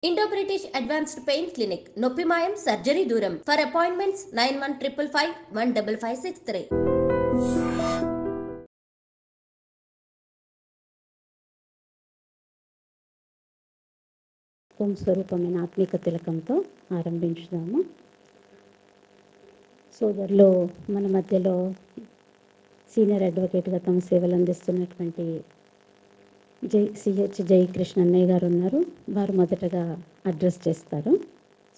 Indo-British Advanced Pain Clinic, Noppimayam Surgery Duram. For appointments 9155515563. ఓం స్వరూపమైన ఆత్మిక తిలకంతో ఆరంభించుదాము. సోదరులు మన మధ్యలో సీనియర్ అడ్వకేట్గా తమ సేవలు అందిస్తున్నటువంటి సిహెచ్ జయకృష్ణ అన్నయ్య గారు ఉన్నారు. వారు మొదటగా అడ్రస్ చేస్తారు.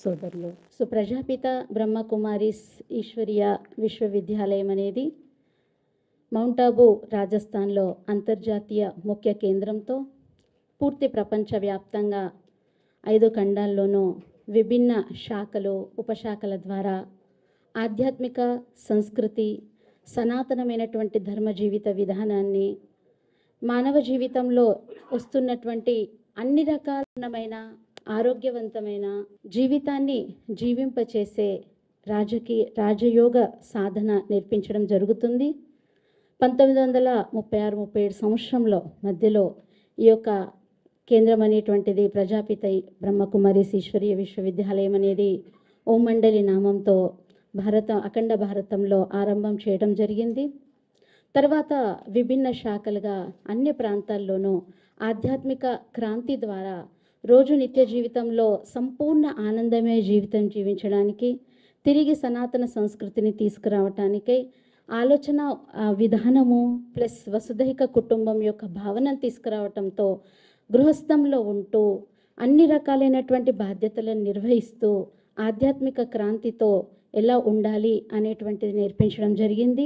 సోదరులు, సో ప్రజాపిత బ్రహ్మకుమారీస్ ఈశ్వరీయ విశ్వవిద్యాలయం అనేది మౌంట్ ఆబూ రాజస్థాన్లో అంతర్జాతీయ ముఖ్య కేంద్రంతో పూర్తి ప్రపంచవ్యాప్తంగా 5 ఖండాల్లోనూ విభిన్న శాఖలు ఉపశాఖల ద్వారా ఆధ్యాత్మిక సంస్కృతి, సనాతనమైనటువంటి ధర్మ జీవిత విధానాన్ని, మానవ జీవితంలో వస్తున్నటువంటి అన్ని రకాలమైన ఆరోగ్యవంతమైన జీవితాన్ని జీవింపచేసే రాజయోగ సాధన నేర్పించడం జరుగుతుంది. 1936-37 సంవత్సరంలో మధ్యలో ఈ యొక్క కేంద్రం అనేటువంటిది ప్రజాపిత బ్రహ్మకుమారీస్ ఈశ్వరీయ విశ్వవిద్యాలయం అనేది ఓం మండలి నామంతో అఖండ భారతంలో ఆరంభం చేయడం జరిగింది. తర్వాత విభిన్న శాఖలుగా అన్ని ప్రాంతాల్లోనూ ఆధ్యాత్మిక క్రాంతి ద్వారా రోజు నిత్య జీవితంలో సంపూర్ణ ఆనందమయ జీవితం జీవించడానికి, తిరిగి సనాతన సంస్కృతిని తీసుకురావటానికై ఆలోచన విధానము ప్లస్ వసుధైక కుటుంబం యొక్క భావనను తీసుకురావటంతో గృహస్థంలో ఉంటూ అన్ని రకాలైనటువంటి బాధ్యతలను నిర్వహిస్తూ ఆధ్యాత్మిక క్రాంతితో ఎలా ఉండాలి అనేటువంటిది నేర్పించడం జరిగింది.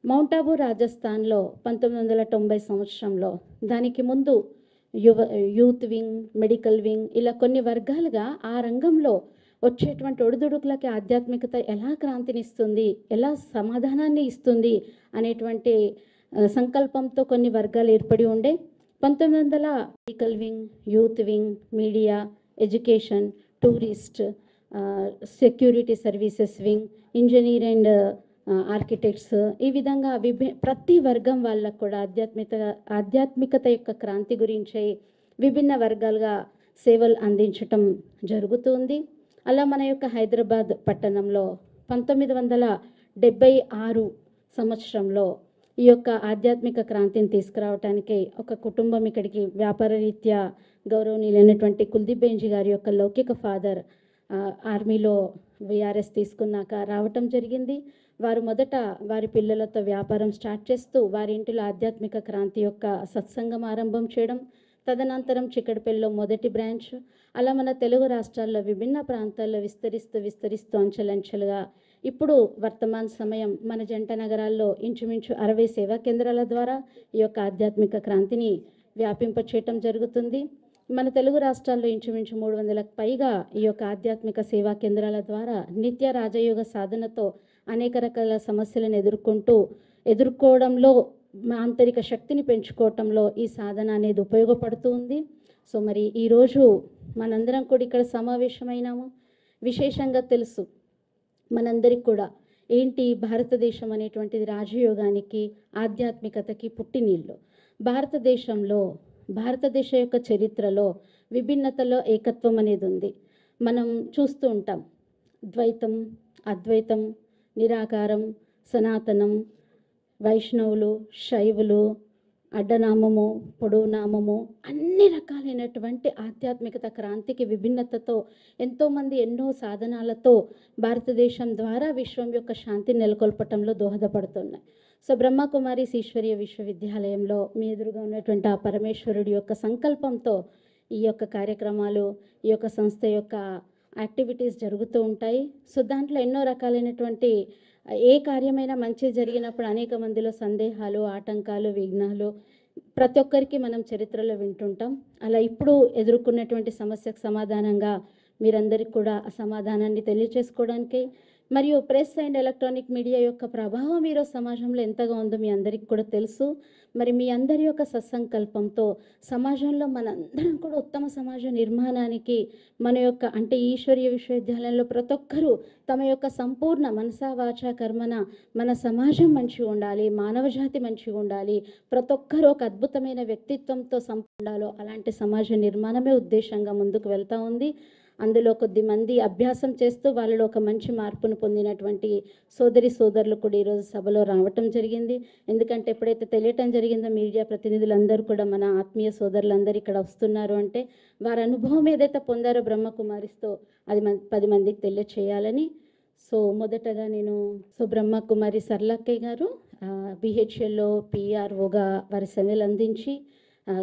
మౌంట్ ఆబూ రాజస్థాన్లో 1990 సంవత్సరంలో, దానికి ముందు యూత్ వింగ్, మెడికల్ వింగ్, ఇలా కొన్ని వర్గాలుగా ఆ రంగంలో వచ్చేటువంటి ఒడిదుడుకులకి ఆధ్యాత్మికత ఎలా క్రాంతినిస్తుంది, ఎలా సమాధానాన్ని ఇస్తుంది అనేటువంటి సంకల్పంతో కొన్ని వర్గాలు ఏర్పడి ఉండే 1900 medical wing, youth wing, media, education, tourist, security services wing, engineer and architects, ఈ విధంగా ప్రతి వర్గం వాళ్ళకు కూడా ఆధ్యాత్మికత యొక్క క్రాంతి గురించి విభిన్న వర్గాలుగా సేవలు అందించటం జరుగుతుంది. అలా మన యొక్క హైదరాబాద్ పట్టణంలో 1976 సంవత్సరంలో ఈ యొక్క ఆధ్యాత్మిక క్రాంతిని తీసుకురావటానికి ఒక కుటుంబం ఇక్కడికి వ్యాపార రీత్యా గౌరవనీయులైనటువంటి కుల్దీప్ బెంజీ గారి యొక్క లౌకిక ఫాదర్ ఆర్మీలో విఆర్ఎస్ తీసుకున్నాక రావటం జరిగింది. వారు మొదట వారి పిల్లలతో వ్యాపారం స్టార్ట్ చేస్తూ వారి ఇంటిలో ఆధ్యాత్మిక క్రాంతి యొక్క సత్సంగం ఆరంభం చేయడం, తదనంతరం చిక్కడపల్లిలో మొదటి బ్రాంచ్, అలా మన తెలుగు రాష్ట్రాల్లో విభిన్న ప్రాంతాల్లో విస్తరిస్తూ అంచెలంచెలుగా ఇప్పుడు వర్తమాన సమయం మన జంట నగరాల్లో ఇంచుమించు 60 సేవా కేంద్రాల ద్వారా ఈ యొక్క ఆధ్యాత్మిక క్రాంతిని వ్యాపింపచేయటం జరుగుతుంది. మన తెలుగు రాష్ట్రాల్లో ఇంచుమించు 300లకు పైగా ఈ యొక్క ఆధ్యాత్మిక సేవా కేంద్రాల ద్వారా నిత్య రాజయోగ సాధనతో అనేక రకాల సమస్యలను ఎదుర్కోవడంలో ఆంతరిక శక్తిని పెంచుకోవటంలో ఈ సాధన అనేది ఉపయోగపడుతూ ఉంది. సో మరి ఈరోజు మనందరం కూడా ఇక్కడ సమావేశమైనాము. విశేషంగా తెలుసు మనందరికి కూడా ఏంటి, భారతదేశం అనేటువంటిది రాజయోగానికి ఆధ్యాత్మికతకి పుట్టినీళ్ళు. భారతదేశ యొక్క చరిత్రలో విభిన్నతలో ఏకత్వం అనేది ఉంది. మనం చూస్తూ ఉంటాం, ద్వైతం, అద్వైతం, నిరాకారం, సనాతనం, వైష్ణవులు, శైవులు, అడ్డనామము, పొడవు నామము, అన్ని రకాలైనటువంటి ఆధ్యాత్మికత క్రాంతికి విభిన్నతతో ఎంతోమంది ఎన్నో సాధనాలతో భారతదేశం ద్వారా విశ్వం యొక్క శాంతిని నెలకొల్పటంలో దోహదపడుతున్నాయి. సో బ్రహ్మకుమారీస్ ఈశ్వరీయ విశ్వవిద్యాలయంలో మీ ఎదురుగా ఉన్నటువంటి ఆ పరమేశ్వరుడి యొక్క సంకల్పంతో ఈ యొక్క కార్యక్రమాలు, ఈ యొక్క సంస్థ యొక్క యాక్టివిటీస్ జరుగుతూ ఉంటాయి. సో దాంట్లో ఎన్నో రకాలైనటువంటి ఏ కార్యమైనా మంచి జరిగినప్పుడు అనేక మందిలో సందేహాలు, ఆటంకాలు, విఘ్నాలు ప్రతి ఒక్కరికి మనం చరిత్రలో వింటుంటాం. అలా ఇప్పుడు ఎదుర్కొన్నటువంటి సమస్యకు సమాధానంగా మీరందరికీ కూడా ఆ సమాధానాన్ని తెలియచేసుకోవడానికి మరియు ప్రెస్ అండ్ ఎలక్ట్రానిక్ మీడియా యొక్క ప్రభావం ఈరోజు సమాజంలో ఎంతగా ఉందో మీ అందరికీ కూడా తెలుసు. మరి మీ అందరి యొక్క సత్సంకల్పంతో సమాజంలో మనందరం కూడా ఉత్తమ సమాజ నిర్మాణానికి మన యొక్క అంటే ఈశ్వరీయ విశ్వవిద్యాలయంలో ప్రతి ఒక్కరూ తమ యొక్క సంపూర్ణ మనసా వాచా కర్మన మన సమాజం మంచిగా ఉండాలి, మానవ జాతి మంచిగా ఉండాలి, ప్రతి ఒక్కరూ ఒక అద్భుతమైన వ్యక్తిత్వంతో ఉండాలో అలాంటి సమాజ నిర్మాణమే ఉద్దేశంగా ముందుకు వెళ్తూ ఉంది. అందులో కొద్దిమంది అభ్యాసం చేస్తూ వాళ్ళలో ఒక మంచి మార్పును పొందినటువంటి సోదరులు కూడా ఈరోజు సభలో రావటం జరిగింది. ఎందుకంటే ఎప్పుడైతే తెలియటం జరిగిందో మీడియా ప్రతినిధులందరూ కూడా మన ఆత్మీయ సోదరులందరూ ఇక్కడ వస్తున్నారు అంటే వారి అనుభవం ఏదైతే పొందారో బ్రహ్మకుమారిస్తో అది 10 మందికి తెలియచేయాలని. మొదటగా నేను బ్రహ్మకుమారి సర్లక్కయ్య గారు బిహెచ్ఎల్లో పిఆర్ఓగా వారి సేవలు అందించి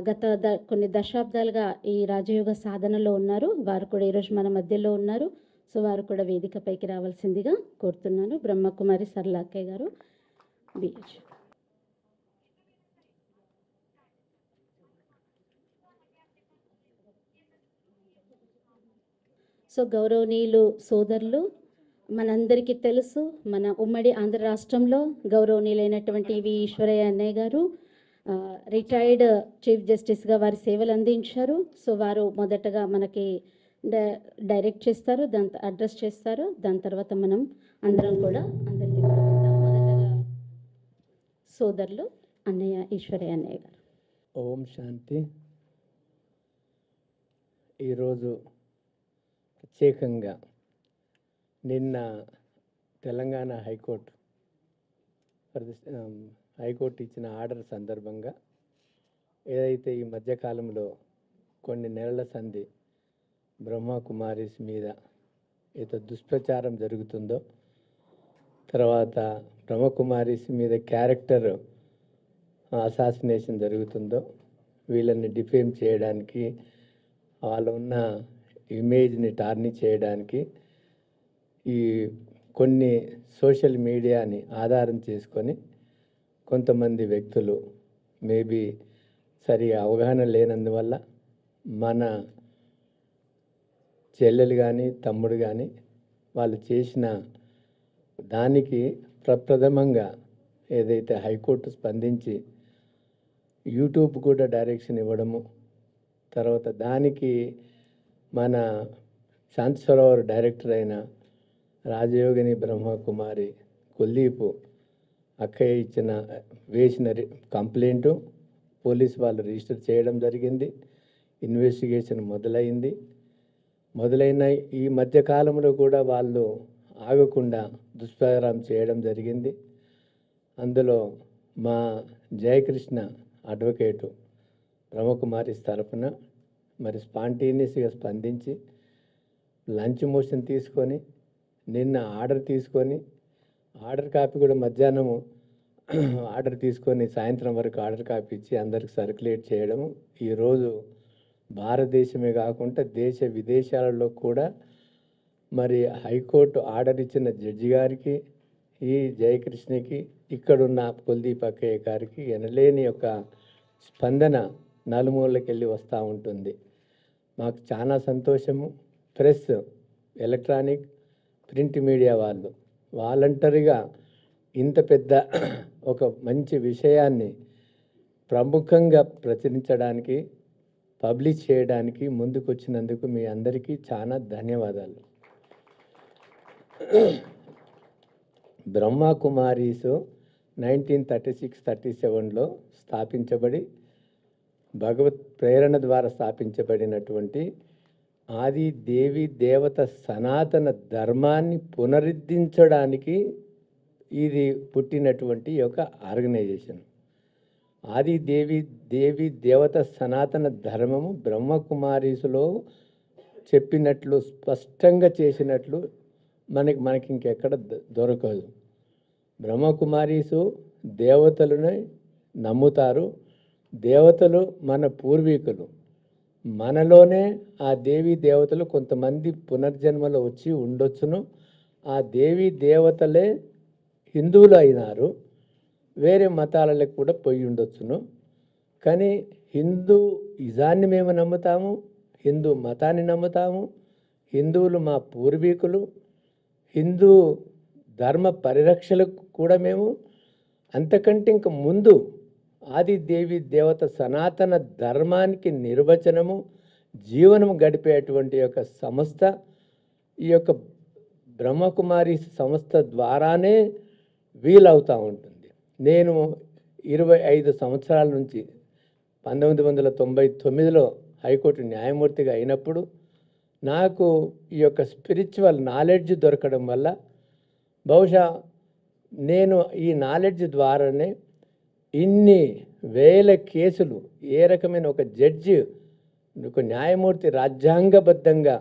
గత కొన్ని దశాబ్దాలుగా ఈ రాజయోగ సాధనలో ఉన్నారు. వారు కూడా ఈరోజు మన మధ్యలో ఉన్నారు. వారు కూడా వేదికపైకి రావాల్సిందిగా కోరుతున్నాను. బ్రహ్మకుమారి సర్లాక్కయ్య గారు బిహెచ్. గౌరవనీయులు సోదరులు, మనందరికీ తెలుసు మన ఉమ్మడి ఆంధ్ర రాష్ట్రంలో గౌరవనీయులైనటువంటి వి ఈశ్వరయ్య అన్నయ్య గారు రిటైర్డ్ చీఫ్ జస్టిస్గా వారి సేవలు అందించారు. వారు మొదటగా మనకి డైరెక్ట్ చేస్తారు, దాని అడ్రస్ చేస్తారు. దాని తర్వాత మనం అందరం కూడా అందరికీ మొదటగా సోదరులు అన్నయ్య ఈశ్వరయ్య అన్నయ్య గారు. ఓం శాంతి. ఈరోజు ప్రత్యేకంగా నిన్న తెలంగాణ హైకోర్టు ఇచ్చిన ఆర్డర్ సందర్భంగా ఏదైతే ఈ మధ్యకాలంలో కొన్ని నెలల సంధి బ్రహ్మకుమారిస్ మీద ఏదో దుష్ప్రచారం జరుగుతుందో, తర్వాత బ్రహ్మకుమారిస్ మీద క్యారెక్టర్ అసాసినేషన్ జరుగుతుందో, వీళ్ళని డిఫేమ్ చేయడానికి, వాళ్ళ ఉన్న ఇమేజ్ని టార్నిష్ చేయడానికి ఈ కొన్ని సోషల్ మీడియాని ఆధారం చేసుకొని కొంతమంది వ్యక్తులు మేబీ సరిగా అవగాహన లేనందువల్ల మన చెల్లెలు కానీ తమ్ముడు కానీ వాళ్ళు చేసిన దానికి ప్రప్రథమంగా ఏదైతే హైకోర్టు స్పందించి యూట్యూబ్ కూడా డైరెక్షన్ ఇవ్వడము, తర్వాత దానికి మన శాంతి సరోవర్ డైరెక్టర్ అయిన రాజయోగిని బ్రహ్మకుమారి కుల్దీప్ అక్కయ్య వేసిన కంప్లైంటు పోలీసు వాళ్ళు రిజిస్టర్ చేయడం జరిగింది. ఇన్వెస్టిగేషన్ మొదలైన ఈ మధ్యకాలంలో కూడా వాళ్ళు ఆగకుండా దుష్ప్రచారం చేయడం జరిగింది. అందులో మా జయకృష్ణ అడ్వకేటు బ్రహ్మకుమారి తరఫున మరి స్పాంటేనియస్గా స్పందించి లంచ్ మోషన్ తీసుకొని నిన్న ఆర్డర్ తీసుకొని ఆర్డర్ కాపీ కూడా మధ్యాహ్నము ఆర్డర్ తీసుకొని సాయంత్రం వరకు ఆర్డర్ కాపీ ఇచ్చి అందరికి సర్క్యులేట్ చేయడము. ఈరోజు భారతదేశమే కాకుండా దేశ విదేశాలలో కూడా మరి హైకోర్టు ఆర్డర్ ఇచ్చిన జడ్జి గారికి, ఈ జయకృష్ణకి, ఇక్కడున్న కుల్దీప్ అక్కయ్య గారికి ఎనలేని యొక్క స్పందన నలుమూలకి వెళ్ళి వస్తూ ఉంటుంది. మాకు చాలా సంతోషము. ప్రెస్, ఎలక్ట్రానిక్, ప్రింట్ మీడియా వాళ్ళు వాలంటరీగా ఇంత పెద్ద ఒక మంచి విషయాన్ని ప్రముఖంగా ప్రచురించడానికి, పబ్లిష్ చేయడానికి ముందుకు వచ్చినందుకు మీ అందరికీ చాలా ధన్యవాదాలు. బ్రహ్మకుమారీస్ 1936-37లో స్థాపించబడి భగవత్ ప్రేరణ ద్వారా స్థాపించబడినటువంటి ఆది దేవి దేవత సనాతన ధర్మాన్ని పునరుద్ధరించడానికి ఇది పుట్టినటువంటి ఒక ఆర్గనైజేషన్. ఆది దేవి దేవత సనాతన ధర్మము బ్రహ్మకుమారీసులో చెప్పినట్లు స్పష్టంగా చేసినట్లు మనకి ఇంకెక్కడ దొరకదు. బ్రహ్మకుమారీసు దేవతలను నమ్ముతారు. దేవతలు మన పూర్వీకులు. మనలోనే ఆ దేవీ దేవతలు కొంతమంది పునర్జన్మలో వచ్చి ఉండొచ్చును. ఆ దేవీ దేవతలే హిందువులు అయినారు, వేరే మతాలకు కూడా పోయి ఉండొచ్చును. కానీ హిందూ ఇజాన్ని మేము నమ్ముతాము, హిందూ మతాన్ని నమ్ముతాము. హిందువులు మా పూర్వీకులు. హిందూ ధర్మ పరిరక్షలకు కూడా మేము అంతకంటే ఇంక ముందు ఆదిదేవి దేవత సనాతన ధర్మానికి నిర్వచనము జీవనము గడిపేటువంటి యొక్క సంస్థ ఈ యొక్క బ్రహ్మకుమారి సంస్థ ద్వారానే వీలవుతూ ఉంటుంది. నేను 25 సంవత్సరాల నుంచి 1999లో హైకోర్టు న్యాయమూర్తిగా అయినప్పుడు నాకు ఈ యొక్క స్పిరిచువల్ నాలెడ్జ్ దొరకడం వల్ల బహుశా నేను ఈ నాలెడ్జ్ ద్వారానే ఇన్ని వేల కేసులు ఏ రకమైన ఒక జడ్జి ఒక న్యాయమూర్తి రాజ్యాంగబద్ధంగా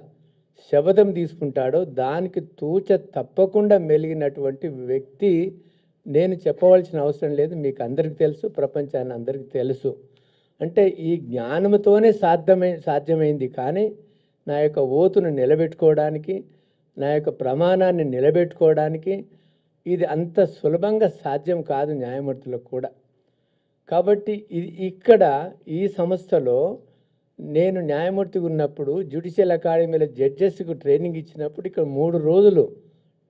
శపథం తీసుకుంటాడో దానికి తూచ తప్పకుండా మెలిగినటువంటి వ్యక్తి నేను చెప్పవలసిన అవసరం లేదు, మీకు అందరికీ తెలుసు, ప్రపంచాన్ని అందరికీ తెలుసు. అంటే ఈ జ్ఞానంతోనే సాధ్యమైంది. కానీ నా యొక్క ఓతును నిలబెట్టుకోవడానికి, నా యొక్క ప్రమాణాన్ని నిలబెట్టుకోవడానికి ఇది అంత సులభంగా సాధ్యం కాదు న్యాయమూర్తులకు కూడా. కాబట్టి ఇక్కడ ఈ సంస్థలో నేను న్యాయమూర్తిగా ఉన్నప్పుడు జ్యుడిషియల్ అకాడమీలో జడ్జెస్కు ట్రైనింగ్ ఇచ్చినప్పుడు ఇక్కడ 3 రోజులు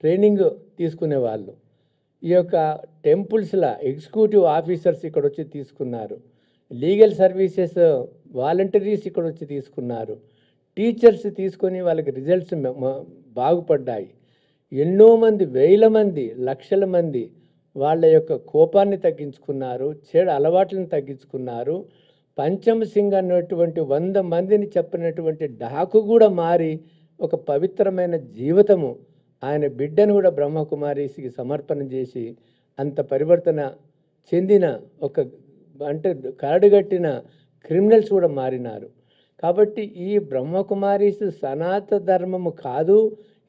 ట్రైనింగ్ తీసుకునేవాళ్ళు. ఈ యొక్క టెంపుల్స్ల ఎగ్జిక్యూటివ్ ఆఫీసర్స్ ఇక్కడ వచ్చి తీసుకున్నారు, లీగల్ సర్వీసెస్ వాలంటీర్స్ ఇక్కడ వచ్చి తీసుకున్నారు, టీచర్స్ తీసుకొని వాళ్ళకి రిజల్ట్స్ బాగుపడ్డాయి. ఎన్నో మంది, వేల మంది, లక్షల మంది వాళ్ళ యొక్క కోపాన్ని తగ్గించుకున్నారు, చెడు అలవాట్లను తగ్గించుకున్నారు. పంచమ్ సింగ్ అన్నటువంటి 100 మందిని చెప్పినటువంటి డాకు కూడా మారి ఒక పవిత్రమైన జీవితము ఆయన బిడ్డను కూడా బ్రహ్మకుమారిసికి సమర్పణ చేసి అంత పరివర్తన చెందిన ఒక అంటే కరడుగట్టిన క్రిమినల్స్ కూడా మారినారు. కాబట్టి ఈ బ్రహ్మకుమారిస్ సనాతన ధర్మము కాదు,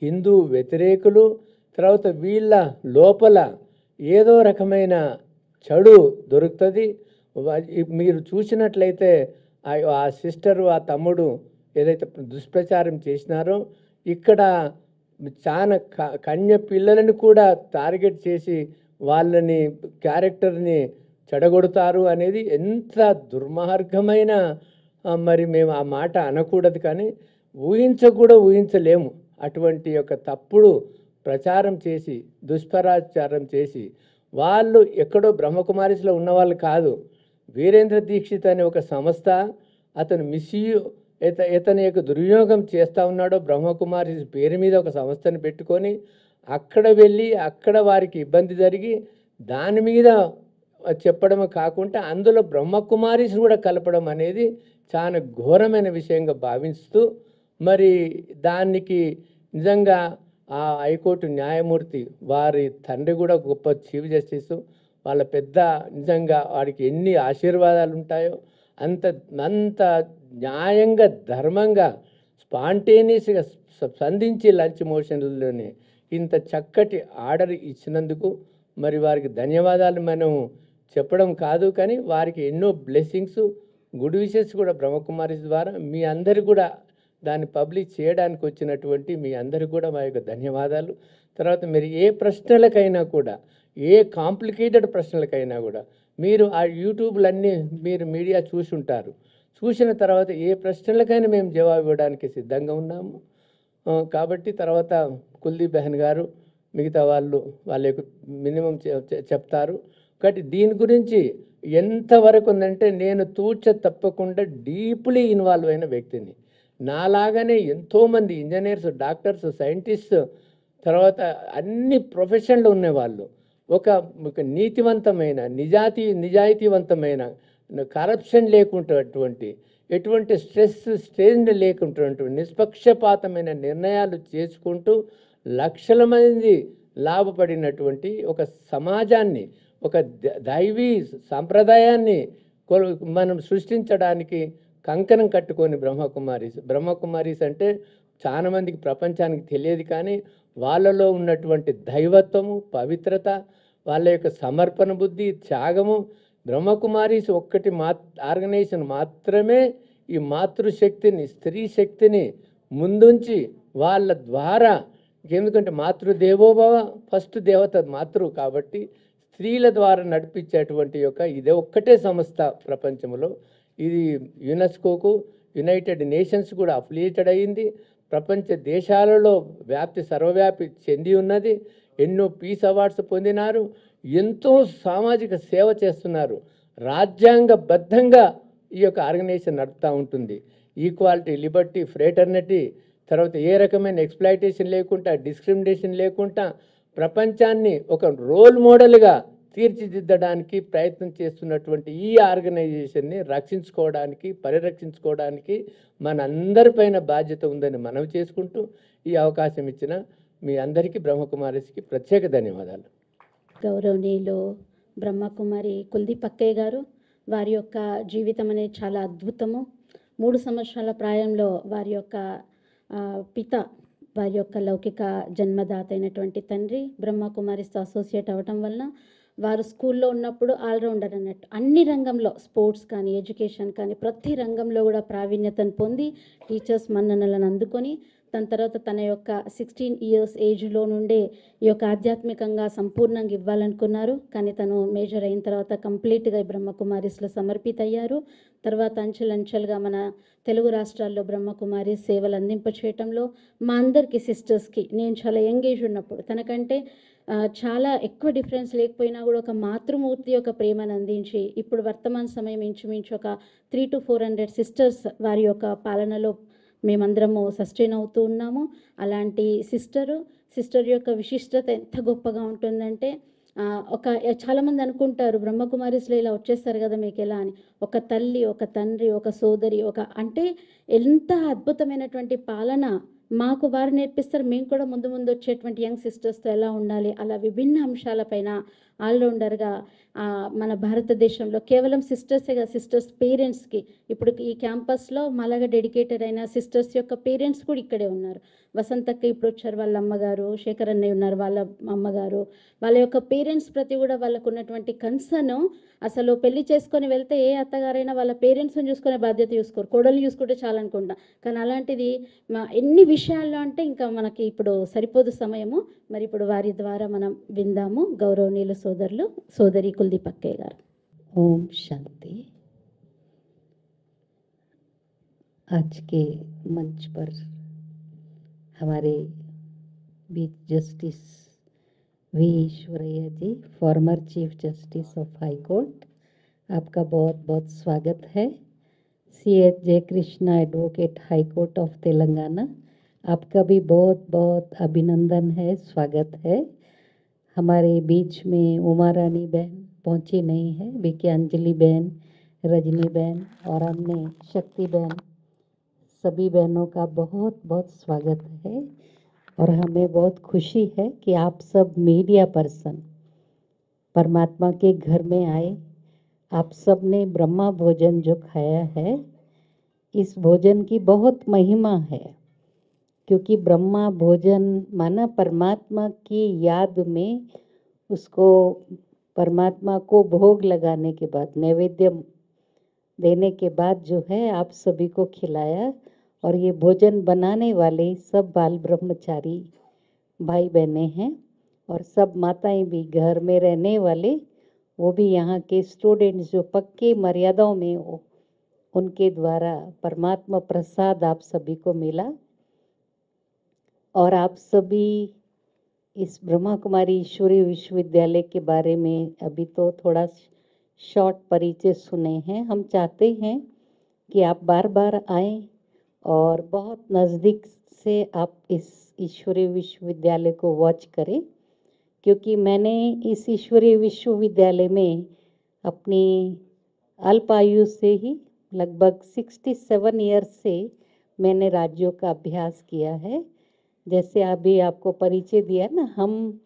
హిందూ వ్యతిరేకులు. తర్వాత వీళ్ళ లోపల ఏదో రకమైన చెడు దొరుకుతుంది. మీరు చూసినట్లయితే ఆ సిస్టరు, ఆ తమ్ముడు ఏదైతే దుష్ప్రచారం చేసినారో ఇక్కడ చాలా కన్య పిల్లలను కూడా టార్గెట్ చేసి వాళ్ళని క్యారెక్టర్ని చెడగొడతారు అనేది ఎంత దుర్మార్గమైన, మరి మేము ఆ మాట అనకూడదు కానీ ఊహించలేము. అటువంటి యొక్క తప్పుడు ప్రచారం చేసి దుష్ప్రచారం చేసి వాళ్ళు ఎక్కడో బ్రహ్మకుమారిస్లో ఉన్నవాళ్ళు కాదు. వీరేంద్ర దీక్షిత్ అనే ఒక సంస్థ అతను ఇతని యొక్క దుర్వినియోగం చేస్తూ ఉన్నాడో బ్రహ్మకుమారి పేరు మీద ఒక సంస్థను పెట్టుకొని అక్కడ వెళ్ళి అక్కడ వారికి ఇబ్బంది జరిగి దాని మీద చెప్పడం కాకుండా అందులో బ్రహ్మకుమారిస్ కూడా కలపడం అనేది చాలా ఘోరమైన విషయంగా భావిస్తూ మరి దానికి నిజంగా ఆ హైకోర్టు న్యాయమూర్తి వారి తండ్రి కూడా గొప్ప చీఫ్ జస్టిస్, వాళ్ళ పెద్ద నిజంగా వాడికి ఎన్ని ఆశీర్వాదాలు ఉంటాయో అంత న్యాయంగా ధర్మంగా స్పాంటేనియస్గా స్పందించి లంచ్ మోషన్లోనే ఇంత చక్కటి ఆర్డర్ ఇచ్చినందుకు మరి వారికి ధన్యవాదాలు మనం చెప్పడం కాదు కానీ వారికి ఎన్నో బ్లెస్సింగ్స్, గుడ్ విషెస్ కూడా బ్రహ్మకుమారి ద్వారా మీ అందరు కూడా దాన్ని పబ్లిష్ చేయడానికి వచ్చినటువంటి మీ అందరికీ కూడా మా యొక్క ధన్యవాదాలు. తర్వాత మీరు ఏ ప్రశ్నలకైనా కూడా, ఏ కాంప్లికేటెడ్ ప్రశ్నలకైనా కూడా మీరు ఆ యూట్యూబ్లన్నీ మీరు మీడియా చూసి ఉంటారు. చూసిన తర్వాత ఏ ప్రశ్నలకైనా మేము జవాబు ఇవ్వడానికి సిద్ధంగా ఉన్నాము. కాబట్టి తర్వాత కుల్దీప్ బెహన్ గారు మిగతా వాళ్ళు వాళ్ళ యొక్క మినిమం చెప్తారు. కాబట్టి దీని గురించి ఎంతవరకు ఉందంటే నేను తప్పకుండా డీప్లీ ఇన్వాల్వ్ అయిన వ్యక్తిని. నాలాగానే ఎంతోమంది ఇంజనీర్స్, డాక్టర్స్, సైంటిస్ట్, తర్వాత అన్ని ప్రొఫెషన్లు ఉన్నవాళ్ళు ఒక నీతివంతమైన నిజాయితీవంతమైన కరప్షన్ లేకుంటున్నటువంటి ఎటువంటి స్ట్రెయిన్ లేకుంటున్నటువంటి నిష్పక్షపాతమైన నిర్ణయాలు చేసుకుంటూ లక్షల మంది లాభపడినటువంటి ఒక సమాజాన్ని, ఒక దైవీ సాంప్రదాయాన్ని మనం సృష్టించడానికి కంకణం కట్టుకొని బ్రహ్మకుమారీస్ అంటే చాలామందికి ప్రపంచానికి తెలియదు కానీ వాళ్ళలో ఉన్నటువంటి దైవత్వము, పవిత్రత, వాళ్ళ యొక్క సమర్పణ బుద్ధి, త్యాగము, బ్రహ్మకుమారీస్ ఒక్కటి ఆర్గనైజేషన్ మాత్రమే ఈ మాతృశక్తిని, స్త్రీ శక్తిని ముందుంచి వాళ్ళ ద్వారా, ఎందుకంటే మాతృదేవోభవ ఫస్ట్ దేవత మాతృ కాబట్టి స్త్రీల ద్వారా నడిపించేటువంటి యొక్క ఇదే ఒక్కటే సంస్థ ప్రపంచంలో. ఇది యునెస్కోకు, యునైటెడ్ నేషన్స్ కూడా అఫిలియేటెడ్ అయ్యింది. ప్రపంచ దేశాలలో సర్వవ్యాపి చెంది ఉన్నది. ఎన్నో పీస్ అవార్డ్స్ పొందినారు, ఎంతో సామాజిక సేవ చేస్తున్నారు. రాజ్యాంగబద్ధంగా ఈ యొక్క ఆర్గనైజేషన్ నడుపుతూ ఉంటుంది. ఈక్వాలిటీ, లిబర్టీ, ఫ్రేటర్నిటీ, తర్వాత ఏ రకమైన ఎక్స్ప్లాయిటేషన్ లేకుండా, డిస్క్రిమినేషన్ లేకుండా ప్రపంచాన్ని ఒక రోల్ మోడల్గా తీర్చిదిద్దడానికి ప్రయత్నం చేస్తున్నటువంటి ఈ ఆర్గనైజేషన్ని రక్షించుకోవడానికి, పరిరక్షించుకోవడానికి మనందరిపైన బాధ్యత ఉందని మనవి చేసుకుంటూ ఈ అవకాశం ఇచ్చిన మీ అందరికీ బ్రహ్మకుమారిస్కి ప్రత్యేక ధన్యవాదాలు. గౌరవనీయులు బ్రహ్మకుమారి కుల్దీప్ అక్కయ్య గారు, వారి యొక్క జీవితం అనేది చాలా అద్భుతము. 3 సంవత్సరాల ప్రాయంలో వారి యొక్క పిత, వారి యొక్క లౌకిక జన్మదాత అయినటువంటి తండ్రి బ్రహ్మకుమారిస్తో అసోసియేట్ అవ్వటం వలన వారు స్కూల్లో ఉన్నప్పుడు ఆల్రౌండర్ అన్నట్టు అన్ని రంగంలో, స్పోర్ట్స్ కానీ, ఎడ్యుకేషన్ కానీ, ప్రతి రంగంలో కూడా ప్రావీణ్యతను పొంది టీచర్స్ మన్ననలను అందుకొని దాని తర్వాత తన యొక్క 16 ఇయర్స్ ఏజ్లో నుండే ఈ యొక్క ఆధ్యాత్మికంగా సంపూర్ణంగా ఇవ్వాలనుకున్నారు. కానీ తను మేజర్ అయిన తర్వాత కంప్లీట్గా బ్రహ్మకుమారిస్లో సమర్పితయ్యారు. తర్వాత అంచెలంచెలుగా మన తెలుగు రాష్ట్రాల్లో బ్రహ్మకుమారి సేవలు అందింపచేయటంలో మా అందరికీ సిస్టర్స్కి, నేను చాలా యంగ్ ఏజ్ ఉన్నప్పుడు తనకంటే చాలా ఎక్కువ డిఫరెన్స్ లేకపోయినా కూడా ఒక మాతృమూర్తి యొక్క ప్రేమను అందించి ఇప్పుడు వర్తమాన సమయం ఇంచుమించు ఒక 300 to 400 సిస్టర్స్ వారి యొక్క పాలనలో మేమందరము సస్టైన్ అవుతూ ఉన్నాము. అలాంటి సిస్టర్ యొక్క విశిష్టత ఎంత గొప్పగా ఉంటుందంటే చాలామంది అనుకుంటారు బ్రహ్మకుమారిస్లో ఇలా వచ్చేస్తారు కదా మీకు ఎలా అని. ఒక తల్లి, ఒక తండ్రి, ఒక సోదరి, అంటే ఎంత అద్భుతమైనటువంటి పాలన మాకు వారు నేర్పిస్తారు. మేము కూడా ముందు వచ్చేటువంటి యంగ్ సిస్టర్స్తో ఎలా ఉండాలి, అలా విభిన్న అంశాలపైన ఆల్రౌండర్గా మన భారతదేశంలో కేవలం సిస్టర్సే కదా, సిస్టర్స్ పేరెంట్స్కి ఇప్పుడు ఈ క్యాంపస్లో మాలాగా డెడికేటెడ్ అయిన సిస్టర్స్ యొక్క పేరెంట్స్ కూడా ఇక్కడే ఉన్నారు. వసంతక్క ఇప్పుడు వచ్చారు, వాళ్ళ అమ్మగారు, శేఖర్ అన్నయ్య ఉన్నారు, వాళ్ళ అమ్మగారు, వాళ్ళ యొక్క పేరెంట్స్ ప్రతి కూడా వాళ్ళకు ఉన్నటువంటి కన్సర్న్. అసలు పెళ్లి చేసుకొని వెళ్తే ఏ అత్తగారైనా వాళ్ళ పేరెంట్స్ని చూసుకునే బాధ్యత చూసుకోరు, కోడల్ని చూసుకుంటే చాలా అనుకుంటా. కానీ అలాంటిది ఎన్ని విషయాల్లో అంటే ఇంకా మనకి ఇప్పుడు సరిపోదు సమయము. మరి ఇప్పుడు వారి ద్వారా మనం విందాము. గౌరవనీయులు సోదరి కుల్దీప్ అక్కయ్య గారు. ओम शांति। आज के मंच पर हमारे बीच justice V Eshwaraiah ji, former chief justice of high court, आपका बहुत बहुत स्वागत है। CH Jayakrishna advocate high court of Telangana, आपका भी बहुत बहुत अभिनंदन है, स्वागत है। हमारे बीच में उमा रानी बहन पहुंची नहीं है, बीके अंजलि बहन, रजनी बहन और अन्य शक्ति बहन, सभी बहनों का बहुत बहुत स्वागत है। और हमें बहुत खुशी है कि आप सब मीडिया पर्सन परमात्मा के घर में आए। आप सब ने ब्रह्मा भोजन जो खाया है, इस भोजन की बहुत महिमा है, क्योंकि ब्रह्मा भोजन माना परमात्मा की याद में उसको परमात्मा को भोग लगाने के बाद, नैवेद्य देने के बाद जो है आप सभी को खिलाया। और ये भोजन बनाने वाले सब बाल ब्रह्मचारी भाई बहनें हैं, और सब माताएं भी घर में रहने वाले, वो भी यहाँ के स्टूडेंट्स जो पक्के मर्यादाओं में हो, उनके द्वारा परमात्मा प्रसाद आप सभी को मिला। और आप सभी इस ब्रह्मा कुमारी ईश्वरीय विश्वविद्यालय के बारे में अभी तो थोड़ा शॉर्ट परिचय सुने हैं। हम चाहते हैं कि आप बार बार आएं और बहुत नज़दीक से आप इस ईश्वरीय विश्वविद्यालय को वॉच करें, क्योंकि मैंने इस ईश्वरीय विश्वविद्यालय में अपनी अल्प आयु से ही लगभग 67 ईयर्स से मैंने राज्यों का अभ्यास किया है। जैसे अभी आपको परिचय दिया ना, हम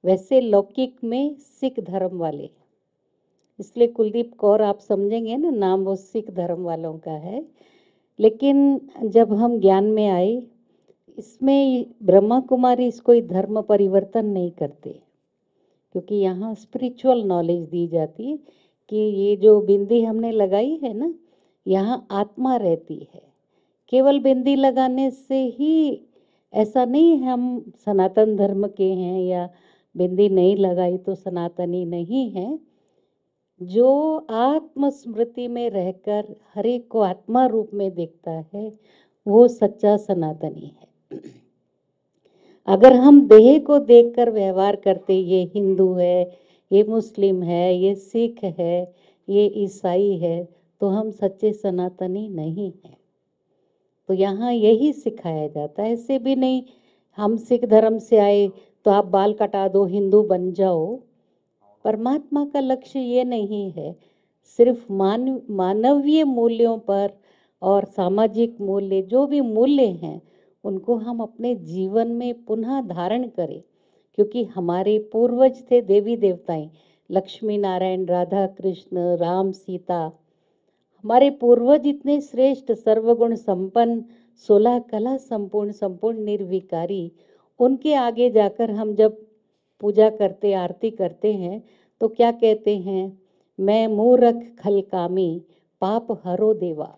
वैसे लौकिक में सिख धर्म वाले, इसलिए कुलदीप कौर आप समझेंगे ना, नाम वो सिख धर्म वालों का है। लेकिन जब हम ज्ञान में आए, इसमें ब्रह्मा कुमारी कोई धर्म परिवर्तन नहीं करते, क्योंकि यहाँ स्पिरिचुअल नॉलेज दी जाती है कि ये जो बिंदी हमने लगाई है ना, यहाँ आत्मा रहती है। केवल बिंदी लगाने से ही ऐसा नहीं हम सनातन धर्म के हैं या बिंदी नहीं लगाई तो सनातनी नहीं है। जो आत्म स्मृति में रहकर हर एक को आत्मा रूप में देखता है, वो सच्चा सनातनी है। अगर हम देह को देखकर व्यवहार करते, ये हिंदू है, ये मुस्लिम है, ये सिख है, ये ईसाई है, तो हम सच्चे सनातनी नहीं हैं। तो यहाँ यही सिखाया जाता है। ऐसे भी नहीं हम सिख धर्म से आए तो आप बाल कटा दो, हिंदू बन जाओ। परमात्मा का लक्ष्य ये नहीं है। सिर्फ मानवीय मूल्यों पर और सामाजिक मूल्य, जो भी मूल्य हैं, उनको हम अपने जीवन में पुनः धारण करें। क्योंकि हमारे पूर्वज थे देवी देवताएं, लक्ष्मी नारायण, राधा कृष्ण, राम सीता। हमारे पूर्वज इतने श्रेष्ठ, सर्वगुण संपन्न, 16 कला संपूर्ण, संपूर्ण निर्विकारी। उनके आगे जाकर हम जब पूजा करते, आरती करते हैं, तो क्या कहते हैं? मैं मूर्ख खलकामी, पाप हरो देवा।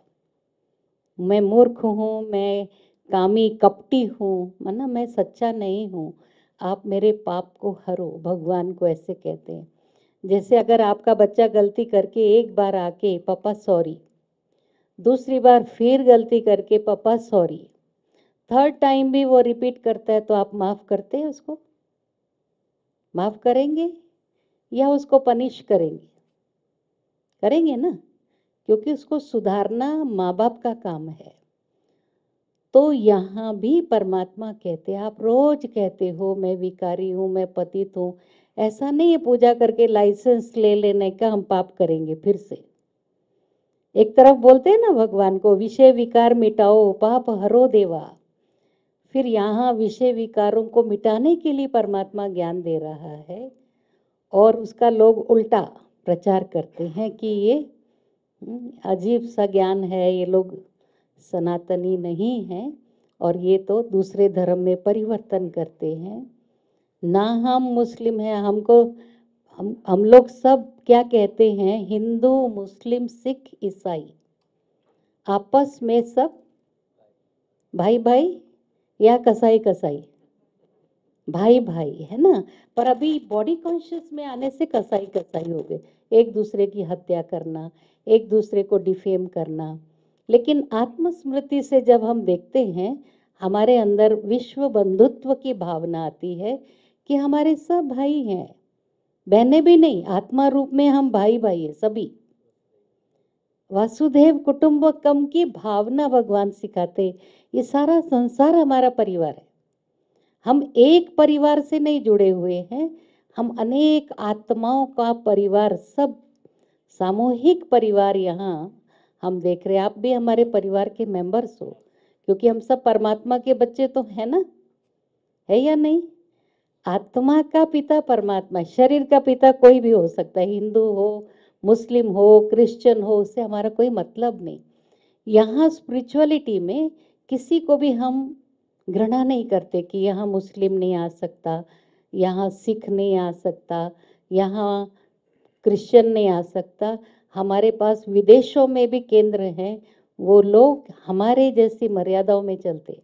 मैं मूर्ख हूँ, मैं कामी कपटी हूँ, माना मैं सच्चा नहीं हूँ, आप मेरे पाप को हरो। भगवान को ऐसे कहते हैं। जैसे अगर आपका बच्चा गलती करके एक बार आके पापा सॉरी, दूसरी बार फिर गलती करके पापा सॉरी, थर्ड टाइम भी वो रिपीट करता है, तो आप माफ़ करते हैं उसको? माफ़ करेंगे या उसको पनिश करेंगे? करेंगे ना, क्योंकि उसको सुधारना माँ बाप का काम है। तो यहाँ भी परमात्मा कहते हैं, आप रोज कहते हो मैं विकारी हूँ, मैं पतित हूँ। ऐसा नहीं है पूजा करके लाइसेंस ले लेने का हम पाप करेंगे फिर से। एक तरफ बोलते हैं ना भगवान को, विषय विकार मिटाओ, पाप हरो देवा। फिर यहाँ विषय विकारों को मिटाने के लिए परमात्मा ज्ञान दे रहा है, और उसका लोग उल्टा प्रचार करते हैं कि ये अजीब सा ज्ञान है, ये लोग सनातनी नहीं हैं, और ये तो दूसरे धर्म में परिवर्तन करते हैं। ना हम मुस्लिम हैं, हमको हम लोग सब क्या कहते हैं? हिंदू, मुस्लिम, सिख, ईसाई, आपस में सब भाई भाई या कसाई कसाई, भाई भाई है ना। पर अभी बॉडी कॉन्शियस में आने से कसाई कसाई हो गए, एक दूसरे की हत्या करना, एक दूसरे को डिफेम करना। लेकिन आत्मस्मृति से जब हम देखते हैं, हमारे अंदर विश्व बंधुत्व की भावना आती है कि हमारे सब भाई हैं, बहनें भी नहीं, आत्मा रूप में हम भाई भाई हैं सभी। वासुदेव कुटुंबकम की भावना भगवान सिखाते। ये सारा संसार हमारा परिवार है। हम एक परिवार से नहीं जुड़े हुए हैं, हम अनेक आत्माओं का परिवार, सब सामूहिक परिवार यहाँ हम देख रहे हैं। आप भी हमारे परिवार के मेंबर्स हो, क्योंकि हम सब परमात्मा के बच्चे तो है ना, है या नहीं? आत्मा का पिता परमात्मा, शरीर का पिता कोई भी हो सकता है, हिंदू हो, मुस्लिम हो, क्रिश्चियन हो, उससे हमारा कोई मतलब नहीं। यहाँ स्पिरिचुअलिटी में किसी को भी हम घृणा नहीं करते कि यहाँ मुस्लिम नहीं आ सकता, यहाँ सिख नहीं आ सकता, यहाँ क्रिश्चियन नहीं आ सकता। हमारे पास विदेशों में भी केंद्र हैं, वो लोग हमारे जैसी मर्यादाओं में चलते हैं।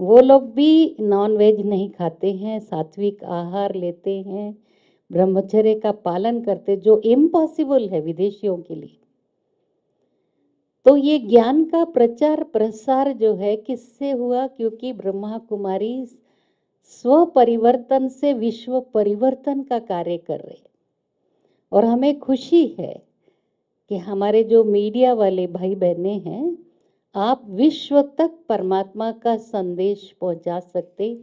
वो लोग भी नॉन वेज नहीं खाते हैं, सात्विक आहार लेते हैं, ब्रह्मचर्य का पालन करते, जो इम्पॉसिबल है विदेशियों के लिए। तो ये ज्ञान का प्रचार प्रसार जो है किससे हुआ? क्योंकि ब्रह्मा कुमारी स्व परिवर्तन से विश्व परिवर्तन का कार्य कर रहे हैं। और हमें खुशी है कि हमारे जो मीडिया वाले भाई बहने हैं, आप विश्व तक परमात्मा का संदेश पहुंचा सकते।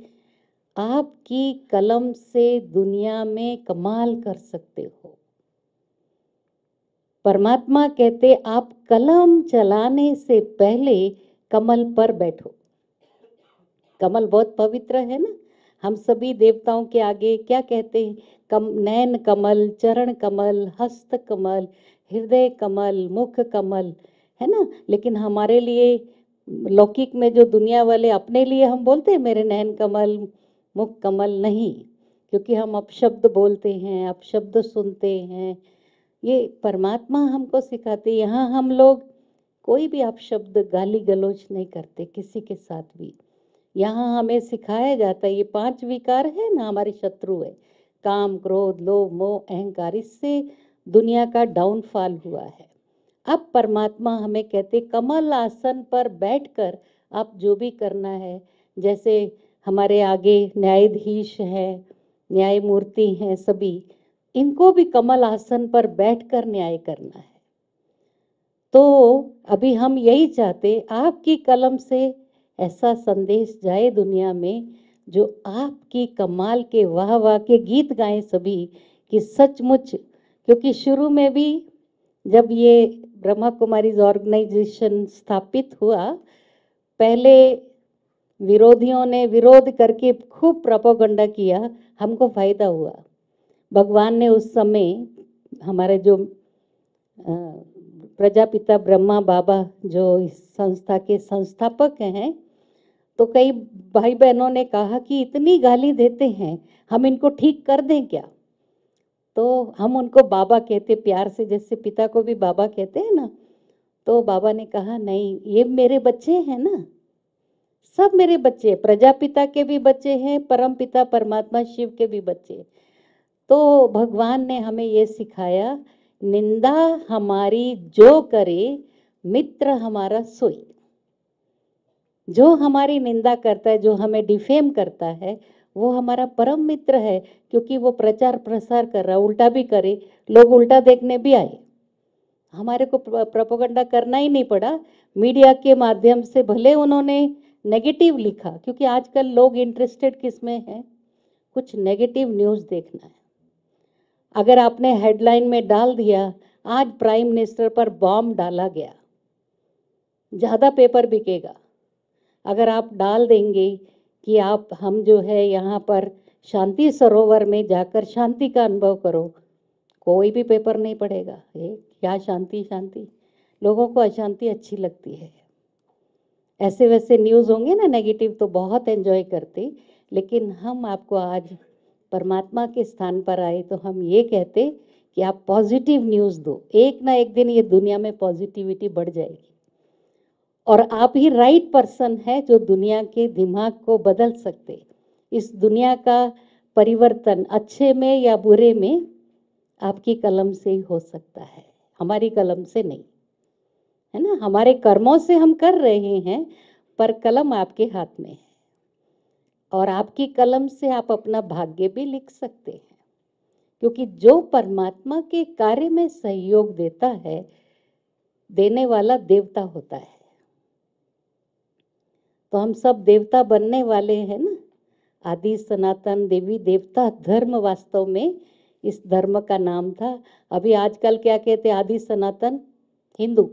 आपकी कलम से दुनिया में कमाल कर सकते हो। परमात्मा कहते आप कलम चलाने से पहले कमल पर बैठो। कमल बहुत पवित्र है ना। हम सभी देवताओं के आगे क्या कहते हैं? नयन कमल, चरण कमल, हस्त कमल, हृदय कमल, मुख कमल, है ना। लेकिन हमारे लिए लौकिक में जो दुनिया वाले अपने लिए हम बोलते हैं मेरे नयन कमल, मुख कमल, नहीं, क्योंकि हम अपशब्द बोलते हैं, अपशब्द सुनते हैं। ये परमात्मा हमको सिखाते। यहाँ हम लोग कोई भी अपशब्द, गाली गलौज नहीं करते किसी के साथ भी। यहाँ हमें सिखाया जाता है, ये 5 विकार है ना, हमारे शत्रु है, काम, क्रोध, लोभ, मोह, अहंकार। इससे दुनिया का डाउनफॉल हुआ है। अब परमात्मा हमें कहते कमल आसन पर बैठकर आप जो भी करना है, जैसे हमारे आगे न्यायाधीश हैं, न्यायमूर्ति हैं, सभी इनको भी कमल आसन पर बैठकर न्याय करना है। तो अभी हम यही चाहते आपकी कलम से ऐसा संदेश जाए दुनिया में, जो आपकी कमाल के वाह वाह के गीत गाएं सभी, कि सचमुच, क्योंकि शुरू में भी जब ये ब्रह्मा कुमारीज ऑर्गेनाइजेशन स्थापित हुआ, पहले विरोधियों ने विरोध करके खूब प्रोपेगेंडा किया, हमको फायदा हुआ। भगवान ने उस समय हमारे जो प्रजापिता ब्रह्मा बाबा जो इस संस्था के संस्थापक हैं, तो कई भाई बहनों ने कहा कि इतनी गाली देते हैं, हम इनको ठीक कर दें क्या? तो हम उनको बाबा कहते प्यार से, जैसे पिता को भी बाबा कहते हैं ना। तो बाबा ने कहा नहीं, ये मेरे बच्चे हैं ना, सब मेरे बच्चे, प्रजापिता के भी बच्चे हैं, परम पिता परमात्मा शिव के भी बच्चे। तो भगवान ने हमें ये सिखाया, निंदा हमारी जो करे, मित्र हमारा सोई। जो हमारी निंदा करता है, जो हमें डिफेम करता है, वो हमारा परम मित्र है, क्योंकि वो प्रचार प्रसार कर रहा है। उल्टा भी करे, लोग उल्टा देखने भी आए, हमारे को प्रोपेगेंडा करना ही नहीं पड़ा। मीडिया के माध्यम से भले उन्होंने नेगेटिव लिखा, क्योंकि आजकल लोग इंटरेस्टेड किस में हैं, कुछ नेगेटिव न्यूज़ देखना है। अगर आपने हेडलाइन में डाल दिया, आज प्राइम मिनिस्टर पर बॉम्ब डाला गया, ज़्यादा पेपर बिकेगा। अगर आप डाल देंगे कि हम जो है यहाँ पर शांति सरोवर में जाकर शांति का अनुभव करो, कोई भी पेपर नहीं पड़ेगा। ये क्या शांति शांति, लोगों को अशांति अच्छी लगती है। ऐसे वैसे न्यूज़ होंगे ना नेगेटिव, तो बहुत एंजॉय करते। लेकिन हम आपको आज परमात्मा के स्थान पर आए, तो हम ये कहते कि आप पॉजिटिव न्यूज़ दो। एक ना एक दिन ये दुनिया में पॉजिटिविटी बढ़ जाएगी, और आप ही राइट पर्सन है जो दुनिया के दिमाग को बदल सकते। इस दुनिया का परिवर्तन अच्छे में या बुरे में आपकी कलम से ही हो सकता है, हमारी कलम से नहीं, है ना। हमारे कर्मों से हम कर रहे हैं, पर कलम आपके हाथ में है, और आपकी कलम से आप अपना भाग्य भी लिख सकते हैं। क्योंकि जो परमात्मा के कार्य में सहयोग देता है, देने वाला देवता होता है। तो हम सब देवता बनने वाले हैं ना। आदि सनातन देवी देवता धर्म वास्तव में इस धर्म का नाम था। अभी आजकल क्या कहते हैं, आदि सनातन हिंदू।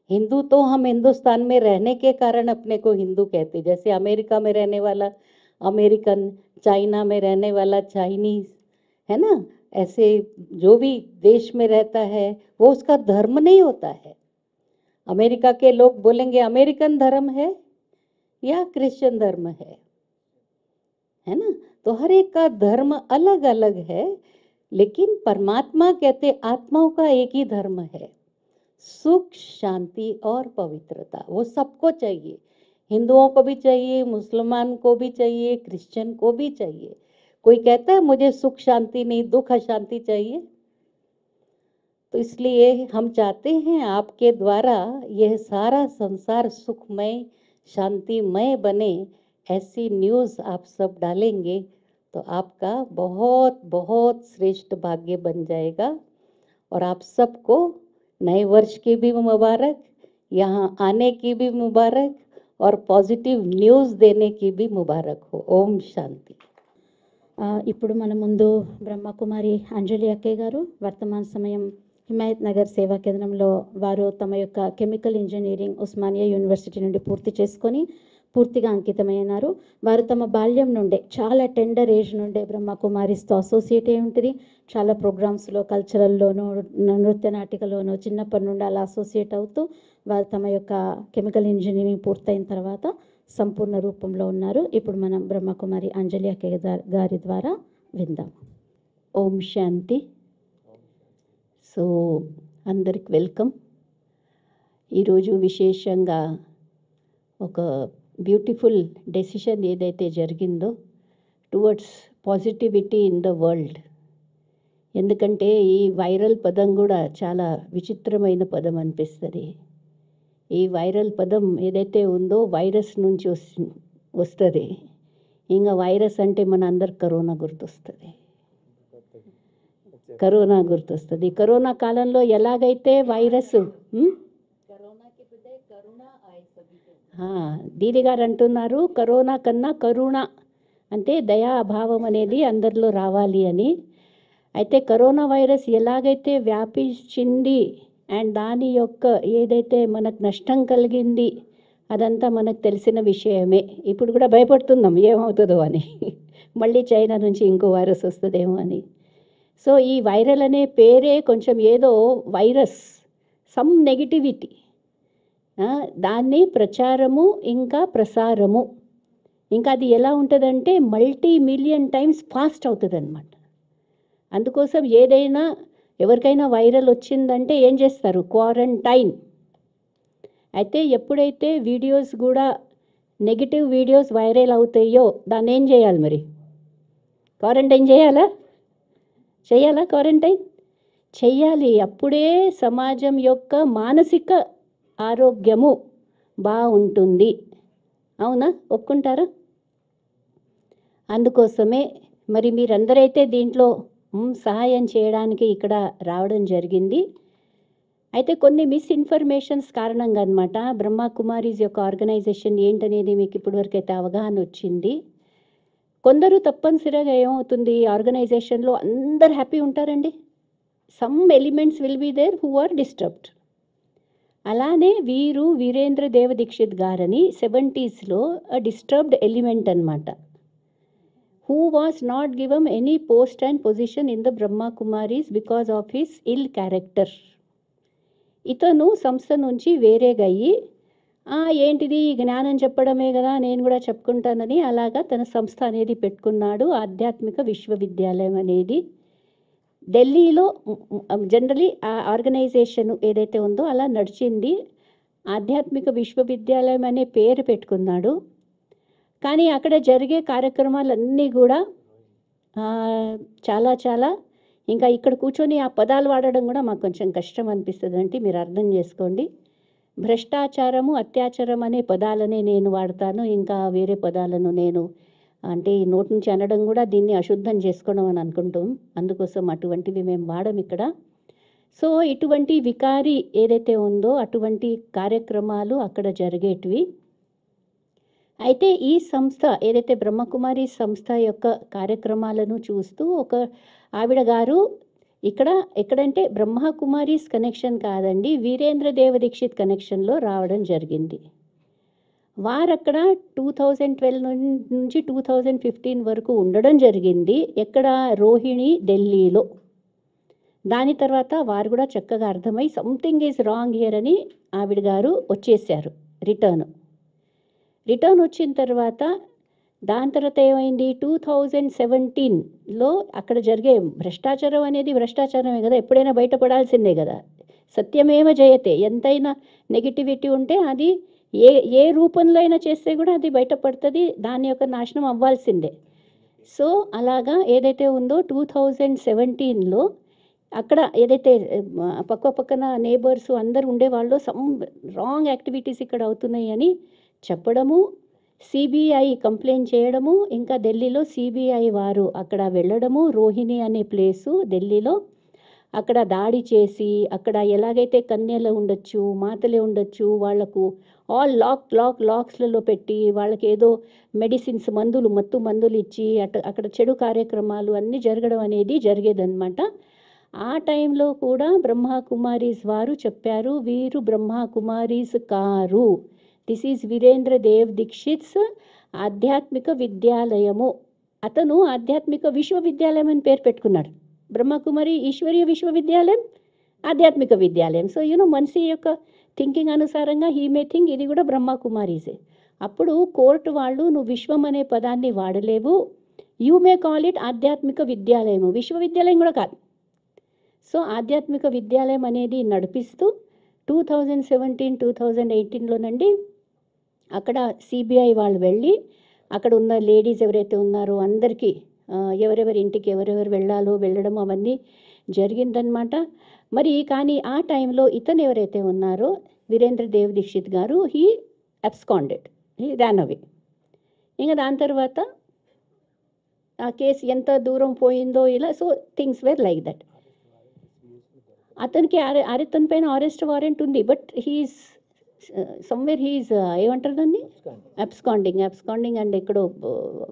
हिंदू तो हम हिंदुस्तान में रहने के कारण अपने को हिंदू कहते, जैसे अमेरिका में रहने वाला अमेरिकन, चाइना में रहने वाला चाइनीज, है ना। ऐसे जो भी देश में रहता है वो उसका धर्म नहीं होता है। अमेरिका के लोग बोलेंगे अमेरिकन धर्म है या क्रिश्चियन धर्म है ना। तो हर एक का धर्म अलग अलग है, लेकिन परमात्मा कहते आत्माओं का एक ही धर्म है, सुख शांति और पवित्रता। वो सबको चाहिए, हिंदुओं को भी चाहिए, मुसलमान को भी चाहिए, क्रिश्चियन को भी चाहिए। कोई कहता है मुझे सुख शांति नहीं, दुख अशांति चाहिए। तो इसलिए हम चाहते हैं आपके द्वारा यह सारा संसार सुखमय शांतिमय बने। ऐसी न्यूज़ आप सब डालेंगे तो आपका बहुत बहुत श्रेष्ठ भाग्य बन जाएगा। और आप सबको नए वर्ष की भी मुबारक, यहाँ आने की भी मुबारक, और पॉजिटिव न्यूज़ देने की भी मुबारक हो। ओम शांति। ఇప్పుడు మన ముందు బ్రహ్మకుమారి అంజలి అక్కయ్య గారు వర్తమాన సమయం హిమాయత్ నగర్ సేవా కేంద్రంలో వారు తమ యొక్క కెమికల్ ఇంజనీరింగ్ ఉస్మానియా యూనివర్సిటీ నుండి పూర్తి చేసుకొని పూర్తిగా అంకితమైనారు. వారు తమ బాల్యం నుండే చాలా టెండర్ ఏజ్ నుండే బ్రహ్మకుమారిస్తో అసోసియేట్ అయి ఉంటుంది. చాలా ప్రోగ్రామ్స్లో కల్చరల్లోనూ నృత్య నాటికలోనూ చిన్నప్పటి నుండి అలా అసోసియేట్ అవుతూ వారు తమ యొక్క కెమికల్ ఇంజనీరింగ్ పూర్తయిన తర్వాత సంపూర్ణ రూపంలో ఉన్నారు. ఇప్పుడు మనం బ్రహ్మకుమారి అంజలి అక్కయ్య గారి ద్వారా విందాం. ఓం శాంతి. సో అందరికి వెల్కమ్. ఈరోజు విశేషంగా ఒక బ్యూటిఫుల్ డెసిషన్ ఏదైతే జరిగిందో towards positivity in the world. ఎందుకంటే ఈ వైరల్ పదం కూడా చాలా విచిత్రమైన పదం అనిపిస్తుంది. ఈ వైరల్ పదం ఏదైతే ఉందో వైరస్ నుంచి వస్తుంది. ఇంకా వైరస్ అంటే మన అందరు కరోనా గుర్తొస్తుంది. కరోనా గుర్తొస్తుంది. కరోనా కాలంలో ఎలాగైతే వైరస్ దీది గారు అంటున్నారు కరోనా కన్నా కరుణ అంటే దయా అభావం అనేది అందరిలో రావాలి అని. అయితే కరోనా వైరస్ ఎలాగైతే వ్యాపించింది అండ్ దాని యొక్క ఏదైతే మనకు నష్టం కలిగింది అదంతా మనకు తెలిసిన విషయమే. ఇప్పుడు కూడా భయపడుతున్నాం ఏమవుతుందో అని, మళ్ళీ చైనా నుంచి ఇంకో వైరస్ వస్తుందేమో అని. సో ఈ వైరల్ అనే పేరే కొంచెం ఏదో వైరస్, సమ్ నెగిటివిటీ, దాన్ని ప్రచారము ఇంకా ప్రసారము, ఇంకా అది ఎలా ఉంటుందంటే మల్టీ మిలియన్ టైమ్స్ ఫాస్ట్ అవుతుంది అన్నమాట. అందుకోసం ఏదైనా ఎవరికైనా వైరల్ వచ్చిందంటే ఏం చేస్తారు, క్వారంటైన్. అయితే ఎప్పుడైతే వీడియోస్ కూడా నెగిటివ్ వీడియోస్ వైరల్ అవుతాయో దాన్ని ఏం చేయాలి మరి, క్వారంటైన్ చేయాలా క్వారంటైన్ చెయ్యాలి. అప్పుడే సమాజం యొక్క మానసిక ఆరోగ్యము బాగుంటుంది. అవునా, ఒప్పుకుంటారా? అందుకోసమే మరి మీరందరైతే దీంట్లో సహాయం చేయడానికి ఇక్కడ రావడం జరిగింది. అయితే కొన్ని మిస్ఇన్ఫర్మేషన్స్ కారణంగా అనమాట బ్రహ్మకుమారీస్ యొక్క ఆర్గనైజేషన్ ఏంటనేది మీకు ఇప్పటివరకు అయితే అవగాహన వచ్చింది. కొందరు తప్పనిసరిగా ఏమవుతుంది, ఆర్గనైజేషన్లో అందరు హ్యాపీ ఉంటారండి, some elements will be there who are disturbed. అలానే వీరేంద్ర దేవ దీక్షిత్ గారని 70s డిస్టర్బ్డ్ ఎలిమెంట్ అనమాట, who was not given any post and position in the Brahma Kumaris because of his ill character. ఇతను సంస్థ నుంచి వేరేగయ్యి ఏంటిది జ్ఞానం చెప్పడమే కదా నేను కూడా చెప్పుకుంటానని అలాగా తన సంస్థ అనేది పెట్టుకున్నాడు. ఆధ్యాత్మిక విశ్వవిద్యాలయం అనేది ఢిల్లీలో జనరలీ ఆ ఆర్గనైజేషన్ ఏదైతే ఉందో అలా నడిచింది. ఆధ్యాత్మిక విశ్వవిద్యాలయం అనే పేరు పెట్టుకున్నాడు. కానీ అక్కడ జరిగే కార్యక్రమాలన్నీ కూడా చాలా ఇంకా ఇక్కడ కూర్చొని ఆ పదాలు వాడడం కూడా మాకు కొంచెం కష్టం అనిపిస్తుంది. అంటే మీరు అర్థం చేసుకోండి, భ్రష్టాచారము అత్యాచారం అనే పదాలనే నేను వాడతాను, ఇంకా వేరే పదాలను నేను అంటే ఈ నోటి నుంచి అనడం కూడా దీన్ని అశుద్ధం చేసుకోవడం అని అనుకుంటాం. అందుకోసం అటువంటివి మేము వాడం ఇక్కడ. సో ఇటువంటి వికారి ఏదైతే ఉందో అటువంటి కార్యక్రమాలు అక్కడ జరిగేటివి. అయితే ఈ సంస్థ ఏదైతే బ్రహ్మకుమారి సంస్థ యొక్క కార్యక్రమాలను చూస్తూ ఒక ఆవిడ గారు ఎక్కడంటే బ్రహ్మకుమారీస్ కనెక్షన్ కాదండి, వీరేంద్ర దేవ దీక్షిత్ కనెక్షన్లో రావడం జరిగింది. వారక్కడ 2012 నుంచి 2015 వరకు ఉండడం జరిగింది. ఎక్కడ, రోహిణి, ఢిల్లీలో. దాని తర్వాత వారు కూడా చక్కగా అర్థమై సంథింగ్ ఈజ్ రాంగ్ హియర్ అని ఆవిడ గారు వచ్చేసారు. రిటర్న్ వచ్చిన తర్వాత దాని తర్వాత ఏమైంది, 2017లో అక్కడ జరిగే భ్రష్టాచారం అనేది భ్రష్టాచారమే కదా, ఎప్పుడైనా బయటపడాల్సిందే కదా. సత్యమేవ జయతే, ఎంతైనా నెగిటివిటీ ఉంటే అది ఏ రూపంలో అయినా చేస్తే కూడా అది బయటపడుతుంది, దాని యొక్క నాశనం అవ్వాల్సిందే. సో అలాగా ఏదైతే ఉందో 2017లో అక్కడ ఏదైతే పక్కన నేబర్స్ అందరు ఉండేవాళ్ళు సమ్ రాంగ్ యాక్టివిటీస్ ఇక్కడ అవుతున్నాయి అని చెప్పడము, సిబిఐ కంప్లైంట్ చేయడము, ఇంకా ఢిల్లీలో సిబిఐ వారు అక్కడ వెళ్ళడము, రోహిణి అనే ప్లేసు ఢిల్లీలో అక్కడ దాడి చేసి అక్కడ ఎలాగైతే కన్యలు ఉండొచ్చు, మాతలే ఉండొచ్చు, వాళ్లకు ఆల్ లాక్స్లలో పెట్టి వాళ్ళకి ఏదో మెడిసిన్స్ మత్తు మందులు ఇచ్చి అక్కడ చెడు కార్యక్రమాలు అన్నీ జరగడం అనేది జరిగేదన్నమాట. ఆ టైంలో కూడా బ్రహ్మకుమారీస్ వారు చెప్పారు, వీరు బ్రహ్మకుమారీస్ కారు, దిస్ ఈజ్ వీరేంద్ర దేవ్ దీక్షిత్స్ ఆధ్యాత్మిక విద్యాలయము. అతను ఆధ్యాత్మిక విశ్వవిద్యాలయం అని పేరు పెట్టుకున్నాడు. బ్రహ్మకుమారి ఈశ్వరీయ విశ్వవిద్యాలయం, ఆధ్యాత్మిక విద్యాలయం. సో మనిషి యొక్క థింకింగ్ అనుసారంగా హీ మే థింక్ ఇది కూడా బ్రహ్మకుమారీసే. అప్పుడు కోర్టు వాళ్ళు నువ్వు విశ్వం అనే పదాన్ని వాడలేవు, యూ మే కాల్ ఇట్ ఆధ్యాత్మిక విద్యాలయము, విశ్వవిద్యాలయం కూడా కాదు. సో ఆధ్యాత్మిక విద్యాలయం అనేది నడిపిస్తూ 2017-2018లోనండి అక్కడ సిబిఐ వాళ్ళు వెళ్ళి అక్కడ ఉన్న లేడీస్ ఎవరైతే ఉన్నారో అందరికీ ఎవరెవరి ఇంటికి ఎవరెవరు వెళ్ళడం అవన్నీ జరిగిందనమాట. మరి కానీ ఆ టైంలో ఇతను ఎవరైతే ఉన్నారో వీరేంద్ర దేవ్ దీక్షిత్ గారు he absconded, he ran away. ఇంకా దాని తర్వాత ఆ కేసు ఎంత దూరం పోయిందో ఇలా. So things were like that. అతనికి అతని పైన అరెస్ట్ వారెంట్ ఉంది, బట్ హీఈస్ సమ్వేర్ హీఈస్ ఏమంటారు దాన్ని, అబ్స్కాండింగ్ అండ్ ఎక్కడో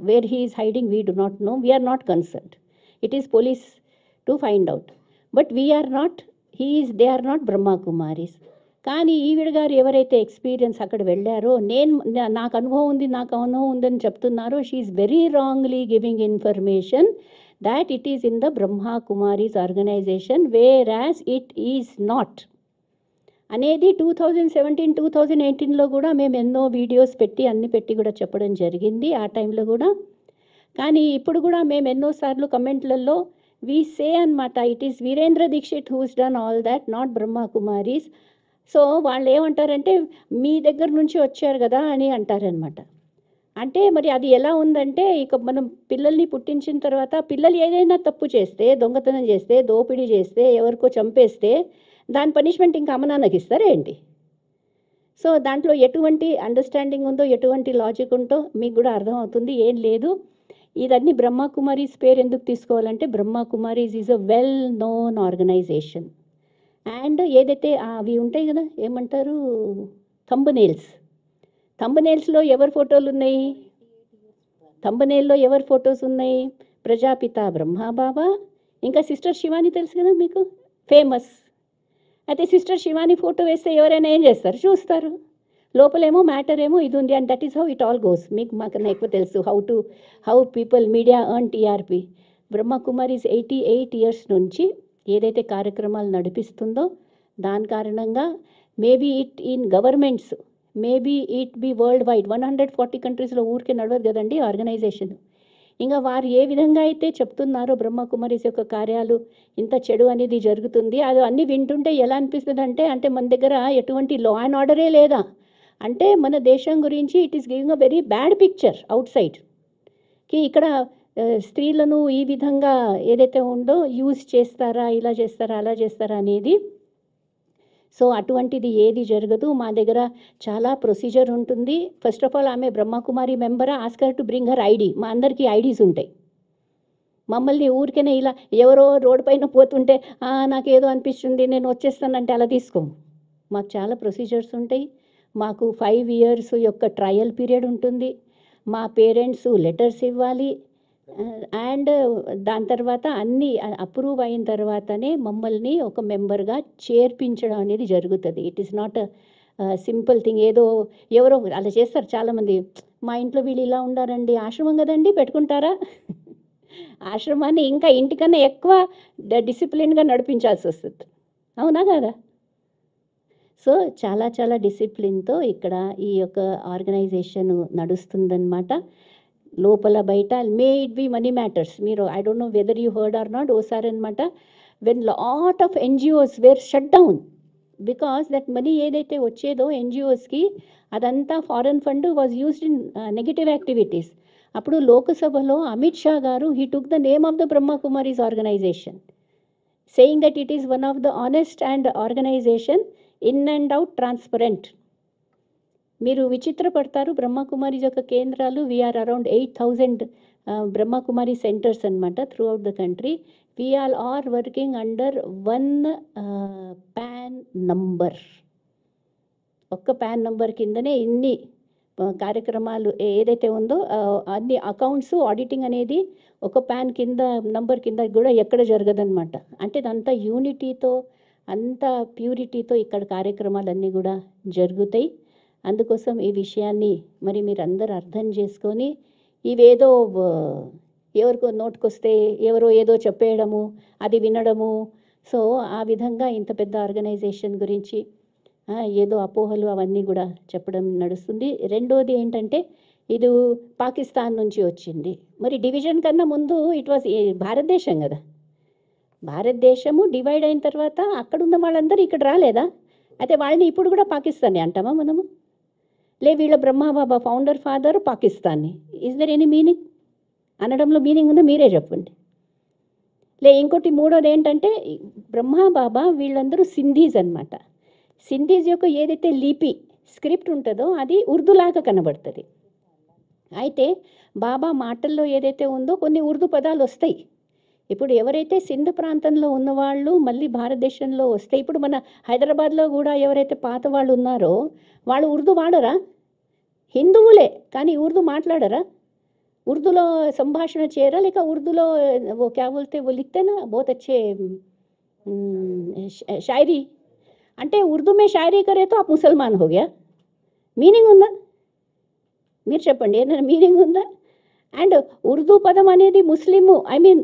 where he is hiding we do not know, we are not concerned. It is police to find out, but we are not, they are not Brahma Kumaris. కానీ ఈవిడ గారు ఎవరైతే ఎక్స్పీరియన్స్ అక్కడ వెళ్ళారో, నాకు అనుభవం ఉందని చెప్తున్నారో, she is very wrongly giving information that it is in the Brahma Kumaris organization, whereas it is not అనేది 2017-2018లో కూడా మేము ఎన్నో వీడియోస్ పెట్టి అన్ని పెట్టి కూడా చెప్పడం జరిగింది ఆ టైంలో కూడా. కానీ ఇప్పుడు కూడా మేము ఎన్నోసార్లు కమెంట్లలో వి సే అనమాట, it is Virendra Dikshit who's done all that, not Brahma Kumaris. So వాళ్ళు ఏమంటారంటే మీ దగ్గర నుంచి వచ్చారు కదా అని అంటారనమాట. అంటే మరి అది ఎలా ఉందంటే, ఇక మనం పిల్లల్ని పుట్టించిన తర్వాత పిల్లలు ఏదైనా తప్పు చేస్తే, దొంగతనం చేస్తే, దోపిడీ చేస్తే, ఎవరికో చంపేస్తే దాని పనిష్మెంట్ ఇంకా అమ్మ నాన్నకి ఇస్తారా ఏంటి? సో దాంట్లో ఎటువంటి అండర్స్టాండింగ్ ఉందో, ఎటువంటి లాజిక్ ఉందో మీకు కూడా అర్థమవుతుంది. ఏం లేదు, ఇదన్నీ బ్రహ్మకుమారీస్ పేరు ఎందుకు తీసుకోవాలంటే, Brahma Kumaris is a well known organisation. And ఏదైతే అవి ఉంటాయి కదా, ఏమంటారు, థంబ్నెయిల్స్లో ఎవరి ఫోటోలు ఉన్నాయి, థంబ్నెయిల్లో ఎవరి ఫొటోస్ ఉన్నాయి, ప్రజాపిత బ్రహ్మబాబా, ఇంకా సిస్టర్ శివాని తెలుసు కదా మీకు, ఫేమస్. అయితే సిస్టర్ శివాని ఫోటో వేస్తే ఎవరైనా ఏం చేస్తారు, చూస్తారు. లోపలేమో మ్యాటర్ ఏమో ఇది ఉంది. And that is how it all goes. మీకు మాకన్నా ఎక్కువ తెలుసు how people media earn TRP. Brahma Kumaris 88 years నుంచి ఏదైతే కార్యక్రమాలు నడిపిస్తుందో దాని కారణంగా maybe it in governments, maybe it be world wide 140 కంట్రీస్లో ఊరికే నడవదు కదండి ఆర్గనైజేషన్. ఇంకా వారు ఏ విధంగా అయితే చెప్తున్నారో బ్రహ్మకుమారీస్ యొక్క కార్యాలు ఇంత చెడు అనేది జరుగుతుంది, అది అన్నీ వింటుంటే ఎలా అనిపిస్తుంది అంటే మన దగ్గర ఎటువంటి లా అండ్ ఆర్డరే లేదా, అంటే మన దేశం గురించి it is giving a very bad picture out సైడ్కి. ఇక్కడ స్త్రీలను ఈ విధంగా ఏదైతే ఉందో యూజ్ చేస్తారా, ఇలా చేస్తారా, అలా చేస్తారా అనేది. సో అటువంటిది ఏది జరగదు. మా దగ్గర చాలా ప్రొసీజర్ ఉంటుంది. ఫస్ట్ ఆఫ్ ఆల్ ఆమె బ్రహ్మకుమారి మెంబరా, ask her to bring her ID. మా అందరికీ ఐడీస్ ఉంటాయి. మమ్మల్ని ఊరికనే ఇలా ఎవరో రోడ్డు పైన పోతుంటే నాకేదో అనిపిస్తుంది నేను వచ్చేస్తానంటే అలా తీసుకోము. మాకు చాలా ప్రొసీజర్స్ ఉంటాయి. మాకు 5 years యొక్క ట్రయల్ పీరియడ్ ఉంటుంది. మా పేరెంట్స్ లెటర్స్ ఇవ్వాలి. అండ్ దాని తర్వాత అన్నీ అప్రూవ్ అయిన తర్వాతనే మమ్మల్ని ఒక మెంబర్గా చేర్పించడం అనేది జరుగుతుంది. It is not simple thing. ఏదో ఎవరో అలా చేస్తారు చాలామంది. మా ఇంట్లో వీళ్ళు ఇలా ఉండారండి, ఆశ్రమం కదండి పెట్టుకుంటారా? ఆశ్రమాన్ని ఇంకా ఇంటికన్నా ఎక్కువ డిసిప్లిన్గా నడిపించాల్సి వస్తుంది, అవునా కదా? సో చాలా చాలా డిసిప్లిన్తో ఇక్కడ ఈ యొక్క ఆర్గనైజేషన్ నడుస్తుందన్నమాట. లోపల బయట may it be money matters. మీరు I don't know whether you heard or not, ఓసారి అనమాట when lot of NGOs were shut down because that money ఏదైతే వచ్చేదో NGOస్కి అదంతా foreign fund was used in negative activities. అప్పుడు లోకసభలో అమిత్ షా గారు he took the name of the Brahma Kumaris organization saying that it is one of the honest and organization in and out transparent. మీరు విచిత్రపడతారు, బ్రహ్మకుమారీస్ యొక్క కేంద్రాలు వీఆర్ అరౌండ్ 8,000 బ్రహ్మకుమారి సెంటర్స్ అనమాట through out the country. We are are working under 1 PAN number. ఒక్క PAN number కిందనే ఇన్ని కార్యక్రమాలు ఏదైతే ఉందో అన్ని అకౌంట్స్ ఆడిటింగ్ అనేది ఒక PAN నంబర్ కింద కూడా ఎక్కడ జరగదనమాట. అంటే ఇదంతా యూనిటీతో అంత ప్యూరిటీతో ఇక్కడ కార్యక్రమాలన్నీ కూడా జరుగుతాయి. అందుకోసం ఈ విషయాన్ని మరి మీరు అందరూ అర్థం చేసుకొని, ఇవేదో ఎవరికో నోటుకొస్తే ఎవరో ఏదో చెప్పేయడము, అది వినడము, సో ఆ విధంగా ఇంత పెద్ద ఆర్గనైజేషన్ గురించి ఏదో అపోహలు అవన్నీ కూడా చెప్పడం నడుస్తుంది. రెండోది ఏంటంటే ఇది పాకిస్తాన్ నుంచి వచ్చింది. మరి డివిజన్ కన్నా ముందు ఇట్ వాజ్ భారతదేశం కదా. భారతదేశము డివైడ్ అయిన తర్వాత అక్కడున్న వాళ్ళందరూ ఇక్కడ రాలేదా? అయితే వాళ్ళని ఇప్పుడు కూడా పాకిస్తానీ అంటామా మనము? వీళ్ళ Brahma Baba founder father Pakistani. Is there any meaning? అనడంలో మీనింగ్ ఉందో మీరే చెప్పండి. ఇంకోటి మూడోది ఏంటంటే బ్రహ్మబాబా వీళ్ళందరూ సింధీస్ అనమాట. సింధీస్ యొక్క ఏదైతే లిపి స్క్రిప్ట్ ఉంటుందో అది ఉర్దూలాగా కనబడుతుంది. అయితే బాబా మాటల్లో ఏదైతే ఉందో కొన్ని ఉర్దూ పదాలు వస్తాయి. ఇప్పుడు ఎవరైతే సింధ్ ప్రాంతంలో ఉన్నవాళ్ళు మళ్ళీ భారతదేశంలో వస్తే, ఇప్పుడు మన హైదరాబాద్లో కూడా ఎవరైతే పాత వాళ్ళు ఉన్నారో వాళ్ళు ఉర్దూ వాడరా? హిందువులే కానీ ఉర్దూ మాట్లాడరా? ఉర్దూలో సంభాషణ చేయరా? లేక ఉర్దూలో वो क्या बोलते वो लिखते ना बहुत अच्छे शायरी, అంటే ఉర్దూ మే షాయరీ కరే తో ఆప్ ముసల్మాన్ హో గయా. మీనింగ్ ఉందా? మీరు చెప్పండి, ఏదైనా మీనింగ్ ఉందా? అండ్ ఉర్దూ పదం అనేది ముస్లిము, ఐ మీన్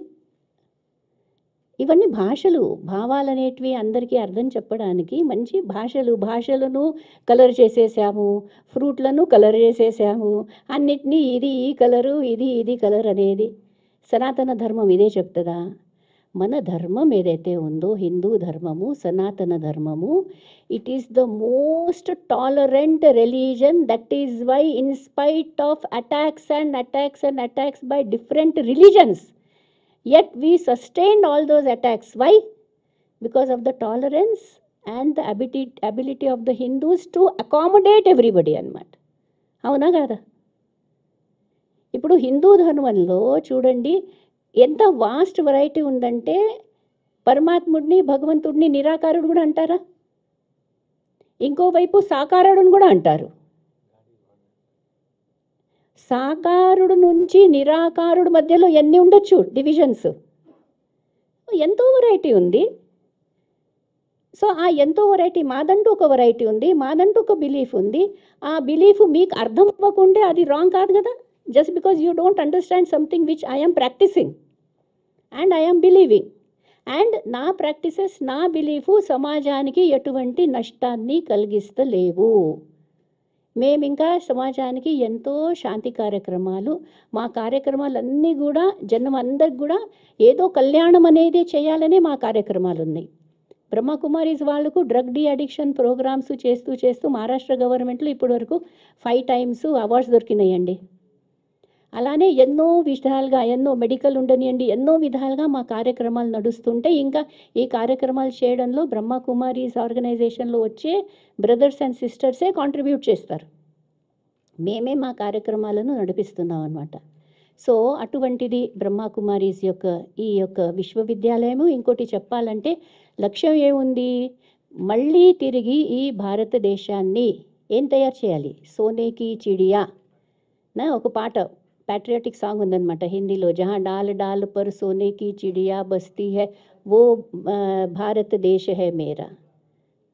ఇవన్నీ భాషలు, భావాలు అనేటివి అందరికీ అర్థం చెప్పడానికి మంచి భాషలను కలర్ చేసేసాము, ఫ్రూట్లను కలర్ చేసేసాము, అన్నిటినీ ఇది ఈ కలరు, ఇది కలర్ అనేది సనాతన ధర్మం ఇదే చెప్తుందా? మన ధర్మం ఏదైతే ఉందో హిందూ ధర్మము, సనాతన ధర్మము, it is the most tolerant religion. That is why in spite of attacks by different religions, yet we sustained all those attacks. Why? Because of the tolerance and the ability of the Hindus to accommodate everybody అన్నమాట. అవునా కదా? ఇప్పుడు హిందూ ధర్మంలో చూడండి ఎంత vast variety ఉందంటే, పరమాత్ముడిని భగవంతుడిని నిరాకారుడు కూడా అంటారా? ఇంకోవైపు సాకారుడుని కూడా అంటారు. సాకారుడు నుంచి నిరాకారుడు మధ్యలో ఎన్ని ఉండొచ్చు డివిజన్స్? ఎంతో వెరైటీ ఉంది. సో ఆ ఎంతో వెరైటీ, మాదంటూ ఒక వెరైటీ ఉంది, మాదంటూ ఒక బిలీఫ్ ఉంది. ఆ బిలీఫ్ మీకు అర్థం అవ్వకుంటే అది రాంగ్ కాదు కదా. Just because you don't understand something which I'm practising and I'm believing, and నా ప్రాక్టీసెస్, నా బిలీఫు సమాజానికి ఎటువంటి నష్టాన్ని కలిగిస్తలేవు. మేము ఇంకా సమాజానికి ఎంతో శాంతి కార్యక్రమాలు, మా కార్యక్రమాలన్నీ కూడా జనం అందరికి కూడా ఏదో కళ్యాణం అనేది చేయాలనే మా కార్యక్రమాలు ఉన్నాయి. బ్రహ్మకుమారీస్ వాళ్ళకు డ్రగ్ డి అడిక్షన్ ప్రోగ్రామ్స్ చేస్తూ మహారాష్ట్ర గవర్నమెంట్లో ఇప్పటివరకు 5 times అవార్డ్స్ దొరికినాయండి. అలానే ఎన్నో విధాలుగా, ఎన్నో మెడికల్ ఉండనియండి, ఎన్నో విధాలుగా మా కార్యక్రమాలు నడుస్తుంటే ఇంకా ఈ కార్యక్రమాలు చేయడంలో బ్రహ్మకుమారీస్ ఆర్గనైజేషన్లో వచ్చే బ్రదర్స్ అండ్ సిస్టర్సే కాంట్రిబ్యూట్ చేస్తారు. మేమే మా కార్యక్రమాలను నడిపిస్తున్నాం అన్నమాట. సో అటువంటిది బ్రహ్మకుమారీస్ ఈ యొక్క విశ్వవిద్యాలయము. ఇంకోటి చెప్పాలంటే లక్ష్యం ఏముంది? మళ్ళీ తిరిగి ఈ భారతదేశాన్ని ఏం తయారు చేయాలి? సోనేకి చిడియా నా ఒక పాట, पैट्रियोटिक సాంగ్ ఉందన్నమాట హిందీలో, జహా డాల్ డాల్ పర్ సోనే కి చిడియా బస్తీ హై वो భారతదేశ హై మేరా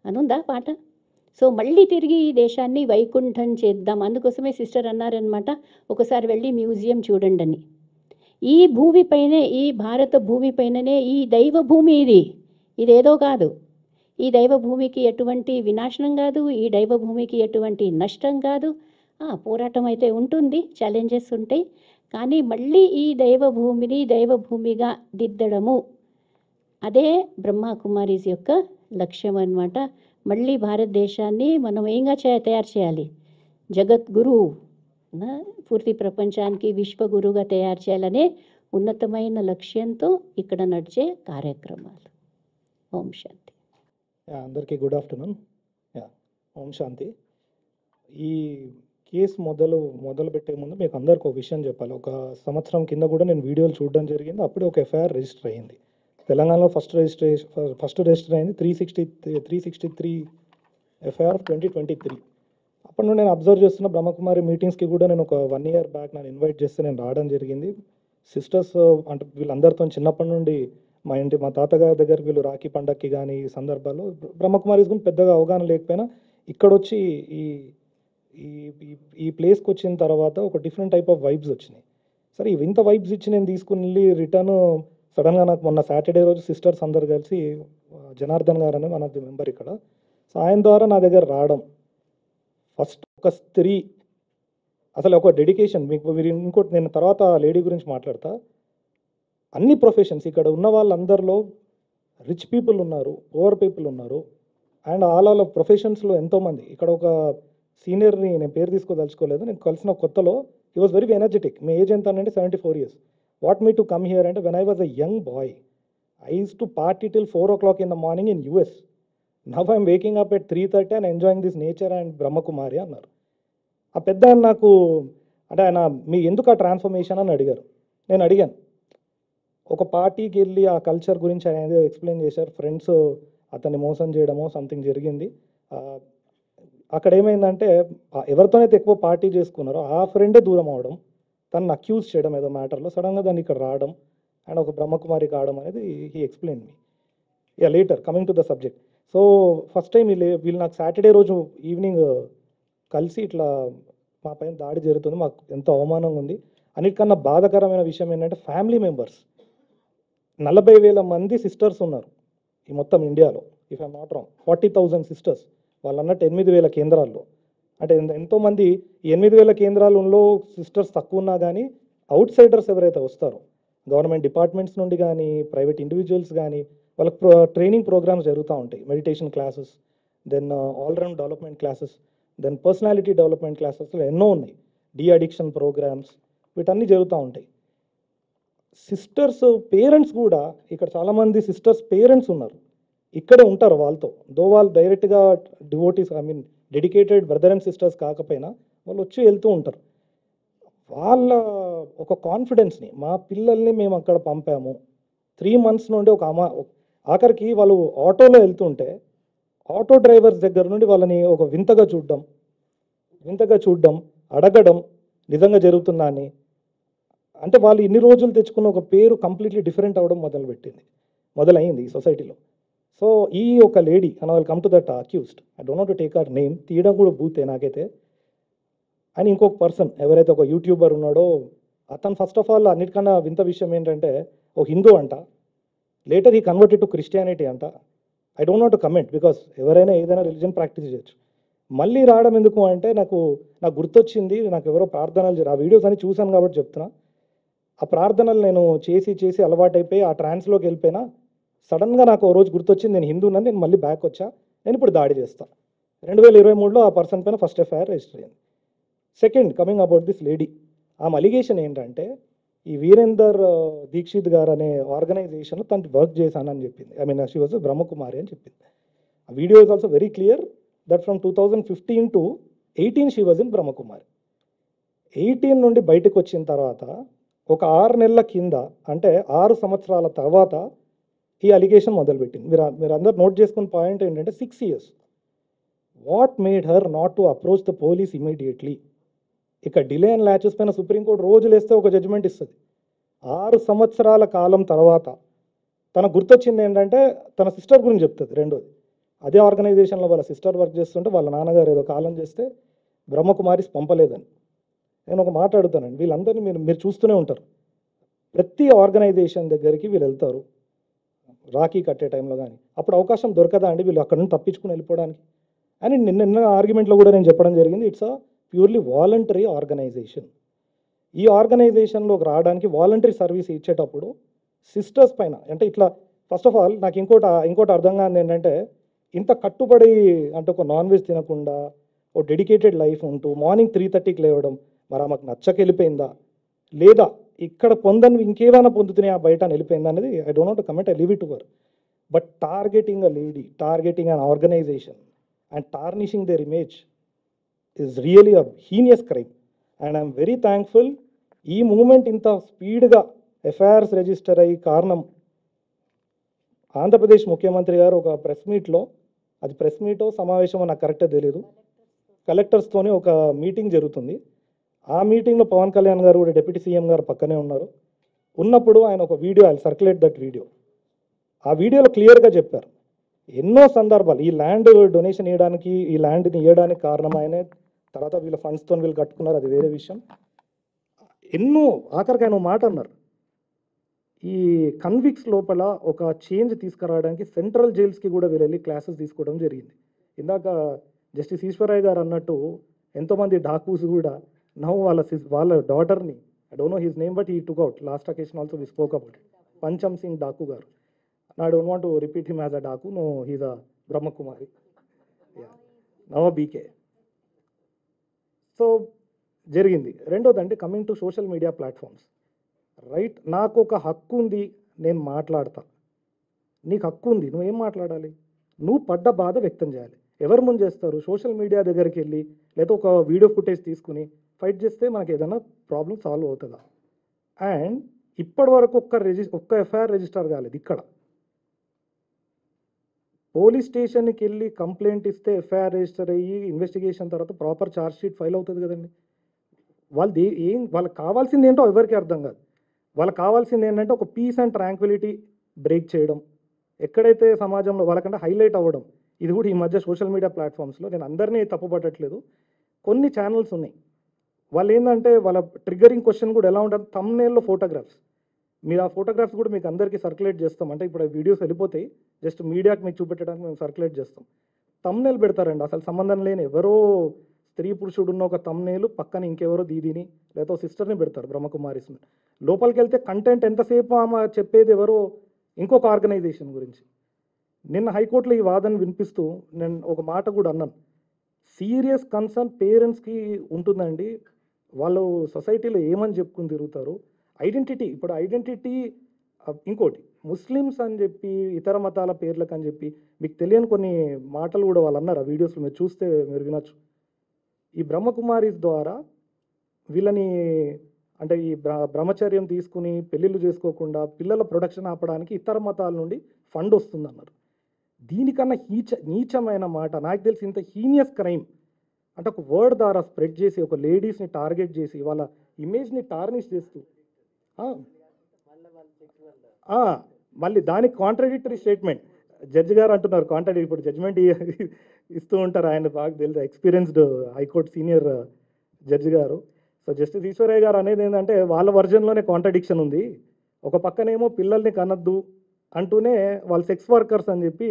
అని ఉందా పాట. సో మళ్ళీ తిరిగి ఈ దేశాన్ని వైకుంఠం చేద్దాం. అందుకోసమే సిస్టర్ అన్నారనమాట, ఒకసారి వెళ్ళి మ్యూజియం చూడండి అని. ఈ భూమిపైనే, ఈ భారత భూమిపైననే ఈ దైవ భూమి, ఇదేదో కాదు. ఈ దైవ భూమికి ఎటువంటి వినాశనం కాదు, ఈ దైవ భూమికి ఎటువంటి నష్టం కాదు. పోరాటం అయితే ఉంటుంది, ఛాలెంజెస్ ఉంటాయి, కానీ మళ్ళీ ఈ దైవ భూమిని దైవ భూమిగా దిద్దడము, అదే బ్రహ్మకుమారీస్ యొక్క లక్ష్యం అన్నమాట. మళ్ళీ భారతదేశాన్ని మనం ఏంగా తయారు చేయాలి? జగద్గురు, పూర్తి ప్రపంచానికి విశ్వగురుగా తయారు చేయాలనే ఉన్నతమైన లక్ష్యంతో ఇక్కడ నడిచే కార్యక్రమాలు. ఓం శాంతి. అందరికీ గుడ్ ఆఫ్టర్నూన్. ఓం శాంతి. ఈ కేసు మొదలు పెట్టే ముందు మీకు అందరికి ఒక విషయం చెప్పాలి. ఒక సంవత్సరం కింద కూడా నేను వీడియోలు చూడడం జరిగింది. అప్పుడే ఒక ఎఫ్ఐఆర్ రిజిస్టర్ అయ్యింది తెలంగాణలో. ఫస్ట్ రిజిస్టర్ అయింది 363 ఎఫ్ఐఆర్ 2023. అప్పటి నుండి నేను అబ్జర్వ్ చేస్తున్న బ్రహ్మకుమారి మీటింగ్స్కి కూడా నేను ఒక 1 year బ్యాక్ నన్ను ఇన్వైట్ చేస్తే నేను రావడం జరిగింది. సిస్టర్స్ అంటే వీళ్ళందరితో చిన్నప్పటి నుండి మా తాతగారి దగ్గరికి వీళ్ళు రాఖీ పండగకి కానీ ఈ సందర్భాల్లో బ్రహ్మకుమారీస్ గురించి పెద్దగా అవగాహన లేకపోయినా ఇక్కడొచ్చి ఈ ప్లేస్కి వచ్చిన తర్వాత ఒక డిఫరెంట్ టైప్ ఆఫ్ వైబ్స్ వచ్చినాయి. సరే ఇంత వైబ్స్ ఇచ్చి నేను తీసుకుని వెళ్ళి రిటర్న్ సడన్గా నాకు మొన్న సాటర్డే రోజు సిస్టర్స్ అందరు కలిసి, జనార్దన్ గారు అనే మన మెంబర్ ఇక్కడ, సో ఆయన ద్వారా నా దగ్గర రావడం, ఫస్ట్ ఒక స్త్రీ అసలు ఒక డెడికేషన్. మీరు ఇంకోటి నేను తర్వాత లేడీ గురించి మాట్లాడతా. అన్ని ప్రొఫెషన్స్ ఇక్కడ ఉన్న వాళ్ళందరిలో రిచ్ పీపుల్ ఉన్నారు, పువర్ పీపుల్ ఉన్నారు, అండ్ ఆల్ ప్రొఫెషన్స్లో ఎంతోమంది. ఇక్కడ ఒక సీనియర్ని నేను పేరు తీసుకోదలుచుకోలేదు, నేను కలిసిన కొత్తలో హీ వాజ్ వెరీ ఎనర్జెటిక్. మీ ఏజ్ ఎంత అంటే 74 years. What me to come here అంటే, when I was a young boy I use to party till 4 o'clock in the morning in US. Now I'm waking up at 3:30 and enjoying this nature and Brahma Kumari అన్నారు. ఆ పెద్ద నాకు అంటే ఆయన మీ ఎందుకు ఆ transformation అని అడిగారు. నేను అడిగాను, ఒక పార్టీకి వెళ్ళి ఆ కల్చర్ గురించి ఆయన ఏదో ఎక్స్ప్లెయిన్ చేశారు, ఫ్రెండ్స్ అతన్ని మోసం చేయడమో సంథింగ్ జరిగింది. అక్కడ ఏమైందంటే ఎవరితోనైతే ఎక్కువ పార్టీ చేసుకున్నారో ఆ ఫ్రెండే దూరం అవడం, తనను అక్యూజ్ చేయడం ఏదో మ్యాటర్లో, సడన్గా దాన్ని ఇక్కడ రావడం అండ్ ఒక బ్రహ్మకుమారి కావడం అనేది he explain me. Yeah later coming to the subject. So first time వీళ్ళు నాకు సాటర్డే రోజు ఈవినింగ్ కలిసి ఇట్లా మా పైన దాడి జరుగుతుంది, మాకు ఎంతో అవమానంగా ఉంది. అన్నిటికన్నా బాధాకరమైన విషయం ఏంటంటే ఫ్యామిలీ మెంబర్స్ 40,000 మంది సిస్టర్స్ ఉన్నారు ఈ మొత్తం ఇండియాలో, if I'm not wrong 40,000 sisters. వాళ్ళు అన్నట్టు 8,000 కేంద్రాల్లో. అంటే ఎంతోమంది ఈ 8,000 కేంద్రాలలో సిస్టర్స్ తక్కువ ఉన్నా కానీ అవుట్ సైడర్స్ ఎవరైతే వస్తారో గవర్నమెంట్ డిపార్ట్మెంట్స్ నుండి కానీ ప్రైవేట్ ఇండివిజువల్స్ కానీ వాళ్ళకి ట్రైనింగ్ ప్రోగ్రామ్స్ జరుగుతూ ఉంటాయి. Meditation classes, then all round development classes, then personality development క్లాసెస్లో ఎన్నో ఉన్నాయి. డీ అడిక్షన్ ప్రోగ్రామ్స్, వీటన్నీ జరుగుతూ ఉంటాయి. సిస్టర్స్ పేరెంట్స్ కూడా ఇక్కడ చాలామంది సిస్టర్స్ పేరెంట్స్ ఉన్నారు, ఇక్కడే ఉంటారు వాళ్ళతో. దో వాళ్ళు డైరెక్ట్గా devotees dedicated brother and sisters కాకపోయినా వాళ్ళు వచ్చి వెళ్తూ ఉంటారు. వాళ్ళ ఒక కాన్ఫిడెన్స్ని, మా పిల్లల్ని మేము అక్కడ పంపాము 3 months నుండి ఆఖరికి వాళ్ళు ఆటోలో వెళ్తుంటే ఆటో డ్రైవర్స్ దగ్గర నుండి వాళ్ళని ఒక వింతగా చూడడం, అడగడం నిజంగా జరుగుతుందా అని. అంటే వాళ్ళు ఇన్ని రోజులు తెచ్చుకున్న ఒక పేరు కంప్లీట్లీ డిఫరెంట్ అవ్వడం మొదలైంది ఈ సొసైటీలో. సో ఈ ఒక lady and I'll come to that accused, I don't want to take our name, తీయడం కూడా బూతే నాకైతే. అని ఇంకొక పర్సన్ ఎవరైతే ఒక యూట్యూబర్ ఉన్నాడో అతను ఫస్ట్ ఆఫ్ ఆల్ అన్నిటికన్నా వింత విషయం ఏంటంటే ఒక హిందూ అంట, later he converted to Christianity అంట. I don't want to comment because ఎవరైనా ఏదైనా రిలీజన్ ప్రాక్టీస్ చేయొచ్చు. మళ్ళీ రావడం ఎందుకు అంటే నాకు గుర్తొచ్చింది, నాకు ఎవరో ప్రార్థనలు ఆ వీడియోస్ అని చూశాను కాబట్టి చెప్తున్నా. ఆ ప్రార్థనలు నేను చేసి అలవాటైపోయి ఆ ట్రాన్స్లోకి వెళ్ళిపోయినా సడన్గా నాకు ఓ రోజు గుర్తొచ్చింది, నేను హిందూనని, నేను మళ్ళీ బ్యాక్ వచ్చా, నేను ఇప్పుడు దాడి చేస్తాను. 2023లో ఆ పర్సన్ పైన ఫస్ట్ ఎఫ్ఐఆర్ రిజిస్టర్ అయింది. Second, coming about this lady, ఆమె అలిగేషన్ ఏంటంటే ఈ వీరేందర్ దీక్షిత్ గారు అనే ఆర్గనైజేషన్లో తను వర్క్ చేశానని చెప్పింది. I mean she was Brahma Kumari అని చెప్పింది. ఆ video is also very clear that from 2015 to 18 she was in Brahma Kumari. 18 నుండి బయటకు వచ్చిన తర్వాత ఒక 6 నెలల కింద, అంటే 6 సంవత్సరాల తర్వాత ఈ అలిగేషన్ మొదలుపెట్టింది. మీరు అందరు నోట్ చేసుకున్న పాయింట్ ఏంటంటే 6 years. What made her not to approach the police immediately? ఇక డిలే అండ్ ల్యాచెస్ పైన సుప్రీంకోర్టు రోజులు వేస్తే ఒక జడ్జిమెంట్ ఇస్తుంది. 6 సంవత్సరాల కాలం తర్వాత తనకు గుర్తొచ్చింది ఏంటంటే తన సిస్టర్ గురించి చెప్తుంది. రెండోది, అదే ఆర్గనైజేషన్లో వాళ్ళ సిస్టర్ వర్క్ చేస్తుంటే వాళ్ళ నాన్నగారు ఏదో కాలం చేస్తే బ్రహ్మకుమారిస్ పంపలేదని. నేను ఒక మాట అడుగుతానండి, వీళ్ళందరినీ మీరు చూస్తూనే ఉంటారు, ప్రతి ఆర్గనైజేషన్ దగ్గరికి వీళ్ళు వెళ్తారు రాఖీ కట్టే టైంలో, కానీ అప్పుడు అవకాశం దొరకదా అండి వీళ్ళు అక్కడ నుండి తప్పించుకుని వెళ్ళిపోవడానికి? అని నిన్న ఆర్గ్యుమెంట్లో కూడా నేను చెప్పడం జరిగింది, it's a purely voluntary organisation. ఈ ఆర్గనైజేషన్లోకి రావడానికి వాలంటరీ సర్వీస్ ఇచ్చేటప్పుడు సిస్టర్స్ పైన, అంటే ఇట్లా ఫస్ట్ ఆఫ్ ఆల్ నాకు ఇంకోటి అర్థం కాదు ఏంటంటే, ఇంత కట్టుబడి అంటే ఒక నాన్ వెజ్ తినకుండా ఒక డెడికేటెడ్ లైఫ్ ఉంటూ మార్నింగ్ 3:30కి లేవడం, మరి ఆమెకు నచ్చకెళ్ళిపోయిందా లేదా, ఇక్కడ పొందని ఇంకేమైనా పొందుతున్నాయి ఆ బయట వెళ్ళిపోయిందా అనేది I don't want to comment, I leave it to her. But targeting a lady, targeting an organisation and tarnishing their image is really a heinous crime, and I am very thankful ఈ moment ఇంత స్పీడ్గా FIRs register అయ్యి కారణం ఆంధ్రప్రదేశ్ ముఖ్యమంత్రి గారు ఒక press మీట్లో, అది ప్రెస్ మీటో సమావేశమో నాకు కరెక్ట్గా తెలియదు, కలెక్టర్స్తోనే ఒక మీటింగ్ జరుగుతుంది. ఆ మీటింగ్లో పవన్ కళ్యాణ్ గారు కూడా డిప్యూటీ సీఎం గారు పక్కనే ఉన్నప్పుడు ఆయన ఒక video, I circulate that video. ఆ వీడియోలో క్లియర్గా చెప్పారు ఎన్నో సందర్భాలు ఈ ల్యాండ్ డొనేషన్ ఇవ్వడానికి, ఈ ల్యాండ్ని ఇవ్వడానికి కారణం ఆయనే. తర్వాత వీళ్ళ ఫండ్స్తో వీళ్ళు కట్టుకున్నారు, అది వేరే విషయం. ఎన్నో ఆఖరికి ఆయన మాట అన్నారు, ఈ కన్విక్స్ లోపల ఒక చేంజ్ తీసుకురావడానికి సెంట్రల్ జైల్స్కి కూడా వెళ్ళి క్లాసెస్ తీసుకోవడం జరిగింది. ఇందాక జస్టిస్ ఈశ్వరయ్య గారు అన్నట్టు ఎంతోమంది డాకూస్ కూడా నౌ వాళ్ళ డాటర్ని, I don't know his name but he took out last occasion also we spoke about it, Pancham Singh డాకు గారు. I don't want to repeat him as a Daku. No, he's a Brahmakumari. Yeah. Now a BK. So, జరిగింది. రెండోదంటే coming to social media platforms, right? నాకు ఒక హక్కు ఉంది, నేను మాట్లాడతా. నీకు హక్కు ఉంది, నువ్వేం మాట్లాడాలి? నువ్వు పడ్డ బాధ వ్యక్తం చేయాలి. ఎవరు ముందు చేస్తారు? సోషల్ మీడియా దగ్గరికి వెళ్ళి లేదా ఒక వీడియో ఫుటేజ్ తీసుకుని ఫైట్ చేస్తే మనకి ఏదైనా ప్రాబ్లం సాల్వ్ అవుతుందా? అండ్ ఇప్పటి వరకు ఒక్క ఎఫ్ఐఆర్ రిజిస్టర్ కాలేదు. ఇక్కడ పోలీస్ స్టేషన్కి వెళ్ళి కంప్లైంట్ ఇస్తే ఎఫ్ఐఆర్ రిజిస్టర్ అయ్యి ఇన్వెస్టిగేషన్ తర్వాత ప్రాపర్ ఛార్జ్ షీట్ ఫైల్ అవుతుంది కదండి. వాళ్ళకి కావాల్సింది ఏంటో ఎవరికి అర్థం కాదు. వాళ్ళకి కావాల్సింది ఏంటంటే ఒక పీస్ అండ్ ట్రాంక్విలిటీ బ్రేక్ చేయడం, ఎక్కడైతే సమాజంలో వాళ్ళకంటే హైలైట్ అవ్వడం. ఇది కూడా ఈ మధ్య సోషల్ మీడియా ప్లాట్ఫామ్స్లో, నేను అందరినీ తప్పుపట్టట్లేదు, కొన్ని ఛానల్స్ ఉన్నాయి, వాళ్ళు ఏంటంటే వాళ్ళ ట్రిగ్గరింగ్ క్వశ్చన్ కూడా ఎలా ఉంటుంది, థంబ్నెయిల్లో ఫోటోగ్రాఫ్స్. మీరు ఆ ఫోటోగ్రాఫ్స్ కూడా మీకు అందరికీ సర్క్యులేట్ చేస్తాం. అంటే ఇప్పుడు ఆ వీడియోస్ వెళ్ళిపోతాయి, జస్ట్ మీడియాకి మీకు చూపెట్టడానికి మేము సర్క్యులేట్ చేస్తాం. థంబ్నెయిల్ పెడతారండి, అసలు సంబంధం లేని ఎవరో స్త్రీ పురుషుడు ఉన్న ఒక థంబ్నెయిల్ పక్కన ఇంకెవరో దీదీని లేదా సిస్టర్ని పెడతారు, బ్రహ్మకుమారిస్ని. లోపలికి వెళ్తే కంటెంట్ ఎంతసేపు ఆమె చెప్పేది ఎవరో ఇంకొక ఆర్గనైజేషన్ గురించి. నిన్న హైకోర్టులో ఈ వాదన వినిపిస్తూ నేను ఒక మాట కూడా అన్నాను, సీరియస్ కన్సర్న్ పేరెంట్స్కి ఉంటుందండి. వాళ్ళు సొసైటీలో ఏమని చెప్పుకుని తిరుగుతారు, ఐడెంటిటీ. ఇప్పుడు ఐడెంటిటీ ఇంకోటి ముస్లిమ్స్ అని చెప్పి ఇతర మతాల పేర్లకు అని చెప్పి మీకు తెలియని కొన్ని మాటలు కూడా వాళ్ళు అన్నారు. ఆ వీడియోస్లో మీరు చూస్తే మీరు వినొచ్చు. ఈ బ్రహ్మకుమారీస్ ద్వారా వీళ్ళని అంటే ఈ బ్రహ్మచర్యం తీసుకుని పెళ్ళిళ్ళు చేసుకోకుండా పిల్లల ప్రొడక్షన్ ఆపడానికి ఇతర మతాల నుండి ఫండ్ వస్తుందన్నారు. దీనికన్నా నీచమైన మాట నాకు తెలిసి ఇంత హీనియస్ క్రైమ్ అంటే ఒక వర్డ్ ద్వారా స్ప్రెడ్ చేసి ఒక లేడీస్ని టార్గెట్ చేసి వాళ్ళ ఇమేజ్ని టార్నిష్ చేస్తూ మళ్ళీ దానికి కాంట్రడిక్టరీ స్టేట్మెంట్ జడ్జి గారు అంటున్నారు. కాంట్రడిక్ట్ ఇప్పుడు జడ్జిమెంట్ ఇస్తూ ఉంటారు, ఆయన బాగా తెలుసు, ఎక్స్పీరియన్స్డ్ హైకోర్టు సీనియర్ జడ్జి గారు. సో జస్టిస్ ఈశ్వరయ్య గారు అనేది ఏంటంటే వాళ్ళ వర్జన్లోనే కాంట్రడిక్షన్ ఉంది. ఒక పక్కనేమో పిల్లల్ని కనద్దు అంటూనే వాళ్ళు సెక్స్ వర్కర్స్ అని చెప్పి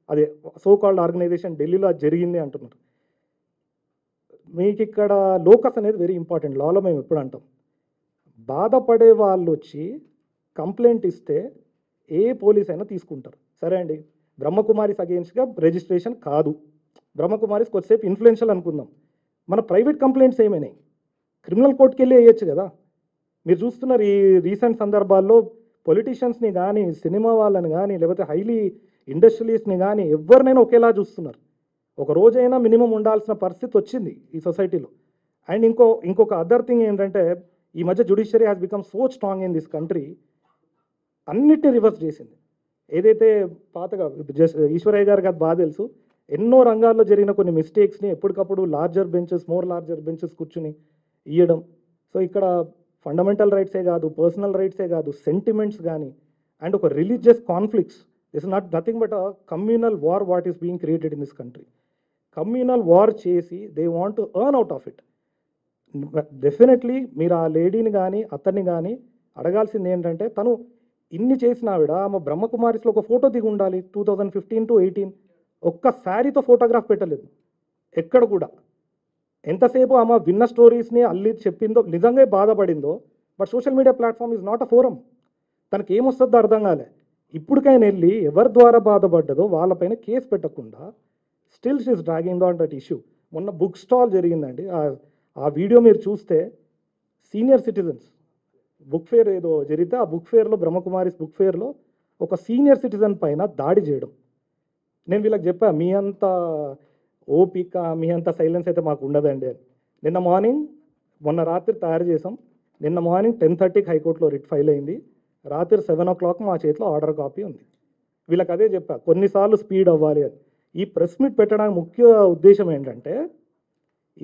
అదే సో కాల్డ్ ఆర్గనైజేషన్ ఢిల్లీలో అది జరిగింది అంటున్నారు. మీకు ఇక్కడ లోకస్ అనేది వెరీ ఇంపార్టెంట్. లాలో మేము ఎప్పుడు అంటాం, బాధపడే వాళ్ళు వచ్చి కంప్లైంట్ ఇస్తే ఏ పోలీస్ అయినా తీసుకుంటారు. సరే అండి, బ్రహ్మకుమారిస్ అగేన్స్ట్గా రిజిస్ట్రేషన్ కాదు, బ్రహ్మకుమారిస్ కొద్దిసేపు ఇన్ఫ్లుయెన్షియల్ అనుకుందాం. మన ప్రైవేట్ కంప్లైంట్స్ ఏమైనాయి, క్రిమినల్ కోర్టుకి వెళ్ళి వేయచ్చు కదా. మీరు చూస్తున్నారు ఈ రీసెంట్ సందర్భాల్లో పొలిటీషియన్స్ని కానీ సినిమా వాళ్ళని కానీ లేకపోతే హైలీ ఇండస్ట్రియలిస్ట్ని కానీ ఎవరినైనా ఒకేలా చూస్తున్నారు. ఒక రోజైనా మినిమం ఉండాల్సిన పరిస్థితి వచ్చింది ఈ సొసైటీలో. అండ్ ఇంకొక అదర్ థింగ్ ఏంటంటే ఈ మధ్య judiciary has become so strong in this country, అన్నిటిని రివర్స్ చేసింది. ఏదైతే పాతగా ఈశ్వరయ్య గారికి అది బాగా తెలుసు, ఎన్నో రంగాల్లో జరిగిన కొన్ని మిస్టేక్స్ని ఎప్పటికప్పుడు మోర్ లార్జర్ బెంచెస్ కూర్చుని ఇవ్వడం. సో ఇక్కడ ఫండమెంటల్ రైట్సే కాదు, పర్సనల్ రైట్సే కాదు, సెంటిమెంట్స్ కానీ అండ్ ఒక religious conflicts, it's nothing but a communal war what is being created in this country. Communal war చేసి they want to earn out of it. Definitely మీరు ఆ లేడీని కానీ అతన్ని కానీ అడగాల్సింది ఏంటంటే, తను ఇన్ని చేసిన ఆవిడ ఆమె బ్రహ్మకుమారిస్లో ఒక ఫోటో దిగి ఉండాలి. 2015 to 18 ఒక్క శారీతో ఫోటోగ్రాఫ్ పెట్టలేదు ఎక్కడ కూడా. ఎంతసేపు ఆమె విన్న స్టోరీస్ని అల్లి చెప్పిందో, నిజంగా బాధపడిందో, but social media platform is not a forum. తనకి ఏమొస్తుందో అర్థం కాలే. ఇప్పటికైనా వెళ్ళి ఎవరి ద్వారా బాధపడ్డదో వాళ్ళపైన కేసు పెట్టకుండా still she's dragging on that issue. మొన్న బుక్ స్టాల్ జరిగిందండి, ఆ వీడియో మీరు చూస్తే సీనియర్ సిటిజన్స్ బుక్ ఫేర్ ఏదో జరిగితే ఆ బుక్ ఫేర్లో బ్రహ్మకుమారిస్ బుక్ ఫేర్లో ఒక సీనియర్ సిటిజన్ పైన దాడి చేయడం. నేను వీళ్ళకి చెప్పా, మీ అంత ఓపిక మీ అంత సైలెన్స్ అయితే మాకు ఉండదండి అని. మొన్న రాత్రి తయారు చేసాం. నిన్న మార్నింగ్ 10:30కి హైకోర్టులో రిట్ ఫైల్ అయింది. రాత్రి 7 o'clock మా చేతిలో ఆర్డర్ కాపీ ఉంది. వీళ్ళకి అదే చెప్పా, కొన్నిసార్లు స్పీడ్ అవ్వాలి అని. ఈ ప్రెస్ మీట్ పెట్టడానికి ముఖ్య ఉద్దేశం ఏంటంటే,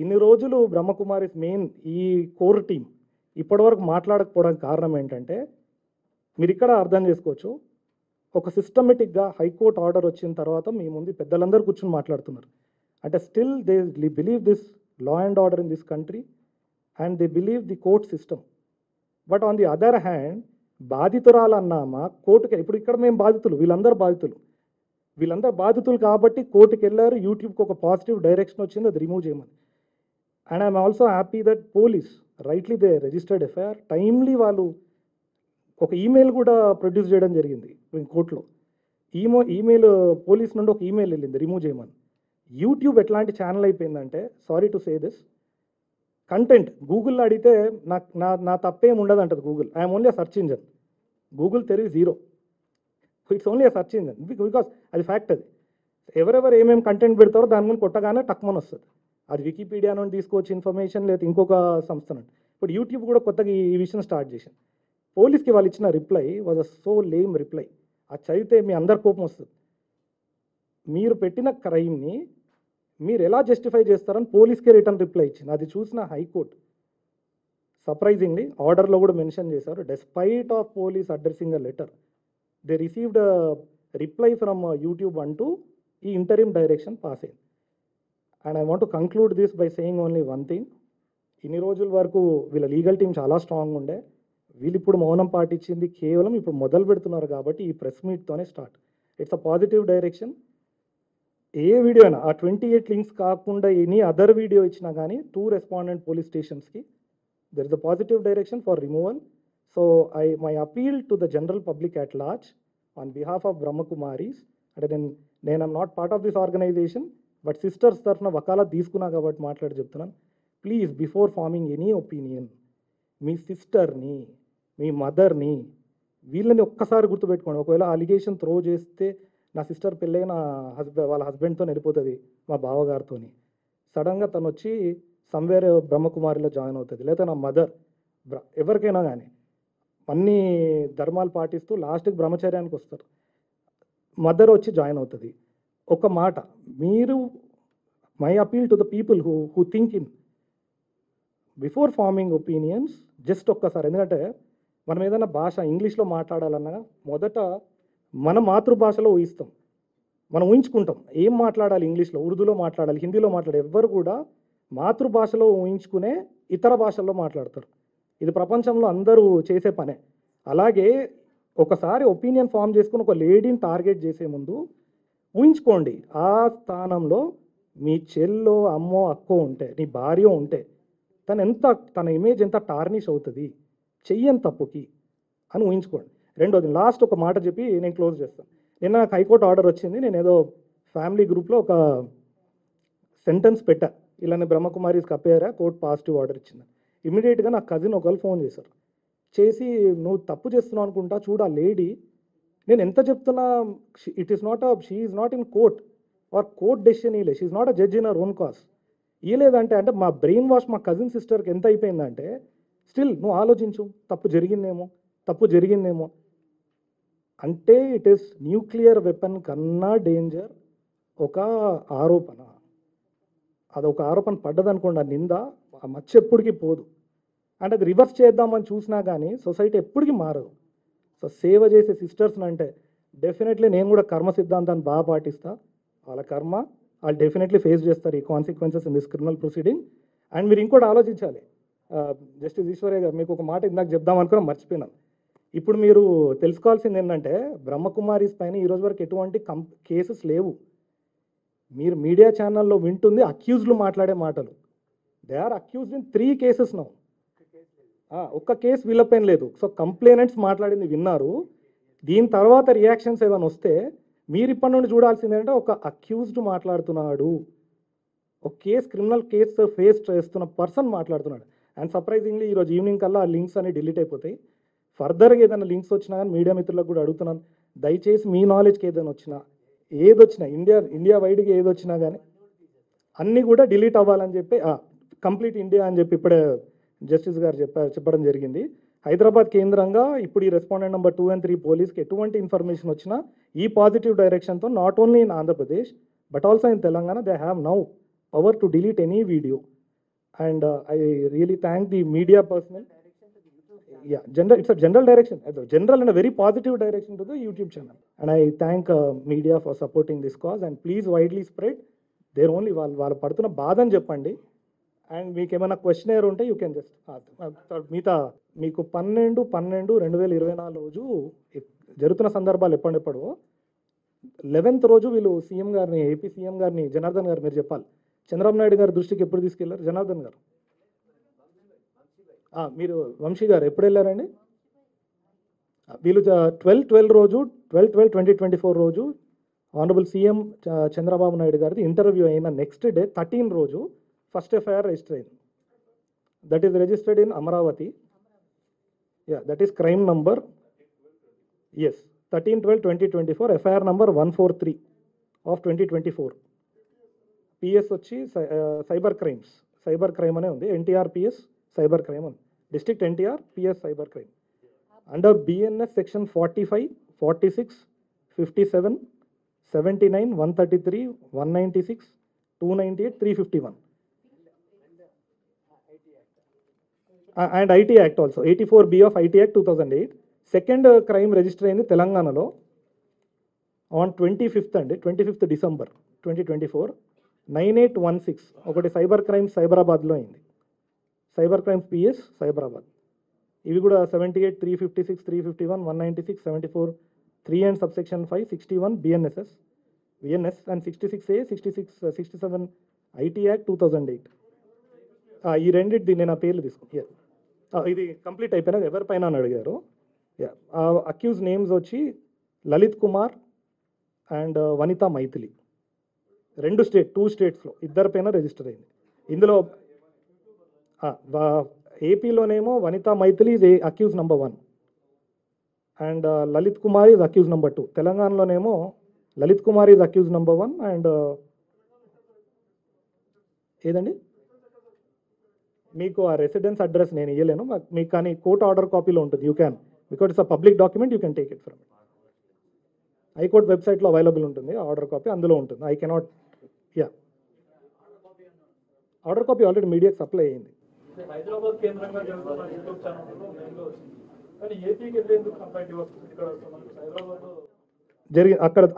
ఇన్ని రోజులు బ్రహ్మకుమారిస్ మెయిన్ ఈ కోర్ టీం ఇప్పటివరకు మాట్లాడకపోవడానికి కారణం ఏంటంటే, మీరు ఇక్కడ అర్థం చేసుకోవచ్చు, ఒక సిస్టమేటిక్గా హైకోర్టు ఆర్డర్ వచ్చిన తర్వాత మీ ముందు పెద్దలందరూ కూర్చొని మాట్లాడుతున్నారు. అంటే still they believe this law and order in this country and they believe the court system. But on the other hand బాధితురాలన్నామా కోర్టుకి, ఇప్పుడు ఇక్కడ మేము బాధితులు, వీళ్ళందరూ బాధితులు కాబట్టి కోర్టుకి వెళ్ళారు. యూట్యూబ్కి ఒక పాజిటివ్ డైరెక్షన్ వచ్చింది, అది రిమూవ్ చేయమని. And I'm also happy that police rightly they registered FIR. Timely వాళ్ళు ఒక ఈమెయిల్ కూడా ప్రొడ్యూస్ చేయడం జరిగింది కోర్టులో. ఈమెయిల్ పోలీస్ నుండి ఒక ఈమెయిల్ వెళ్ళింది రిమూవ్ చేయమని. యూట్యూబ్ ఎట్లాంటి ఛానల్ అయిపోయిందంటే, sorry to say this, content గూగుల్లో అడిగితే నా తప్పేం ఉండదు అంటది Google. I'm only a search engine. Google తెరిగి zero, it's only a search engine. Because అది ఫ్యాక్ట్. అది ఎవరెవరు ఏమేమి కంటెంట్ పెడతారో దాని ముందు కొట్టగానే టక్మని వస్తుంది. అది వికీపీడియా నుండి తీసుకోవచ్చు ఇన్ఫర్మేషన్, లేదా ఇంకొక సంస్థ నుండి. ఇప్పుడు యూట్యూబ్ కూడా కొత్తగా ఈ విషయం స్టార్ట్ చేసింది. పోలీస్కి వాళ్ళు ఇచ్చిన reply was a so lame reply. అది చదివితే మీ అందరి కోపం వస్తుంది. మీరు పెట్టిన క్రైమ్ని మీరు ఎలా జస్టిఫై చేస్తారని పోలీస్కే రిటర్న్ రిప్లై ఇచ్చింది. అది చూసిన హైకోర్టు సర్ప్రైజింగ్లీ ఆర్డర్లో కూడా మెన్షన్ చేశారు, despite of police addressing a letter, they received a reply from YouTube అంటూ ఈ ఇంటరిమ్ డైరెక్షన్ పాస్ అయింది. And I want to conclude this by saying only one thing. ఇన్ని రోజుల వరకు వీళ్ళ లీగల్ టీం చాలా స్ట్రాంగ్ ఉండే, వీళ్ళు ఇప్పుడు మౌనం పాటించింది కేవలం ఇప్పుడు మొదలు పెడుతున్నారు కాబట్టి ఈ ప్రెస్ మీట్తోనే start. It's a positive direction. ఏ వీడియో అయినా ఆ 28 లింక్స్ కాకుండా ఎనీ అదర్ వీడియో ఇచ్చినా కానీ 2 రెస్పాండెంట్ పోలీస్ స్టేషన్స్కి there is a positive direction for removal. So my appeal to the general public at large on behalf of Brahma Kumaris, అంటే నేను I'm not part of this organization, but sisters తరఫున వకాలా తీసుకున్నా కాబట్టి మాట్లాడి చెప్తున్నాను. Please before forming any opinion మీ సిస్టర్ని, మీ మదర్ని, వీళ్ళని ఒక్కసారి గుర్తుపెట్టుకోండి. ఒకవేళ అలిగేషన్ త్రో చేస్తే నా సిస్టర్ పెళ్ళైన వాళ్ళ హస్బెండ్తో వెళ్ళిపోతుంది, మా బావగారితో, సడన్గా తను వచ్చి సమ్వేర్ బ్రహ్మకుమారిలో జాయిన్ అవుతుంది, లేదా నా మదర్, ఎవరికైనా కానీ అన్ని ధర్మాలు పాటిస్తూ లాస్ట్కి బ్రహ్మచర్యానికి వస్తారు, మదర్ వచ్చి జాయిన్ అవుతుంది. ఒక మాట, మీరు my appeal to the people who think in before farming opinions just ఒక్కసారి, ఎందుకంటే మనం ఏదైనా భాష ఇంగ్లీష్లో మాట్లాడాలన్నా మొదట మన మాతృభాషలో ఊహిస్తాం, మనం ఊహించుకుంటాం ఏం మాట్లాడాలి, ఇంగ్లీష్లో, ఉర్దూలో మాట్లాడాలి, హిందీలో మాట్లాడాలి. ఎవ్వరు కూడా మాతృభాషలో ఊహించుకునే ఇతర భాషల్లో మాట్లాడతారు. ఇది ప్రపంచంలో అందరూ చేసే పనే. అలాగే ఒకసారి ఒపీనియన్ ఫామ్ చేసుకుని ఒక లేడీని టార్గెట్ చేసే ముందు ఊహించుకోండి, ఆ స్థానంలో మీ చెల్లో, అమ్మో, అక్కో ఉంటే, నీ భార్య ఉంటే తన ఇమేజ్ ఎంత టార్నిష్ అవుతుంది చెయ్యని తప్పుకి అని ఊహించుకోండి. రెండోది, లాస్ట్ ఒక మాట చెప్పి నేను క్లోజ్ చేస్తాను. నిన్న నాకు హైకోర్టు ఆర్డర్ వచ్చింది. నేను ఏదో ఫ్యామిలీ గ్రూప్లో ఒక సెంటెన్స్ పెట్టా, ఇలానే బ్రహ్మకుమారీస్ కప్పేరా, కోర్టు పాజిటివ్ ఆర్డర్ ఇచ్చింది. ఇమీడియట్గా నా కజిన్ ఒకళ్ళు ఫోన్ చేశారు, చేసి నువ్వు తప్పు చేస్తున్నావు అనుకుంటా, చూడు ఆ లేడీ, నేను ఎంత చెప్తున్నా, it is not she is not in court or court decision ఇయలే, she is not a judge in our own cause ఇయలేదంటే, అంటే మా బ్రెయిన్ వాష్ మా కజిన్ సిస్టర్కి ఎంత అయిపోయిందంటే, స్టిల్ నువ్వు ఆలోచించు, తప్పు జరిగిందేమో అంటే ఇట్ ఈస్ న్యూక్లియర్ వెపన్ కన్నా డేంజర్ ఒక ఆరోపణ. అదొక ఆరోపణ పడ్డదనుకోండి, ఆ నింద, ఆ మచ్చ ఎప్పటికీ పోదు. అంటే అది రివర్స్ చేద్దామని చూసినా కానీ సొసైటీ ఎప్పటికీ మారదు. సో సేవ చేసే సిస్టర్స్ని అంటే డెఫినెట్లీ నేను కూడా కర్మ సిద్ధాంతాన్ని బాగా పాటిస్తా. వాళ్ళ కర్మ వాళ్ళు డెఫినెట్లీ ఫేస్ చేస్తారు ఈ consequences in this criminal proceeding. And మీరు ఇంకోటి ఆలోచించాలి, జస్టిస్ ఈశ్వరయ్య గారు, మీకు ఒక మాట ఇందాక చెప్దాం అనుకున్నా మర్చిపోయినాను. ఇప్పుడు మీరు తెలుసుకోవాల్సింది ఏంటంటే, బ్రహ్మకుమారీస్ పైన ఈరోజు వరకు ఎటువంటి కేసెస్ లేవు. మీరు మీడియా ఛానల్లో వింటుంది అక్యూజ్లు మాట్లాడే మాటలు. They are accused in 3 cases now. ఒక్క కేసు వీళ్ళపైన లేదు. సో కంప్లైనెంట్స్ మాట్లాడింది విన్నారు. దీని తర్వాత రియాక్షన్స్ ఏమైనా వస్తే మీరు ఇప్పటి నుండి చూడాల్సింది ఏంటంటే, ఒక అక్యూజ్డ్ మాట్లాడుతున్నాడు, ఒక క్రిమినల్ కేసు ఫేస్ చేస్తున్న పర్సన్ మాట్లాడుతున్నాడు. అండ్ సర్ప్రైజింగ్లీ ఈరోజు ఈవినింగ్ కల్లా ఆ లింక్స్ అన్ని డిలీట్ అయిపోతాయి. ఫర్దర్గా ఏదైనా లింక్స్ వచ్చినా కానీ మీడియా మిత్రులకు కూడా అడుగుతున్నాను, దయచేసి మీ నాలెడ్జ్కి ఏదైనా వచ్చినా, ఏదొచ్చినా ఇండియా వైడ్గా ఏదొచ్చినా కానీ అన్నీ కూడా డిలీట్ అవ్వాలని చెప్పి, కంప్లీట్ ఇండియా అని చెప్పి ఇప్పుడే జస్టిస్ గారు చెప్పడం జరిగింది. హైదరాబాద్ కేంద్రంగా ఇప్పుడు ఈ రెస్పాండెంట్ నెంబర్ 2 and 3 పోలీస్కి ఎటువంటి ఇన్ఫర్మేషన్ వచ్చినా ఈ పాజిటివ్ డైరెక్షన్తో not only in Andhra Pradesh but also in Telangana they have now power to delete any video. And I really thank the media personnel. It's a general direction, general and a very positive direction to the YouTube channel. And I thank media for supporting this cause, and please widely spread. They're only వాళ్ళు పడుతున్న బాధని చెప్పండి. And మీకు ఏమైనా questionnaire ఉంటే you can just మిగతా మీకు 12/12/2024 రోజు జరుగుతున్న సందర్భాలు ఎప్పుడెప్పుడు 11th రోజు వీళ్ళు సీఎం గారిని, ఏపీ సీఎం గారిని, జనార్దన్ గారు మీరు చెప్పాలి, చంద్రబాబు నాయుడు గారి దృష్టికి ఎప్పుడు తీసుకెళ్లారు జనార్దన్ గారు? మీరు వంశీ గారు ఎప్పుడు వెళ్ళారండి? వీళ్ళు 12/12 రోజు 12/12/2024 రోజు ఆనరబుల్ సీఎం చంద్రబాబు నాయుడు గారిది ఇంటర్వ్యూ అయిన నెక్స్ట్ డే 13 రోజు ఫస్ట్ ఎఫ్ఐఆర్ రిజిస్టర్ అయింది. That is registered in Amaravati. That is crime number 13/12/2024, FIR number 143 of 2024. PS వచ్చి సైబర్ క్రైమ్ అనే ఉంది. ఎన్టీఆర్ పిఎస్ సైబర్ క్రైమ్ ఉంది. District NTR PS cyber crime. Under BNS section 45, 46, 57, 79, 133, 196, 298, 351. And IT Act also, 84B of IT Act 2008. Second crime register అయింది తెలంగాణలో on 25th December 2024, 9816. ఒకటి cyber crimes సైబరాబాద్లో అయింది. Cyber crimes PS Cyberabad. ఇవి కూడా 78, 356, 351, 196, 74, 3 and subsection 5, 61 BNS and 66A, 66, 67 IT Act 2008. ఈ రెండింటిది నేను ఆ పేర్లు తీసుకున్నాను. ఇది కంప్లీట్ అయిపోయినా ఎవరిపైన అని అడిగారు. అక్యూజ్ నేమ్స్ వచ్చి లలిత్ కుమార్ అండ్ వనితా మైథిలి. 2 స్టేట్స్లో ఇద్దరిపైన రిజిస్టర్ అయింది. ఇందులో ఏపీలోనేమో Vanitha Maithili is accuse number 1 and Lalit Kumar is accuse number 2. తెలంగాణలోనేమో Lalit Kumar is accuse number 1 and ఏదండి మీకు ఆ రెసిడెన్స్ అడ్రస్ నేను ఇవ్వలేను మీకు, కానీ కోర్ట్ ఆర్డర్ కాపీలో ఉంటుంది. You can, because it's a public document, you can take it from high court వెబ్సైట్లో అవైలబుల్ ఉంటుంది. ఆర్డర్ కాపీ అందులో ఉంటుంది. I cannot order copy already మీడియాకి సప్లై అయ్యింది. హైదరాబాద్ కేంద్రంగా జరుగుతున్న యూట్యూబ్ ఛానల్లో మెయిన్లో వచ్చింది, కానీ ఏపీకి వెళ్ళేందుకు కంప్లైంట్ ఇవ్వస్తుంది. ఇక్కడ హైదరాబాద్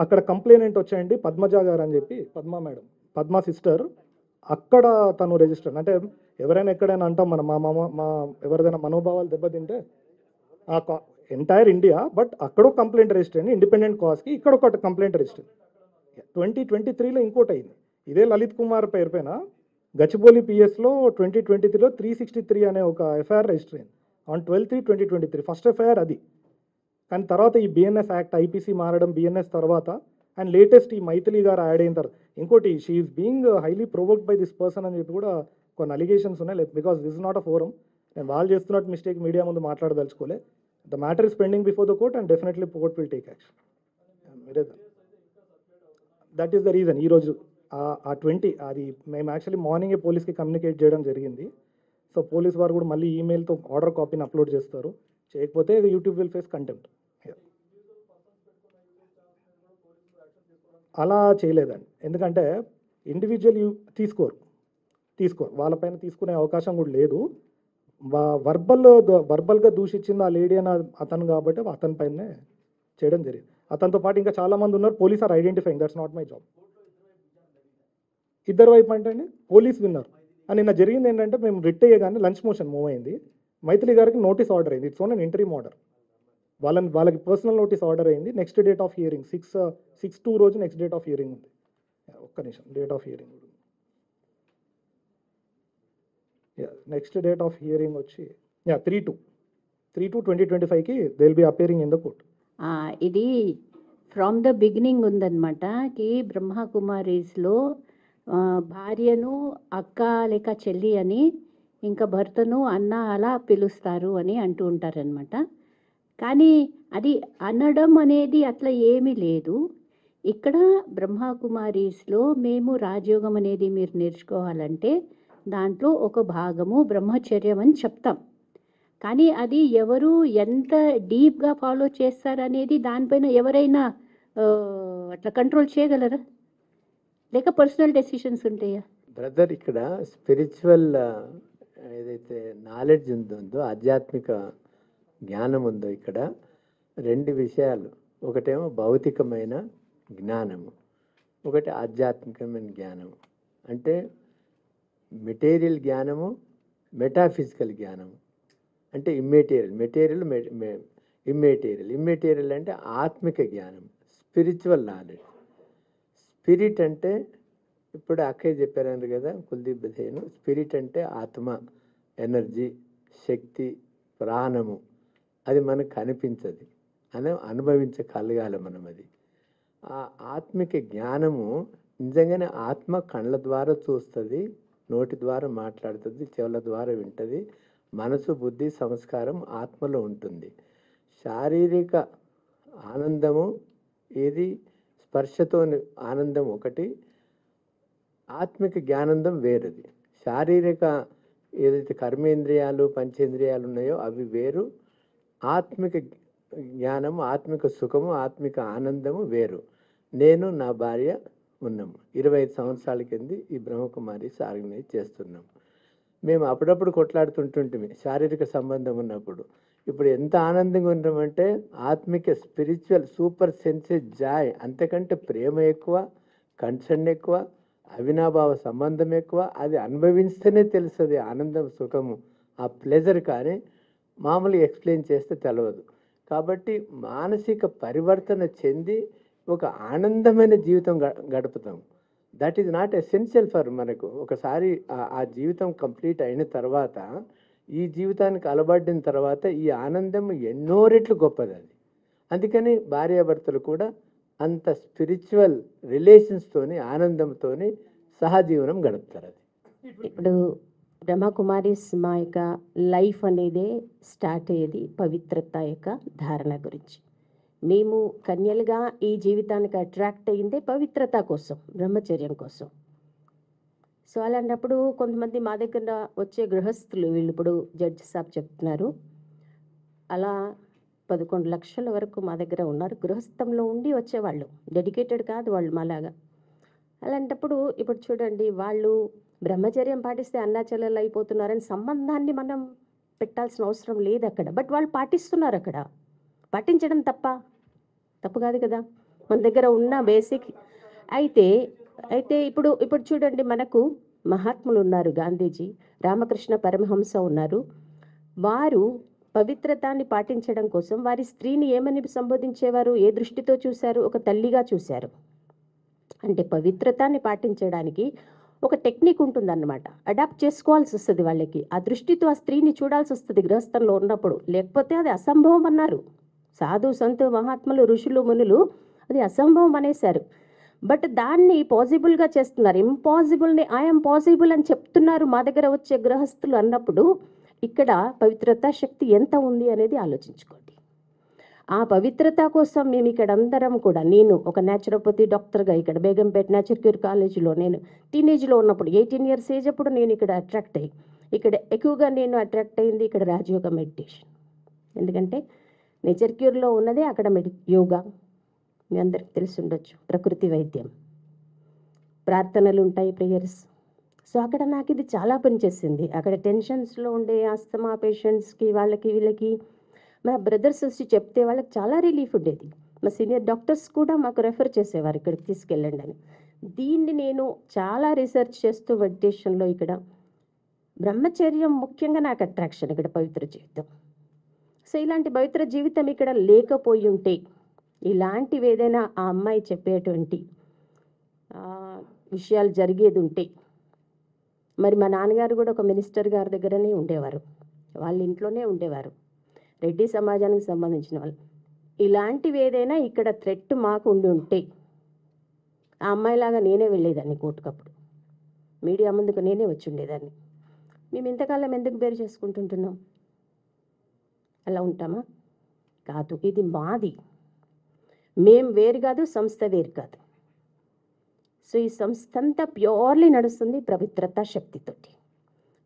అక్కడ కంప్లైనెంట్ వచ్చాయండి పద్మజ గారు అని చెప్పి, పద్మా సిస్టర్. అక్కడ తను రిజిస్టర్, అంటే ఎవరైనా ఎక్కడైనా అంటాం మనం మా ఎవరిదైనా మనోభావాలు దెబ్బతింటే ఎంటైర్ ఇండియా, బట్ అక్కడో కంప్లైంట్ రిజిస్టర్ అయింది ఇండిపెండెంట్ కాజ్కి, ఇక్కడ ఒక కంప్లైంట్ రిజిస్టర్. 2023లో ఇంకోటి అయింది ఇదే లలిత్ కుమార్ పేరు పైన గచ్చిబౌలి పిఎస్లో 2023లో 363 అనే ఒక ఎఫ్ఐఆర్ రిజిస్టర్ అయింది ఆన్ 12/3/2023. ఫస్ట్ ఎఫ్ఐఆర్ అది. కానీ తర్వాత ఈ బిఎన్ఎస్ యాక్ట్ ఐపీసీ మారడం, బిఎన్ఎస్ తర్వాత అండ్ లేటెస్ట్ ఈ మైథిలి గారు యాడ్ అయిన తర్వాత ఇంకోటి she's being highly provoked by this person అని చెప్పి కూడా కొన్ని అలిగేషన్స్ ఉన్నాయి. Because this is not a forum. నేను వాళ్ళు చేస్తున్నట్టు మిస్టేక్ మీడియా ముందు మాట్లాడదలుచుకోలే. The matter is pending before the court and definitely court will take action. That is the reason ఈరోజు ఆ 20 అది మేము యాక్చువల్లీ మార్నింగే పోలీస్కి కమ్యూనికేట్ చేయడం జరిగింది. సో పోలీస్ వారు కూడా మళ్ళీ ఈమెయిల్తో ఆర్డర్ కాపీని అప్లోడ్ చేస్తారు. చేయకపోతే యూట్యూబ్ విల్ ఫేస్ కంటెంప్ట్. అలా చేయలేదండి, ఎందుకంటే ఇండివిజువల్ తీసుకోరు వాళ్ళపైన తీసుకునే అవకాశం కూడా లేదు. వర్బల్గా దూషించింది ఆ లేడీ అని అతను కాబట్టి అతని పైనే చేయడం జరిగింది. అతనితో పాటు ఇంకా చాలామంది ఉన్నారు. Police are identifying, that's not my job. ఇద్దరు వైపు అంటే అండి పోలీస్ విన్నారు. అని నిన్న జరిగింది ఏంటంటే మేము రిట్ అయ్యేగానే లంచ్ మోషన్ మూవ్ అయింది. మైథిలి గారికి నోటీస్ ఆర్డర్ అయింది. It's on an interim order. వాళ్ళకి పర్సనల్ నోటీస్ ఆర్డర్ అయింది. నెక్స్ట్ డేట్ ఆఫ్ హియరింగ్ 6/2 రోజు నెక్స్ట్ డేట్ ఆఫ్ హియరింగ్ ఉంది. ఒక్క నిమిషం, date of hearing next date of hearing వచ్చి 3/2/2025కి they will be appearing in the court. ఇది ఫ్రమ్ ద బిగినింగ్ ఉందన్నమాట. బ్రహ్మకుమారీస్లో భార్యను అక్క లేక చెల్లి అని, ఇంకా భర్తను అన్న అలా పిలుస్తారు అని అంటూ ఉంటారనమాట. కానీ అది అనడం అనేది అట్లా ఏమీ లేదు. ఇక్కడ బ్రహ్మకుమారీస్లో మేము రాజయోగం అనేది మీరు నేర్చుకోవాలంటే దాంట్లో ఒక భాగము బ్రహ్మచర్యం అని చెప్తాం. కానీ అది ఎవరు ఎంత డీప్గా ఫాలో చేస్తారనేది దానిపైన ఎవరైనా అట్లా కంట్రోల్ చేయగలరా, లేక పర్సనల్ డెసిషన్స్ ఉంటాయా? బ్రదర్, ఇక్కడ స్పిరిచువల్ ఏదైతే నాలెడ్జ్ ఉందో, ఆధ్యాత్మిక జ్ఞానం ఉందో, ఇక్కడ 2 విషయాలు. ఒకటేమో భౌతికమైన జ్ఞానము, ఒకటి ఆధ్యాత్మికమైన జ్ఞానము. అంటే మెటీరియల్ జ్ఞానము, మెటాఫిజికల్ జ్ఞానము. అంటే మెటీరియల్ ఇమ్మెటీరియల్ అంటే ఆత్మిక జ్ఞానం, స్పిరిచువల్ నాలెడ్జ్. స్పిరిట్ అంటే ఇప్పుడు అక్కయ్య చెప్పారు కదా కుల్దీప్ బసేను, స్పిరిట్ అంటే ఆత్మ, ఎనర్జీ, శక్తి, ప్రాణము. అది మనకు కనిపించదు, అనుభవించగలగాలి మనం. అది ఆ ఆత్మిక జ్ఞానము నిజంగానే ఆత్మ కళ్ళ ద్వారా చూస్తుంది, నోటి ద్వారా మాట్లాడుతుంది, చెవుల ద్వారా వింటుంది. మనసు, బుద్ధి, సంస్కారం ఆత్మలో ఉంటుంది. శారీరక ఆనందము ఏది, స్పర్శతో ఆనందం ఒకటి, ఆత్మిక జ్ఞానందం వేరుది. శారీరక ఏదైతే కర్మేంద్రియాలు పంచేంద్రియాలు ఉన్నాయో అవి వేరు. ఆత్మిక జ్ఞానము, ఆత్మిక సుఖము, ఆత్మిక ఆనందము వేరు. నేను నా భార్య ఉన్నాము. 25 సంవత్సరాల కింద ఈ బ్రహ్మకుమారి ఆర్గనైజ్ చేస్తున్నాము. మేము అప్పుడప్పుడు కొట్లాడుతుంటుంటిమి శారీరక సంబంధం ఉన్నప్పుడు. ఇప్పుడు ఎంత ఆనందంగా ఉన్నామంటే ఆత్మిక స్పిరిచువల్ సూపర్ సెన్సెస్ జాయ్, అంతకంటే ప్రేమ ఎక్కువ, కన్సర్న్ ఎక్కువ, అవినాభావ సంబంధం ఎక్కువ. అది అనుభవిస్తేనే తెలుస్తుంది ఆనందం, సుఖము, ఆ ప్లెజర్. కానీ మామూలుగా ఎక్స్ప్లెయిన్ చేస్తే తెలియదు. కాబట్టి మానసిక పరివర్తన చెంది ఒక ఆనందమైన జీవితం గడుపుతాం. That is not essential for మనకు. ఒకసారి ఆ జీవితం కంప్లీట్ అయిన తర్వాత, ఈ జీవితానికి అలవడిన తర్వాత ఈ ఆనందం ఎన్నో రెట్లు గొప్పది అది. అందుకని భార్యాభర్తలు కూడా అంత స్పిరిచువల్ రిలేషన్స్తోని, ఆనందంతోని సహజీవనం గడుపుతారు. అది ఇప్పుడు బ్రహ్మకుమారీస్ మా యొక్క లైఫ్ అనేదే స్టార్ట్ అయ్యేది పవిత్రత యొక్క ధారణ గురించి. మేము కన్యలుగా ఈ జీవితానికి అట్రాక్ట్ అయ్యిందే పవిత్రత కోసం, బ్రహ్మచర్యం కోసం. సో అలాంటప్పుడు కొంతమంది మా దగ్గర వచ్చే గృహస్థులు, వీళ్ళు ఇప్పుడు జడ్జి సాబ్ చెప్తున్నారు, అలా 11 లక్షల వరకు మా దగ్గర ఉన్నారు. గృహస్థంలో ఉండి వచ్చేవాళ్ళు, డెడికేటెడ్ కాదు వాళ్ళు మాలాగా. అలాంటప్పుడు ఇప్పుడు చూడండి, వాళ్ళు బ్రహ్మచర్యం పాటిస్తే అన్నాచెల్లెలు అయిపోతున్నారని సంబంధాన్ని మనం పెట్టాల్సిన అవసరం లేదు అక్కడ. బట్ వాళ్ళు పాటిస్తున్నారు అక్కడ. పాటించడం తప్పు కాదు కదా, మన దగ్గర ఉన్న బేసిక్. అయితే ఇప్పుడు చూడండి, మనకు మహాత్ములు ఉన్నారు, గాంధీజీ, రామకృష్ణ పరమహంస ఉన్నారు. వారు పవిత్రతాన్ని పాటించడం కోసం వారి స్త్రీని ఏమని సంబోధించేవారు, ఏ దృష్టితో చూశారు? ఒక తల్లిగా చూశారు. అంటే పవిత్రతాన్ని పాటించడానికి ఒక టెక్నిక్ ఉంటుందన్నమాట. అడాప్ట్ చేసుకోవాల్సి వస్తుంది వాళ్ళకి. ఆ దృష్టితో ఆ స్త్రీని చూడాల్సి వస్తుంది గృహస్థంలో ఉన్నప్పుడు, లేకపోతే అది అసంభవం అన్నారు. సాధు సంతు మహాత్ములు ఋషులు మునులు అది అసంభవం అనేశారు. బట్ దాన్ని పాసిబుల్గా చేస్తున్నారు. ఇంపాసిబుల్ని ఐఎమ్ పాసిబుల్ అని చెప్తున్నారు మా దగ్గర వచ్చే గృహస్థులు అన్నప్పుడు, ఇక్కడ పవిత్రతా శక్తి ఎంత ఉంది అనేది ఆలోచించుకోండి. ఆ పవిత్రత కోసం మేము ఇక్కడ అందరం కూడా, నేను ఒక న్యాచురోపతి డాక్టర్గా ఇక్కడ బేగంపేట నేచర్ క్యూర్ కాలేజీలో నేను టీనేజ్లో ఉన్నప్పుడు 18 ఇయర్స్ ఏజ్ అప్పుడు నేను ఇక్కడ అట్రాక్ట్ అయ్యి, ఇక్కడ ఎక్కువగా నేను అట్రాక్ట్ అయ్యింది ఇక్కడ రాజయోగ మెడిటేషన్. ఎందుకంటే నేచర్ క్యూర్లో ఉన్నదే అక్కడ యోగా, మీ అందరికి తెలిసి ఉండొచ్చు, ప్రకృతి వైద్యం, ప్రార్థనలు ఉంటాయి, ప్రేయర్స్. సో అక్కడ నాకు ఇది చాలా పనిచేసింది. అక్కడ టెన్షన్స్లో ఉండే ఆస్తమా పేషెంట్స్కి, వాళ్ళకి వీళ్ళకి మా బ్రదర్స్ వచ్చి చెప్తే వాళ్ళకి చాలా రిలీఫ్ ఉండేది. మా సీనియర్ డాక్టర్స్ కూడా మాకు రెఫర్ చేసేవారు ఇక్కడికి తీసుకెళ్ళండి అని. దీన్ని నేను చాలా రీసెర్చ్ చేస్తూ మెడిటేషన్లో ఇక్కడ బ్రహ్మచర్యం ముఖ్యంగా నాకు అట్రాక్షన్, ఇక్కడ పవిత్ర జీవితం. సో ఇలాంటి పవిత్ర జీవితం ఇక్కడ లేకపోయి ఉంటే, ఇలాంటివి ఏదైనా ఆ అమ్మాయి చెప్పేటువంటి విషయాలు జరిగేది ఉంటే, మరి మా నాన్నగారు కూడా ఒక మినిస్టర్ గారి దగ్గరనే ఉండేవారు, వాళ్ళ ఇంట్లోనే ఉండేవారు, రెడ్డి సమాజానికి సంబంధించిన వాళ్ళు. ఇలాంటివి ఏదైనా ఇక్కడ థ్రెట్ మాకు ఉండి ఉంటే, ఆ అమ్మాయిలాగా నేనే వెళ్ళేదాన్ని కోర్టుకప్పుడు, మీడియా ముందుకు నేనే వచ్చి ఉండేదాన్ని. మేము ఇంతకాలం ఎందుకు బేరు చేసుకుంటుంటున్నాం? అలా ఉంటామా? కాదు, ఇది మాది. మేం వేరు కాదు, సంస్థ వేరు కాదు. సో ఈ సంస్థ అంతా ప్యూర్లీ నడుస్తుంది పవిత్రతా శక్తితోటి.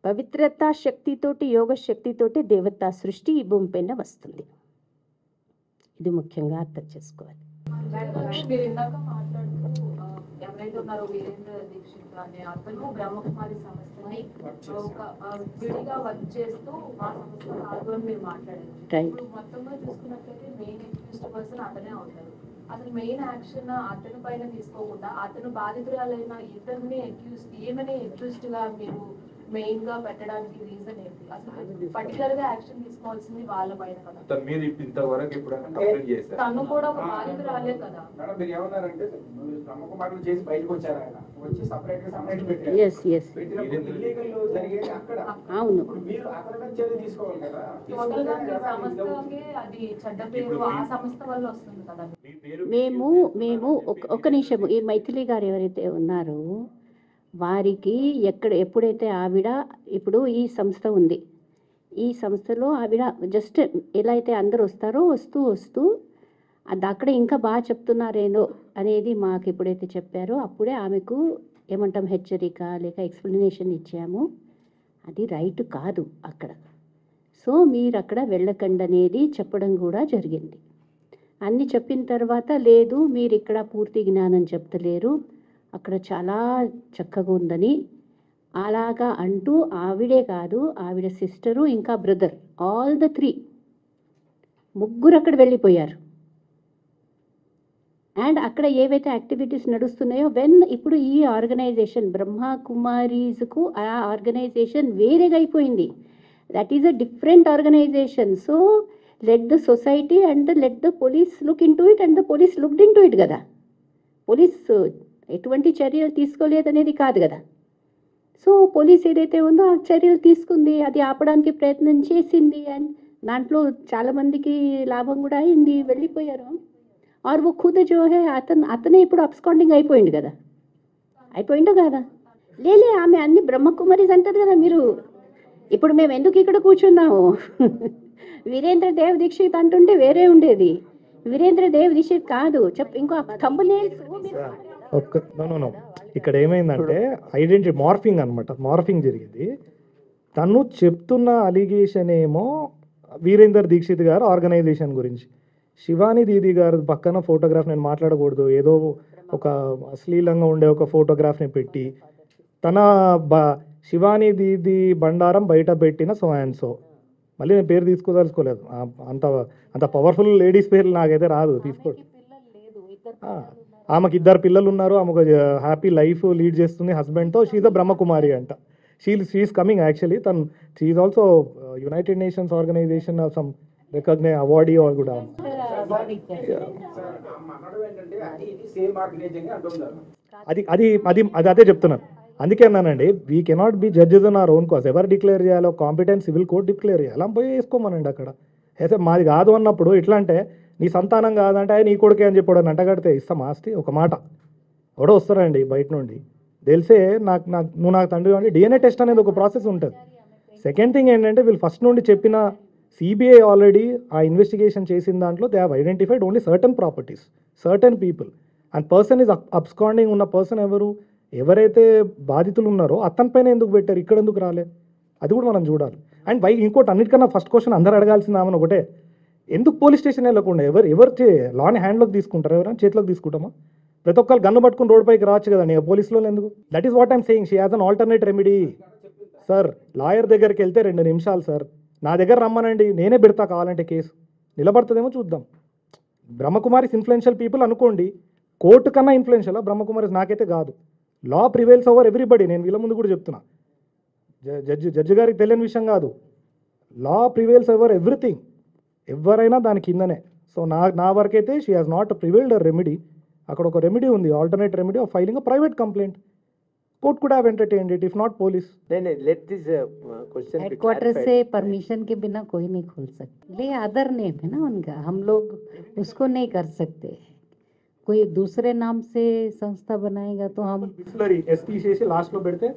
పవిత్రతా శక్తితోటి, యోగ శక్తితోటి దేవతా సృష్టి ఈ భూమి పైన వస్తుంది. ఇది ముఖ్యంగా అర్థం చేసుకోవాలి. మీరు ఇందాక మాట్లాడుతూ ఎవరైతే ఉన్నారో వీరేంద్ర దీక్షిత్ అనే అతను బ్రహ్మకుమారి సంస్థని ఒక విడిగా వర్క్ చేస్తూ మా సంస్థ కాదు అని మీరు మాట్లాడారు. ఇప్పుడు మొత్తంగా చూసుకున్నట్లయితే మెయిన్ అక్యూజ్డ్ పర్సన్ అతనే అవుతారు. అసలు మెయిన్ యాక్షన్ అతని పైన తీసుకోకుండా అతను బాధితురాలైన ఇద్దరిని ఏమని అక్యూజ్డ్ గా మీరు మెయిన్ గా పెట్టడానికి రీజన్ ఏంటి? అసలు పర్టికులర్ గా యాక్షన్ తీసుకోవాల్సింది వాళ్ళ పైన కదా. తను కూడా ఒక బాధితురాలే కదా. అవును, టోటల్ గా మీ సంస్థకే అది చెడ్డ పేరు ఆ సంస్థ వల్ల వస్తుంది కదా. మేము ఒక నిమిషం, ఈ మైథిలి గారు ఎవరైతే ఉన్నారో వారికి ఎప్పుడైతే ఆవిడ ఇప్పుడు ఈ సంస్థ ఉంది, ఈ సంస్థలో ఆవిడ జస్ట్ ఎలా అయితే అందరూ వస్తారో వస్తూ అది అక్కడ ఇంకా బాగా చెప్తున్నారేనో అనేది మాకు ఎప్పుడైతే చెప్పారో అప్పుడే ఆమెకు ఏమంటాం హెచ్చరిక లేక ఎక్స్ప్లెనేషన్ ఇచ్చాము, అది రైట్ కాదు అక్కడ. సో మీరు అక్కడ వెళ్ళకండి అనేది చెప్పడం కూడా జరిగింది. అన్నీ చెప్పిన తర్వాత లేదు మీరు ఇక్కడ పూర్తి జ్ఞానం చెప్తలేరు, అక్కడ చాలా చక్కగా ఉందని అలాగా అంటూ ఆవిడే కాదు, ఆవిడ సిస్టరు ఇంకా బ్రదర్, ఆల్ ద 3 ముగ్గురు అక్కడ వెళ్ళిపోయారు. అండ్ అక్కడ ఏవైతే యాక్టివిటీస్ నడుస్తున్నాయో ఇప్పుడు ఈ ఆర్గనైజేషన్ బ్రహ్మ కుమారీస్కు ఆ ఆర్గనైజేషన్ వేరేగా అయిపోయింది. That is a different organisation. So let the society and let the police look into it and the police looked into it కదా. పోలీస్ ఎటువంటి చర్యలు తీసుకోలేదనేది కాదు కదా. సో పోలీస్ ఏదైతే ఉందో ఆ చర్యలు తీసుకుంది, అది ఆపడానికి ప్రయత్నం చేసింది. అండ్ దాంట్లో చాలామందికి లాభం కూడా అయింది, వెళ్ళిపోయారు. ఆర్ ఓ ఖుద్ జో హే అతనే ఇప్పుడు అబ్స్కాండింగ్ అయిపోయింది కదా, అయిపోయిందో కదా. లేలే ఆమె అన్ని బ్రహ్మకుమారీస్ అంటారు కదా మీరు. ఇప్పుడు మేము ఎందుకు ఇక్కడ కూర్చున్నాము? వీరేంద్ర దేవ్ దీక్షిత్ అంటుంటే వేరే ఉండేది, వీరేంద్ర దేవ్ దీక్షిత్ కాదు. ఇంకో థంబ్నెయిల్స్ నో ఇక్కడ ఏమైందంటే ఐడెంటిటీ మార్ఫింగ్ అనమాట, మార్ఫింగ్ జరిగింది. తను చెప్తున్న అలిగేషన్ ఏమో వీరేందర్ దీక్షిత్ గారు ఆర్గనైజేషన్ గురించి, శివాని దీది గారు పక్కన ఫోటోగ్రాఫ్ నేను మాట్లాడకూడదు, ఏదో ఒక అశ్లీలంగా ఉండే ఒక ఫోటోగ్రాఫ్ని పెట్టి తన శివాని దీది బండారం బయట పెట్టిన సో అండ్ సో, మళ్ళీ నేను పేరు తీసుకోదలుచుకోలేదు, అంత అంత పవర్ఫుల్ లేడీస్ పేర్లు నాకైతే రాదు తీసుకోండి. ఆమెకి 2 పిల్లలు ఉన్నారు, ఆమె ఒక హ్యాపీ లైఫ్ లీడ్ చేస్తుంది హస్బెండ్తో. షీఈ్ అ బ్రహ్మకుమారి అంట. She's coming actually. She's also United Nations organization of some recognize awardee కూడా. అది అది అది అది అదే చెప్తున్నాను. అందుకే అన్నానండి, we cannot be judges in our own cause. ఎవరు డిక్లేర్ చేయాలో కాంపిటెంట్ సివిల్ కోర్ట్ డిక్లేర్ చేయాలి, అలా పోయి వేసుకోమనండి అక్కడ. అయితే మాది కాదు అన్నప్పుడు ఎట్లా అంటే నీ సంతానం కాదంటే నీ కొడుకే అని చెప్పాడు అంటగడితే ఇస్తాం ఆస్తి? ఒక మాట ఎవడో వస్తారండి బయట నుండి తెలిసే నువ్వు నాకు తండ్రి అంటే డిఎన్ఏ టెస్ట్ అనేది ఒక ప్రాసెస్ ఉంటుంది. సెకండ్ థింగ్ ఏంటంటే వీళ్ళు ఫస్ట్ నుండి చెప్పిన సిబిఐ ఆల్రెడీ ఆ ఇన్వెస్టిగేషన్ చేసిన దాంట్లో they have identified only certain properties, certain people and person is absconding ఉన్న పర్సన్ ఎవరైతే బాధితులు ఉన్నారో అతని పైన ఎందుకు పెట్టారు, ఇక్కడ ఎందుకు రాలే, అది కూడా మనం చూడాలి. అండ్ ఇంకోటి అన్నిటికన్నా ఫస్ట్ క్వశ్చన్ అందరూ అడగాల్సింది ఆమెను ఒకటే, ఎందుకు పోలీస్ స్టేషన్ వెళ్ళకుండా ఎవరు లాని హ్యాండ్లోకి తీసుకుంటారు, ఎవరైనా చేతిలోకి తీసుకుంటామా? ప్రతి ఒక్కరు గన్ను పట్టుకుని రోడ్ పైకి రావచ్చు కదా, నీకు పోలీసులో ఎందుకు? That is what I'm saying, she has an alternate remedy. Sir lawyer దగ్గరికి వెళ్తే 2 నిమిషాలు సార్, నా దగ్గర రమ్మనండి, నేనే పెడతా కావాలంటే కేసు, నిలబడుతుందేమో చూద్దాం. బ్రహ్మకుమారిస్ ఇన్ఫ్లుయెన్షియల్ పీపుల్ అనుకోండి, కోర్టు కన్నా ఇన్ఫ్లుయెన్షియల్ బ్రహ్మకుమారిస్ నాకైతే కాదు. లా ప్రివేల్స్ ఓవర్ ఎవ్రీబడి. నేను వీళ్ళ ముందు కూడా చెప్తున్నా, జడ్జి గారికి తెలియని విషయం కాదు, లా ప్రివేల్స్ ఓవర్ ఎవ్రీథింగ్. ఎవరైనా దాని కిందనే. సో నా వరకైతే she has not prevailed a remedy. అక్కడ ఒక రెమెడీ ఉంది, alternate remedy of filing a private complaint. Court could have entertained it if not police. नहीं let this question हेडक्वार्टर से परमिशन के बिना कोई नहीं खोल सकते. ले अदर नेम है ना उनका, हम लोग उसको नहीं कर सकते. कोई दूसरे नाम से संस्था बनाएगा तो हम बिस्लरी एसटी से लास्ट లో పెడితే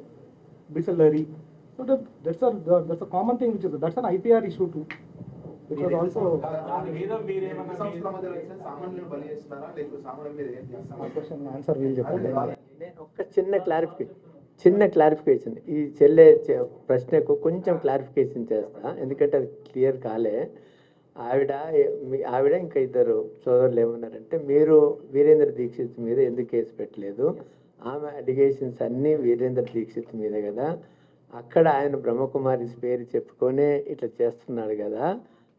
Bisleri. So that's a common thing which is that's an IPR issue too. Which was also question answer will చెప్పండి. ఒక చిన్న క్లారిఫికేషన్ ఈ చెల్లె ప్రశ్నకు కొంచెం క్లారిఫికేషన్ చేస్తా, ఎందుకంటే అది క్లియర్ కాలే. ఆవిడ ఇంకా 2 సోదరులు ఏమన్నారంటే, మీరు వీరేంద్ర దీక్షిత్ మీద ఎందుకు కేసు పెట్టలేదు, ఆమె అలిగేషన్స్ అన్నీ వీరేంద్ర దీక్షిత్ మీద కదా, అక్కడ ఆయన బ్రహ్మకుమారిస్ పేరు చెప్పుకొనే ఇట్లా చేస్తున్నాడు కదా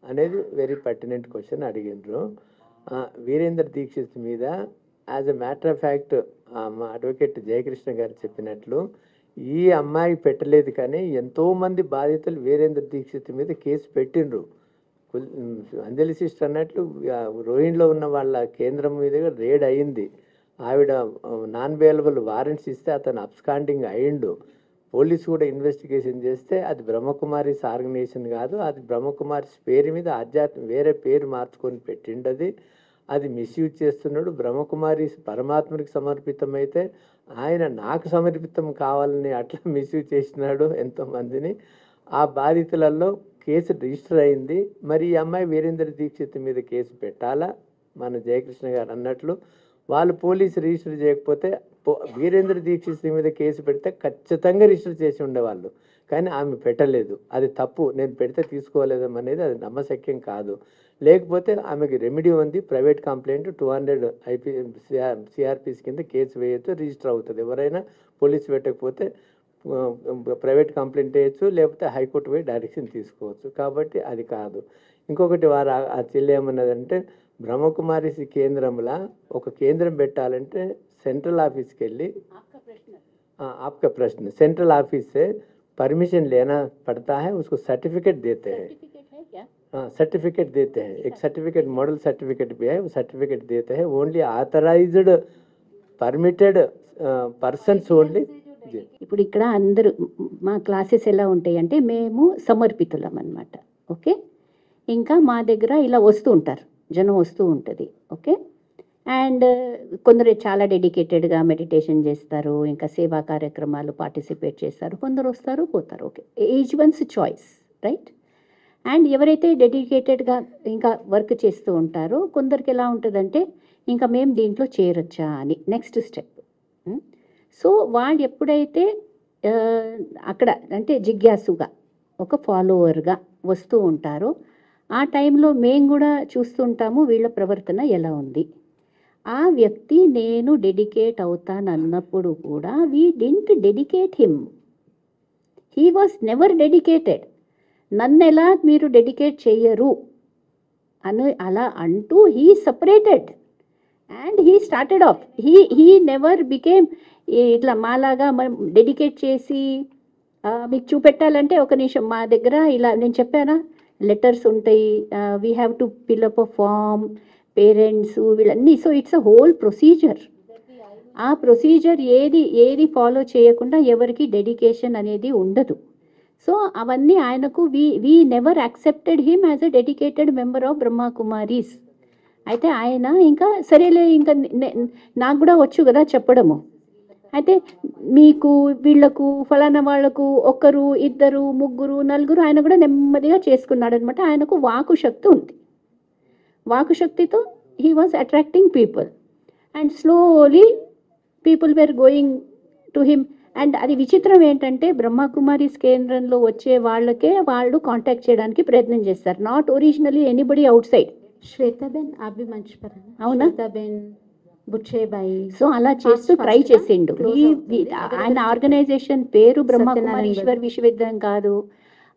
అనేది వెరీ పర్టినెంట్ క్వశ్చన్ అడిగినారు. వీరేంద్ర దీక్షిత్ మీద as a matter of fact మా అడ్వకేట్ జయకృష్ణ గారు చెప్పినట్లు ఈ అమ్మాయి పెట్టలేదు, కానీ ఎంతోమంది బాధితులు వీరేంద్ర దీక్షిత్ మీద కేసు పెట్టిండ్రు. అంజలి సిస్టర్ అన్నట్లు రోహిణ్లో ఉన్న వాళ్ళ కేంద్రం మీద రేడ్ అయ్యింది. ఆవిడ నాన్ బెయిలబుల్ వారెంట్స్ ఇస్తే అతను అబ్స్కాండింగ్ అయ్యిండు. పోలీసు కూడా ఇన్వెస్టిగేషన్ చేస్తే అది బ్రహ్మకుమారిస్ ఆర్గనైజేషన్ కాదు, అది బ్రహ్మకుమారిస్ పేరు మీద వేరే పేరు మార్చుకొని పెట్టిండది, అది మిస్యూజ్ చేస్తున్నాడు. బ్రహ్మకుమారిస్ పరమాత్మకి సమర్పితమైతే ఆయన నాకు సమర్పితం కావాలని అట్లా మిస్యూజ్ చేసినాడు ఎంతోమందిని. ఆ బాధితులలో కేసు రిజిస్టర్ అయింది. మరి ఈ అమ్మాయి వీరేంద్ర దీక్షిత్ మీద కేసు పెట్టాలా? మన జయకృష్ణ గారు అన్నట్లు వాళ్ళు పోలీసు రిజిస్టర్ చేయకపోతే వీరేంద్ర దీక్షిత్ మీద కేసు పెడితే ఖచ్చితంగా రిజిస్టర్ చేసి ఉండేవాళ్ళు, కానీ ఆమె పెట్టలేదు. అది తప్పు, నేను పెడితే తీసుకోలేదు అనేది అది నమ్మశక్యం కాదు. లేకపోతే ఆమెకి రెమెడీ ఉంది, ప్రైవేట్ కంప్లైంట్ 200 సిఆర్పిసి కింద కేసు వేయచ్చు, రిజిస్టర్ అవుతుంది. ఎవరైనా పోలీసు పెట్టకపోతే ప్రైవేట్ కంప్లైంట్ వేయచ్చు, లేకపోతే హైకోర్టు పోయి డైరెక్షన్ తీసుకోవచ్చు. కాబట్టి అది కాదు. ఇంకొకటి వారు ఆ చెల్లి ఏమన్నదంటే, బ్రహ్మకుమారిస్ కేంద్రంలో ఒక కేంద్రం పెట్టాలంటే సెంట్రల్ ఆఫీస్కి వెళ్ళి आपका प्रश्न सेंट्रल ऑफिस से परमिशन लेना पड़ता है, उसको सर्टिफिकेट देते हैं। हाँ, सर्टिफिकेट देते हैं, एक सर्टिफिकेट मॉडल सर्टिफिकेट भी है, वो सर्टिफिकेट देते हैं। Only authorised permitted persons only. ఇప్పుడు ఇక్కడ అందరూ మా క్లాసెస్ ఎలా ఉంటాయి అంటే మేము సమర్పితులం అన్నమాట. ఓకే, ఇంకా మా దగ్గర ఇలా వస్తూ ఉంటారు, జనం వస్తూ ఉంటుంది. ఓకే, అండ్ కొందరు చాలా డెడికేటెడ్గా మెడిటేషన్ చేస్తారు, ఇంకా సేవా కార్యక్రమాలు పార్టిసిపేట్ చేస్తారు, కొందరు వస్తారు పోతారు. Okay, each one's choice, right. And ఎవరైతే డెడికేటెడ్గా ఇంకా వర్క్ చేస్తూ ఉంటారో కొందరికి ఎలా ఉంటుందంటే ఇంకా మేము దీంట్లో చేరొచ్చా అని నెక్స్ట్ స్టెప్. సో వాళ్ళు ఎప్పుడైతే అక్కడ అంటే జిజ్ఞాసుగా ఒక ఫాలోవర్గా వస్తూ ఉంటారో ఆ టైంలో మేము కూడా చూస్తుంటాము వీళ్ళ ప్రవర్తన ఎలా ఉంది. ఆ వ్యక్తి నేను డెడికేట్ అవుతానన్నప్పుడు కూడా we didn't dedicate him, he was never dedicated. నన్ను ఎలా మీరు డెడికేట్ చెయ్యరు అని అలా అంటూ he separated and he started off. He never became ఇట్లా మాలాగా మనం డెడికేట్ చేసి మీకు చూపెట్టాలంటే ఒక నిమిషం మా దగ్గర ఇలా నేను చెప్పానా లెటర్స్ ఉంటాయి, we have to fill up a form, parents వీళ్ళన్నీ. So it's a whole procedure. ఆ ప్రొసీజర్ ఏది ఫాలో చేయకుండా ఎవరికి డెడికేషన్ అనేది ఉండదు. సో అవన్నీ ఆయనకు we never accepted him as a dedicated member of Brahma Kumaris. అయితే ఆయన ఇంకా సరేలే ఇంకా నాకు కూడా వచ్చు కదా చెప్పడము. అయితే మీకు వీళ్లకు ఫలానా వాళ్లకు ఒకరు ఇద్దరు ముగ్గురు నలుగురు ఆయన కూడా నెమ్మదిగా చేసుకున్నాడు అనమాట. ఆయనకు వాకు శక్తి ఉంది. వాకు శక్తితో he was attracting people and slowly people were going to him. And అది విచిత్రం ఏంటంటే బ్రహ్మకుమారీస్ కేంద్రంలో వచ్చే వాళ్ళకే వాళ్ళు కాంటాక్ట్ చేయడానికి ప్రయత్నం చేస్తారు, not originally anybody outside. Shwetaben అభి మంచి అవునా శ్వేతాబెన్ బుచ్చేబాయి. సో అలా చేస్తూ ట్రై చేసిండు. ఆయన ఆర్గనైజేషన్ పేరు బ్రహ్మకుమారీశ్వర్ విశ్వవిద్యాలయం కాదు,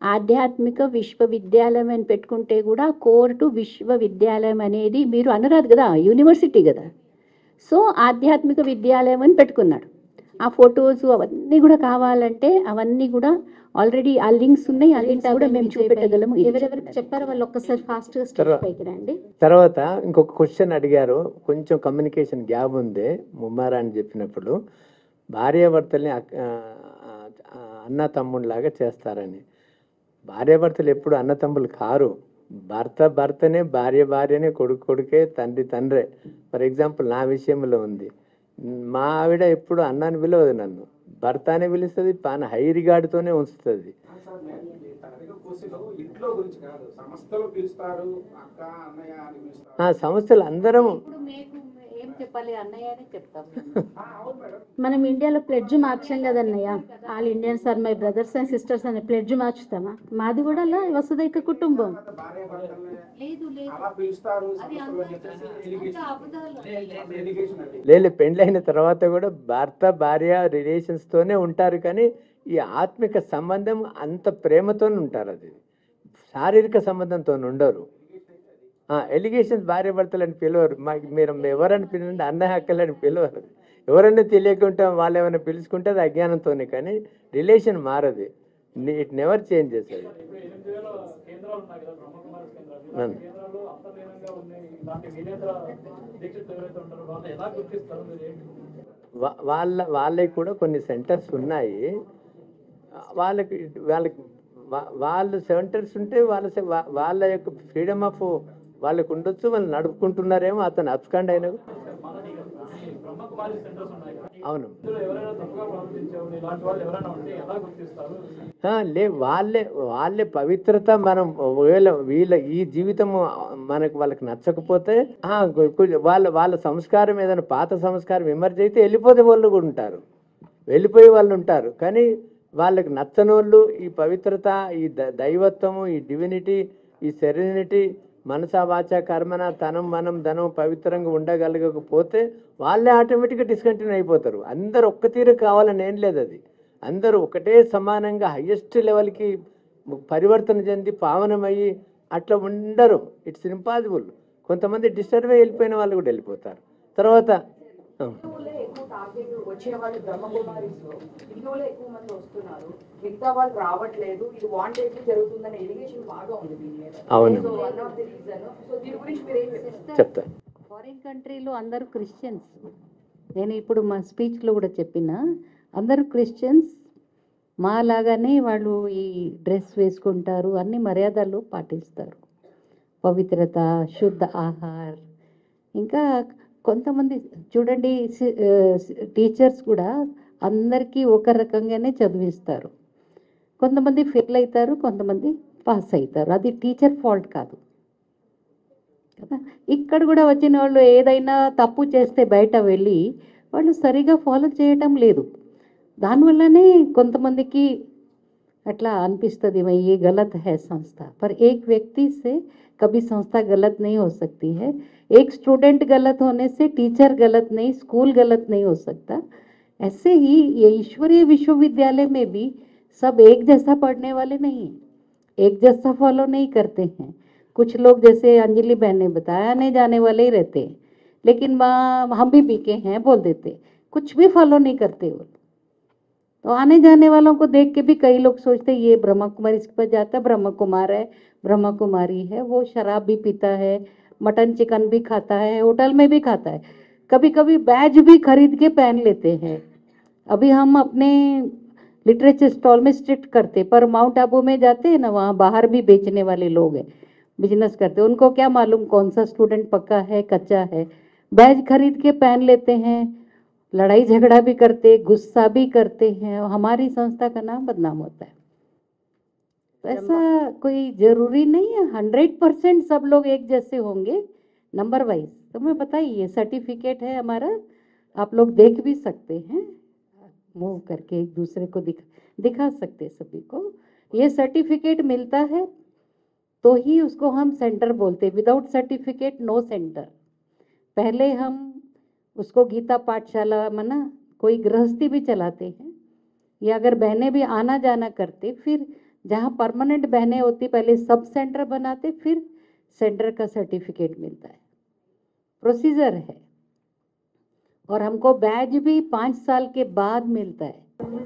ఆధ్యాత్మిక విశ్వవిద్యాలయం అని పెట్టుకుంటే కూడా కోర్టు విశ్వవిద్యాలయం అనేది మీరు అనరాదు కదా, యూనివర్సిటీ కదా. సో ఆధ్యాత్మిక విద్యాలయం అని పెట్టుకున్నాడు. ఆ ఫొటోస్ అవన్నీ కూడా కావాలంటే అవన్నీ కూడా ఆల్రెడీ ఆ లింక్స్ ఉన్నాయి, ఆ లింక్స్ కూడా మేము చూపెట్టగలము. ఎవరెవరికి చెప్పారు వాళ్ళు ఒక్కసారి ఫాస్ట్గా స్టెప్ పైకి రండి. తర్వాత ఇంకొక క్వశ్చన్ అడిగారు, కొంచెం కమ్యూనికేషన్ గ్యాప్ ఉంది ముమ్మారా అని చెప్పినప్పుడు, భార్యాభర్తల్ని అన్న తమ్ముళ్ళలాగా చేస్తారని. భార్యాభర్తలు ఎప్పుడు అన్న తమ్ముళ్ళు కారు, భర్తనే, భార్యనే, కొడుకే, తండ్రే. ఫర్ ఎగ్జాంపుల్ నా విషయంలో ఉంది, మా ఆవిడ ఎప్పుడు అన్నాన్ని పిలవదు, నన్ను భర్త అనే పిలుస్తుంది, పాన హై రిగార్డుతోనే ఉంచుతుంది. సంస్థలు అందరం మనం ఇండియాలో ప్లెడ్జ్ మార్చాం కదన్నయ్య, all Indians are my brothers and sisters అని ప్లెడ్జ్ మార్చుతామా? మాది కూడా అలా వసుదైక కుటుంబం. లేదు, పెండ్లైన తర్వాత కూడా భర్త భార్య రిలేషన్స్తోనే ఉంటారు, కానీ ఈ ఆత్మిక సంబంధం అంత ప్రేమతో ఉంటారు, అది శారీరక సంబంధంతో ఉండరు. ఎలిగేషన్స్ భార్య భర్తలు అని పిలవరు. మీరు ఎవరని పిలండి, అన్నయ్య అక్కలు అని పిలవరు. ఎవరన్నా తెలియకుంటే వాళ్ళు ఏమైనా పిలుచుకుంటే అది అజ్ఞానంతోనే, కానీ రిలేషన్ మారదు, ఇట్ నెవర్ చేంజ్ చేస్తుంది. వాళ్ళకి కూడా కొన్ని సెంటర్స్ ఉన్నాయి. వాళ్ళకి వాళ్ళు సెంటర్స్ ఉంటే వాళ్ళ యొక్క ఫ్రీడమ్ ఆఫ్ వాళ్ళకు ఉండొచ్చు, వాళ్ళు నడుపుకుంటున్నారేమో, అతను అబ్స్కాండ్ అయినా అవును. ఇందులో ఎవరైనా తప్పుగా ప్రవర్తించారు ఇలాంటి వాళ్ళు ఎవరైనా ఉంటే ఎలా గుర్తిస్తారు? వాళ్ళే పవిత్రత. మనం ఒకవేళ ఈ జీవితము వాళ్ళకి నచ్చకపోతే వాళ్ళ సంస్కారం ఏదైనా పాత సంస్కారం ఎమర్జ్ అయితే వెళ్ళిపోతే వాళ్ళు కూడా ఉంటారు, వెళ్ళిపోయే వాళ్ళు ఉంటారు. కానీ వాళ్ళకి నచ్చని వాళ్ళు ఈ పవిత్రత, ఈ దైవత్వము, ఈ డివినిటీ, ఈ సెరెనిటీ, మనసా వాచ కర్మన, తనం మనం ధనం పవిత్రంగా ఉండగలగకపోతే వాళ్ళే ఆటోమేటిక్గా డిస్కంటిన్యూ అయిపోతారు. అందరు ఒక్క తీరు కావాలని ఏం లేదు. అది అందరూ ఒకటే సమానంగా హయ్యెస్ట్ లెవెల్కి పరివర్తన చెంది పావనమయ్యి అట్లా ఉండరు. It's impossible. కొంతమంది డిస్టర్బ్ అయ్యి వెళ్ళిపోయిన వాళ్ళు కూడా వెళ్ళిపోతారు. తర్వాత హిందువులే ఎక్కువ టార్గెట్ వచ్చే వాళ్ళు బ్రహ్మకుమారిస్ లో హిందువులే ఎక్కువ మంది వస్తున్నారు, మిగతా వాళ్ళు రావట్లేదు, ఇది వాంటెడ్లీ జరుగుతుందనే ఎలిగేషన్ బాగా ఉంది దీని మీద. అవును. So one of the reason. So దీని గురించి మీరు ఏం చెప్తారు? చెప్తా. ఫారిన్ కంట్రీలో అందరూ క్రిస్టియన్స్. నేను ఇప్పుడు మా స్పీచ్లో కూడా చెప్పిన అందరూ క్రిస్టియన్స్. మా లాగానే వాళ్ళు ఈ డ్రెస్ వేసుకుంటారు, అన్ని మర్యాదలు పాటిస్తారు, పవిత్రత, శుద్ధ ఆహార్. ఇంకా కొంతమంది చూడండి, టీచర్స్ కూడా అందరికీ ఒక రకంగానే చదివిస్తారు. కొంతమంది ఫెయిల్ అవుతారు, కొంతమంది పాస్ అవుతారు. అది టీచర్ ఫాల్ట్ కాదు కదా. ఇక్కడ కూడా వచ్చిన వాళ్ళు ఏదైనా తప్పు చేస్తే బయట వెళ్ళి వాళ్ళు సరిగా ఫాలో చేయటం లేదు. దానివల్లనే కొంతమందికి అట్లా అనిపిస్తుంది, ये गलत है संस्था, पर एक व्यक्ति से कभी संस्था गलत नहीं हो सकती है. एक स्टूडेंट गलत होने से टीचर गलत नहीं, स्कूल गलत नहीं हो सकता. ऐसे ही ये ईश्वरीय विश्वविद्यालय में भी सब एक जैसा पढ़ने वाले नहीं हैं, एक जैसा फॉलो नहीं करते हैं. कुछ लोग जैसे अंजलि बहन ने बताया आने जाने वाले ही रहते हैं, लेकिन हम भी बीके हैं बोल देते, कुछ भी फॉलो नहीं करते वो. तो आने जाने वालों को देख के भी कई लोग सोचते ये ब्रह्मा कुमारी इसके पास जाता है, ब्रह्मा कुमार है, ब्रह्मा कुमारी है, वो शराब भी पीता है, मटन चिकन भी खाता है, होटल में भी खाता है, कभी कभी बैज भी खरीद के पहन लेते हैं. अभी हम अपने लिटरेचर स्टॉल में स्ट्रिक्ट करते, पर माउंट आबू में जाते हैं ना, वहाँ बाहर भी बेचने वाले लोग हैं, बिजनेस करते, उनको क्या मालूम कौन सा स्टूडेंट पक्का है कच्चा है. बैज खरीद के पहन लेते हैं, लड़ाई झगड़ा भी करते, गुस्सा भी करते हैं, और हमारी संस्था का नाम बदनाम होता है. तो ऐसा कोई जरूरी नहीं है 100% सब लोग एक जैसे होंगे नंबर वाइज. तो मैं बताइए सर्टिफिकेट है हमारा, आप लोग देख भी सकते हैं, मूव करके एक दूसरे को दिखा सकते हैं सभी को. ये सर्टिफिकेट मिलता है तो ही उसको हम सेंटर बोलते, विदाउट सर्टिफिकेट नो सेंटर. पहले हम उसको गीता पाठशाला मना कोई गृहस्थी भी चलाते हैं, या अगर बहनें भी आना जाना करते, फिर जहाँ परमानेंट बहनें होती पहले सब सेंटर बनाते, फिर सेंटर का सर्टिफिकेट मिलता है. प्रोसीजर है. और हमको बैज भी 5 साल के बाद मिलता है.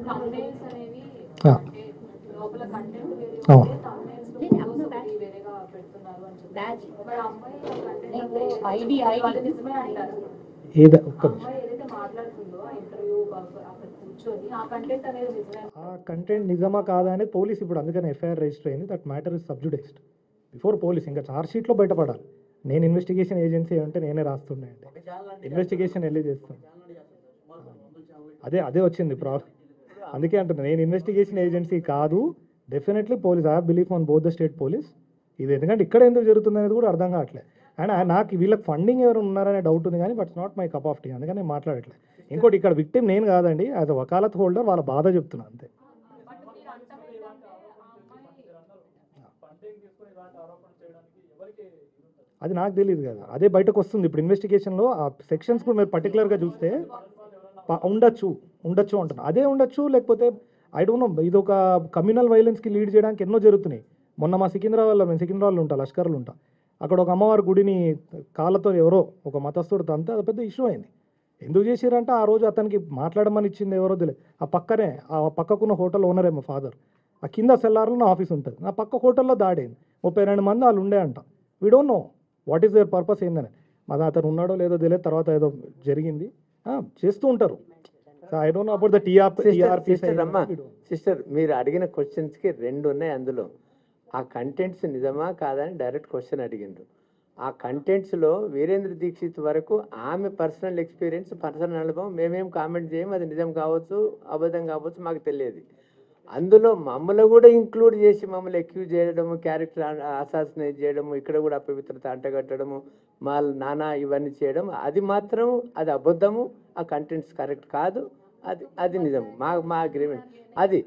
thumbnails అనేవి ఆ. అంటే లోపల కంటెంట్ వేరే అవును. ఉంటే thumbnails లో photos ఒకటి వేరేగా పెడుతున్నారు అని చెప్పి. మరి ఆ అమ్మాయి కంటెంట్ ID వాళ్ళు నిజమే అంటారు. ఏదో ఒక్క నిమిషం. అమ్మాయి ఏదైతే మాట్లాడుతుందో ఆ ఇంటర్వ్యూ అక్కడ కూర్చొని ఆ కంటెంట్ అనేది నిజమే. ఆ కంటెంట్ నిజమా కాదా అనేది పోలీస్ ఇప్పుడు అందుకని ఎఫ్ఐఆర్ రిజిస్టర్ అయింది. That matter is subjudiced before police. ఇంకా ఛార్జ్ షీట్లో బయటపడాలి. నేను ఇన్వెస్టిగేషన్ ఏజెన్సీ అంటే నేనే రాస్తుండే అంటే ఇన్వెస్టిగేషన్ వెళ్ళి చేస్తాను. అదే వచ్చింది ప్రాబ్లం. అందుకే అంటున్నా నేను ఇన్వెస్టిగేషన్ ఏజెన్సీ కాదు. Definitely police, I have belief on both the state police. ఇది ఎందుకంటే ఇక్కడ ఎందుకు జరుగుతుంది అనేది కూడా అర్థం కావట్లేదు. అండ్ నాకు వీళ్ళకి ఫండింగ్ ఎవరు ఉన్నారనే డౌట్ ఉంది, కానీ but's not my cup of tea. అందుకని నేను మాట్లాడట్లేదు. ఇంకోటి ఇక్కడ విక్టిమ్ నేను కాదండి, యాజ్ అ వకాలత్ హోల్డర్ వాళ్ళ బాధ చెప్తున్నా అంతే. అది నాకు తెలియదు కదా, అదే బయటకు వస్తుంది ఇప్పుడు ఇన్వెస్టిగేషన్లో. ఆ సెక్షన్స్ కూడా మీరు పర్టికులర్గా చూస్తే ఉండొచ్చు అంటున్నా. అదే ఉండొచ్చు, లేకపోతే ఐ డోంట్ నో. ఇది ఒక కమ్యూనల్ వైలెన్స్కి లీడ్ చేయడానికి ఎన్నో జరుగుతున్నాయి. మొన్న మా సికింద్రాబాద్లో, మేము సికింద్రాబాద్లో ఉంటాం, లష్కర్లో ఉంటాం. అక్కడ ఒక అమ్మవారి గుడిని కాళ్ళతో ఎవరో ఒక మతస్థుడు తంతే అది పెద్ద ఇష్యూ అయింది. ఎందుకు చేసిరంటే ఆ రోజు అతనికి మాట్లాడమని ఇచ్చింది ఎవరో తెలియదు. ఆ పక్కకున్న హోటల్ ఓనరే మా ఫాదర్. ఆ కింద సెల్లార్లో నా ఆఫీస్ ఉంటుంది. నా పక్క హోటల్లో దాడైంది. 32 మంది వాళ్ళు ఉండే అంట. We don't know what is their purpose ఏందని. మరి అతను ఉన్నాడో లేదో తెలియదు. తర్వాత ఏదో జరిగింది, చేస్తూ ఉంటారు. I don't know about the TRP. Sister, మీరు అడిగిన క్వశ్చన్స్కి 2 ఉన్నాయి. అందులో ఆ కంటెంట్స్ నిజమా కాదని డైరెక్ట్ క్వశ్చన్ అడిగిండ్రు. ఆ కంటెంట్స్లో వీరేంద్ర దీక్షిత్ వరకు ఆమె పర్సనల్ ఎక్స్పీరియన్స్, పర్సనల్ అనుభవం మేమేం కామెంట్ చేయము. అది నిజం కావచ్చు, అబద్ధం కావచ్చు, మాకు తెలియదు. అందులో మమ్మల్ని కూడా ఇంక్లూడ్ చేసి మమ్మల్ని అక్యూజ్ చేయడము, క్యారెక్టర్ అసాసినేట్ చేయడము, ఇక్కడ కూడా అపవిత్రత అంటగట్టడము, మా నానా ఇవన్నీ చేయడం, అది మాత్రం అది అబద్ధము. ఆ కంటెంట్స్ కరెక్ట్ కాదు. అది నిజం. మా అగ్రిమెంట్ అది.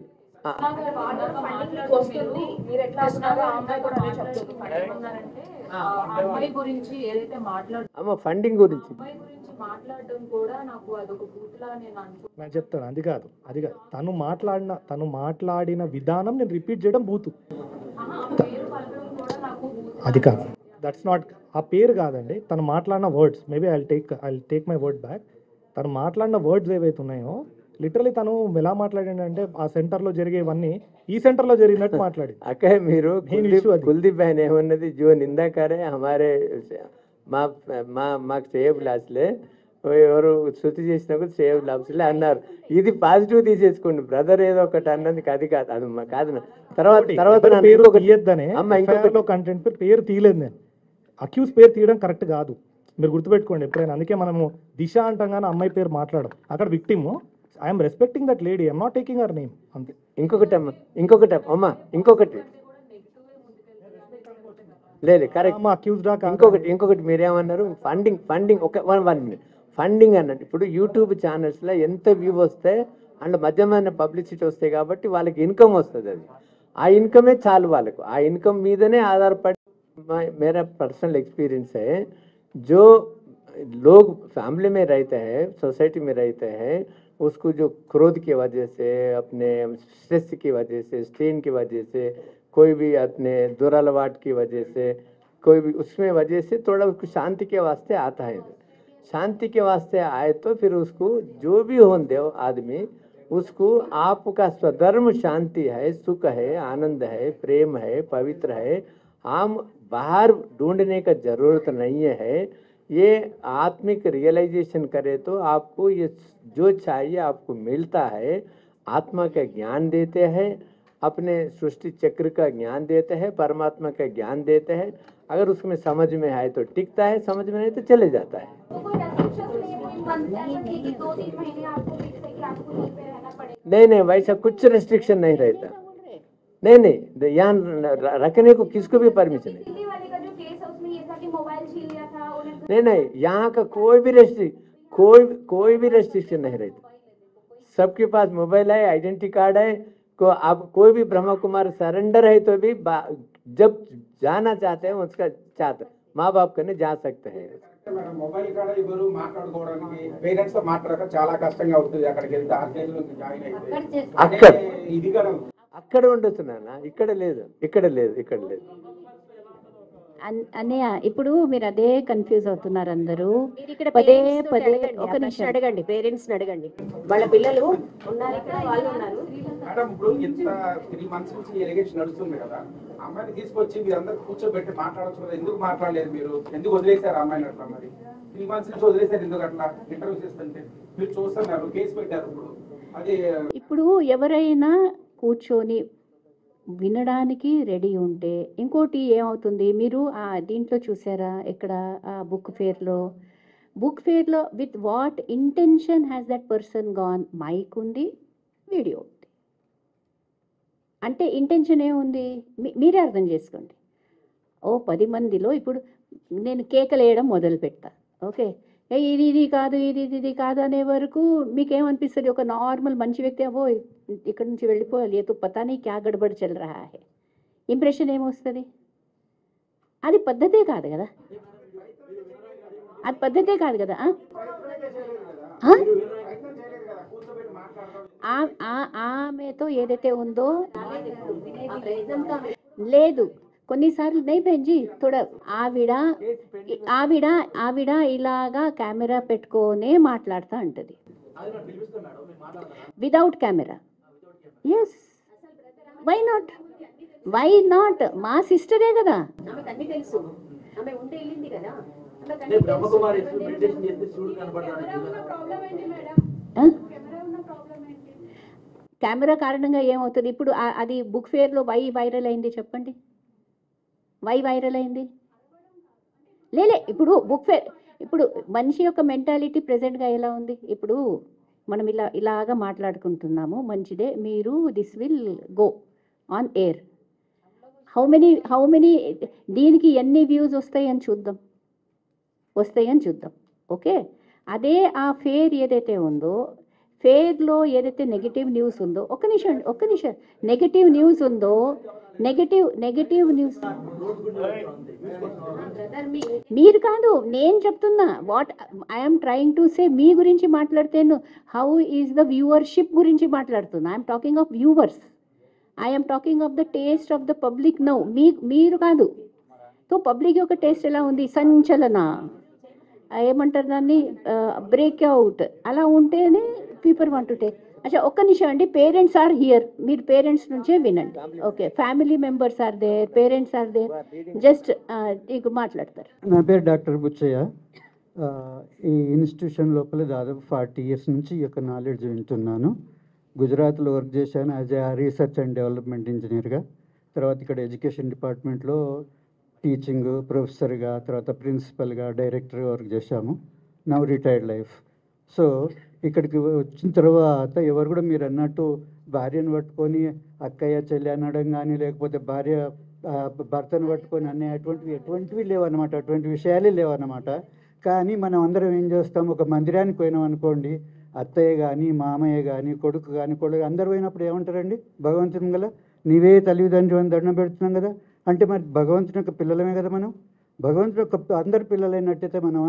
అమ్మాయి గురించి ఏదైతే అమ్మ ఫండింగ్ గురించి మాట్లాడడం కూడా నాకు అదొక బూతులా నేను అనుకుంటున్నాను. నేను చెప్తాను, అది కాదు. తను మాట్లాడిన విధానం నేను రిపీట్ చేయడం బూతు. పేరు పలకడం కూడా నాకు అది కాదు. దట్స్ నాట్, ఆ పేరు కాదండి. తను మాట్లాడిన words, maybe I take my word back. తను మాట్లాడిన వర్డ్స్ ఏవైతే ఉన్నాయో లిటరలీ తను ఎలా మాట్లాడిందంటే ఆ సెంటర్లో జరిగేవన్నీ ఈ సెంటర్లో జరిగినట్టు మాట్లాడి. అక్కడ మీరు కుల్దీప్ ఆయన ఏమన్నది, జో నిందాకారే హమారే మాకు సేవ్ లాస్లే ఎవరు శృతి చేసినప్పుడు సేవ్ లాస్లే అన్నారు. ఇది పాజిటివ్ తీసేసుకోండి బ్రదర్, ఏదో ఒకటి అన్నది అది కాదు. అది కాదు. తర్వాత పేరు తీయొద్దనే కంటెంట్ పేరు తీయలేదు నేను. అక్యూజ్ పేరు తీయడం కరెక్ట్ కాదు, మీరు గుర్తుపెట్టుకోండి ఎప్పుడైనా. అందుకే మనము దిశ అంటాం కానీ అమ్మాయి పేరు మాట్లాడడం. అక్కడ victim, I'm respecting that lady, I'm not taking her name అంతే. ఇంకొకటి లేదు కరెక్ట్. ఇంకొకటి మీరేమన్నారు, ఫండింగ్ ఒక 1 minute ఫండింగ్ అన్నట్టు. ఇప్పుడు యూట్యూబ్ ఛానల్స్లో ఎంత వ్యూ వస్తే అందులో మధ్యమైన పబ్లిసిటీ వస్తాయి కాబట్టి వాళ్ళకి ఇన్కమ్ వస్తుంది. అది ఆ ఇన్కమే చాలు వాళ్ళకు. ఆ ఇన్కమ్ మీదనే ఆధారపడి मेरा पर्सनल एक्सपीरियंस है, जो लोग फैमिली में रहते हैं, सोसाइटी में रहते हैं, उसको जो क्रोध की वजह से, अपने स्ट्रेस की वजह से, स्ट्रेन की वजह से, कोई भी अपने दुरालवाट की वजह से, कोई भी उसमें वजह से थोड़ा उसको शांति के वास्ते आता है. शांति के वास्ते आए तो फिर उसको जो भी हो दे आदमी, उसको आपका स्वधर्म शांति है, सुख है, आनंद है, प्रेम है, पवित्र है. हम बाहर ढूंढने का ज़रूरत नहीं है. ये आत्मिक रियलाइजेशन करे तो आपको ये जो चाहिए आपको मिलता है. आत्मा का ज्ञान देते हैं, अपने सृष्टि चक्र का ज्ञान देते हैं, परमात्मा का ज्ञान देते हैं. अगर उसमें समझ में आए तो टिकता है, समझ में नहीं तो चले जाता है. नहीं, वैसा कुछ रिस्ट्रिक्शन नहीं रहता. नहीं, यहाँ रखने को किसको भी परमिशन नहीं. नहीं, यहाँ का कोई भी रेस्ट्रिक्शन नहीं रहता. सबके पास मोबाइल है, आइडेंटिटी कार्ड है. को आप कोई भी ब्रह्मा कुमार सरेंडर है तो भी जब जाना चाहते हैं उसका चाहते माँ बाप करने जा सकते हैं. మొబైల్ కాడ ఎవరు మాట్లాడుకోవడానికి పేరెంట్స్ తో మాట్లాడక చాలా కష్టంగా ఉంటుంది. అక్కడికి వెళ్తే ఆ స్టేజ్ నుంచి జాయిన్ అయితే ఇది కూడా అక్కడ ఉండొచ్చు నాన్న, ఇక్కడ లేదు. అన్నయ్య ఇప్పుడు మీరు అదే కన్ఫ్యూజ్ అవుతున్నారు అందరూ. పదే ఒక నిమిషం అడగండి, పేరెంట్స్ అడగండి, వాళ్ళ పిల్లలు ఉన్నారు ఇక్కడ, వాళ్ళు ఉన్నారు. మేడం ఇప్పుడు ఇంత 3 months నుంచి ఎలిగేషన్ నడుస్తుంది కదా, అమ్మాయిని తీసుకొచ్చి మీరు అందరు కూర్చోబెట్టి మాట్లాడచ్చు కదా, ఎందుకు మాట్లాడలేదు మీరు? ఎందుకు వదిలేశారు అమ్మాయిని అట్లా? మరి 3 months నుంచి వదిలేశారు ఎందుకు అట్లా? ఇంటర్వ్యూ చేస్తుంటే మీరు చూస్తున్నారు, కేసు పెట్టారు. ఇప్పుడు ఎవరైనా కూర్చొని వినడానికి రెడీ ఉంటే, ఇంకోటి ఏమవుతుంది, మీరు దీంట్లో చూసారా ఎక్కడ బుక్ ఫేర్లో with what intention has that person gone? Mike ఉంది, వీడియో ఉంది. అంటే ఇంటెన్షన్ ఏముంది మీరే అర్థం చేసుకోండి. 10 మందిలో ఇప్పుడు నేను కేకలు వేయడం మొదలు పెడతా, ఓకే, ఇది కాదు అనే వరకు మీకేమనిపిస్తుంది? ఒక నార్మల్ మంచి వ్యక్తి అవో ఇక్కడ నుంచి వెళ్ళిపోవాలి, ఏదో పతానీ క్యా గడబడి చల్ రహా హై, ఇంప్రెషన్ ఏమొస్తుంది? అది పద్ధతే కాదు కదా, ఆమెతో ఏదైతే ఉందో లేదు. కొన్నిసార్లు నై బెంజీ తోడ ఆవిడ ఇలాగా కెమెరా పెట్టుకోనే మాట్లాడుతూ ఉంటుంది, without camera. Yes, why not? మా సిస్టరే కదా. కెమెరా కారణంగా ఏమవుతుంది? ఇప్పుడు అది బుక్ ఫేర్లో వై వైరల్ అయింది చెప్పండి? వై వైరల్ అయింది? లేలే ఇప్పుడు బుక్ ఫేర్ ఇప్పుడు మనిషి యొక్క మెంటాలిటీ ప్రెసెంట్గా ఎలా ఉంది? ఇప్పుడు మనం ఇలాగా మాట్లాడుకుంటున్నాము, మంచిదే, మీరు this will go on air. How many దీనికి ఎన్ని వ్యూస్ వస్తాయని చూద్దాం, ఓకే. అదే ఆ ఫేర్ ఏదైతే ఉందో, ఫేర్లో ఏదైతే నెగిటివ్ న్యూస్ ఉందో, ఒక్క నిమిషం నెగిటివ్ న్యూస్ ఉందో, నెగిటివ్ న్యూస్ మీరు కాదు, నేను చెప్తున్నా. What I'm trying to say, మీ గురించి మాట్లాడితేను హౌ ఈజ్ ద వ్యూవర్షిప్ గురించి మాట్లాడుతున్నా. I'm talking of viewers, I'm talking of the taste of the public now. మీరు కాదు. సో పబ్లిక్ యొక్క టేస్ట్ ఎలా ఉంది? సంచలన, ఏమంటారు దాన్ని, బ్రేక్అవుట్, అలా ఉంటేనే పీపుల్ వాంట్ టు టేక్. అచ్చా ఒక్క నిమిషం అండి, పేరెంట్స్ ఆర్ హియర్, మీరు పేరెంట్స్ నుంచే వినండి. Okay, family members are there, parents are there, just నీకు మాట్లాడతారు. నా పేరు డాక్టర్ బుచ్చయ్య. ఈ ఇన్స్టిట్యూషన్ లోపల దాదాపు 40 years నుంచి ఈ యొక్క నాలెడ్జ్ వింటున్నాను. గుజరాత్లో వర్క్ చేశాను as a research and development ఇంజనీర్గా. తర్వాత ఇక్కడ ఎడ్యుకేషన్ డిపార్ట్మెంట్లో టీచింగ్ ప్రొఫెసర్గా, తర్వాత ప్రిన్సిపల్గా, డైరెక్టర్గా వర్క్ చేశాము. Now retired life. సో ఇక్కడికి వచ్చిన తర్వాత ఎవరు కూడా మీరు అన్నట్టు భార్యను పట్టుకొని అక్కయ్య చెల్లి అనడం కానీ, లేకపోతే భార్య భర్తను పట్టుకొని అనే ఎటువంటివి లేవన్నమాట, అటువంటి విషయాలే లేవన్నమాట. కానీ మనం అందరం ఏం చేస్తాం, ఒక మందిరానికి పోయినాం అనుకోండి, అత్తయ్య కానీ మామయ్య కానీ కొడుకు కానీ కొడుకు అందరు పోయినప్పుడు ఏమంటారండి, భగవంతుని గల నీవే తల్లిదండ్రులు అని దండం పెడుతున్నాం కదా. అంటే మరి భగవంతుని యొక్క పిల్లలమే కదా మనం. భగవంతుడు యొక్క అందరి పిల్లలైనట్టయితే మనం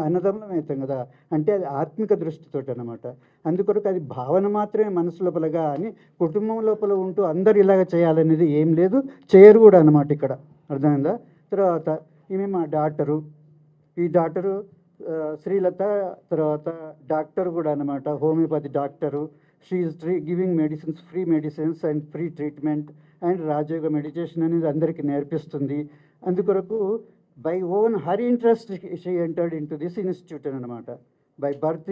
అన్నదమ్ములం అవుతాం కదా. అంటే అది ఆత్మిక దృష్టితోటి అన్నమాట. అందుకొరకు అది భావన మాత్రమే మనసు లోపలగా అని, కుటుంబం లోపల ఉంటూ అందరు ఇలాగ చేయాలనేది ఏం లేదు, చేయరు కూడా అన్నమాట ఇక్కడ. అర్థమైందా? తర్వాత ఈమె మా డాక్టరు, ఈ డాక్టరు శ్రీలత, తర్వాత డాక్టర్ కూడా అన్నమాట, homeopathy doctor. She is giving medicines, free medicines and free treatment and Rajyoga meditation అనేది అందరికీ నేర్పిస్తుంది. అందుకొరకు by own her interest she entered in to this institute అనమాట. బై బర్త్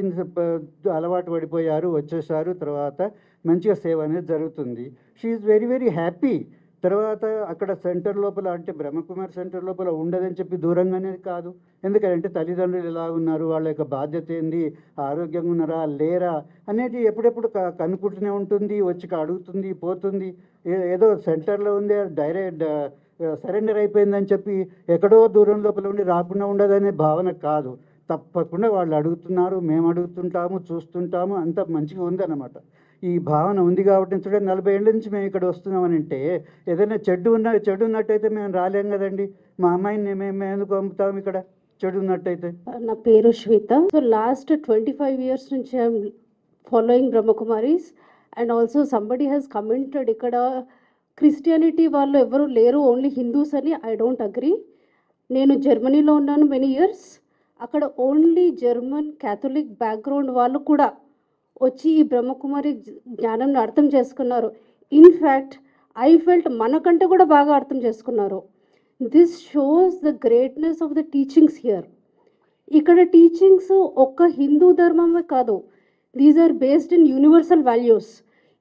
అలవాటు పడిపోయారు, వచ్చేసారు, తర్వాత మంచిగా సేవ అనేది జరుగుతుంది. She is very very happy. తర్వాత అక్కడ సెంటర్ లోపల, అంటే బ్రహ్మకుమారి సెంటర్ లోపల ఉండదని చెప్పి దూరంగానే కాదు. ఎందుకంటే తల్లిదండ్రులు ఎలా ఉన్నారు, వాళ్ళ యొక్క బాధ్యత ఏంది, ఆరోగ్యంగా ఉన్నారా లేరా అనేది ఎప్పుడెప్పుడు కనుక్కుంటూనే ఉంటుంది, వచ్చి అడుగుతుంది, పోతుంది. ఏదో సెంటర్లో ఉంది డైరెక్ట్ సరెండర్ అయిపోయిందని చెప్పి ఎక్కడో దూరం లోపల ఉండి రాకుండా ఉండదనే భావన కాదు. తప్పకుండా వాళ్ళు అడుగుతున్నారు, మేము అడుగుతుంటాము, చూస్తుంటాము, అంత మంచిగా ఉందన్నమాట. ఈ భావన ఉంది కాబట్టి చూడండి, 40 ఏళ్ళ నుంచి మేము ఇక్కడ వస్తున్నామని అంటే, ఏదైనా చెడు ఉన్నట్టయితే మేము రాలేం కదండి. మా అమ్మాయిని మేము ఎందుకు పంపుతాము ఇక్కడ చెడు ఉన్నట్టయితే? నా పేరు శ్వేత. సో లాస్ట్ 25 years నుంచి I'm following Brahma Kumaris. And also somebody has commented ఇక్కడ క్రిస్టియానిటీ వాళ్ళు ఎవరు లేరు, ఓన్లీ హిందూస్ అని. I don't agree. నేను జర్మనీలో ఉన్నాను మెనీ ఇయర్స్. అక్కడ ఓన్లీ జర్మన్ క్యాథలిక్ బ్యాక్గ్రౌండ్ వాళ్ళు కూడా వచ్చి ఈ బ్రహ్మకుమారి జ్ఞానంని అర్థం చేసుకున్నారు. ఇన్ఫ్యాక్ట్ ఐ ఫెల్ట్ మనకంటే కూడా బాగా అర్థం చేసుకున్నారు. This shows the greatness of the teachings here. ఇక్కడ టీచింగ్స్ ఒక్క హిందూ ధర్మమే కాదు, these are based in universal values.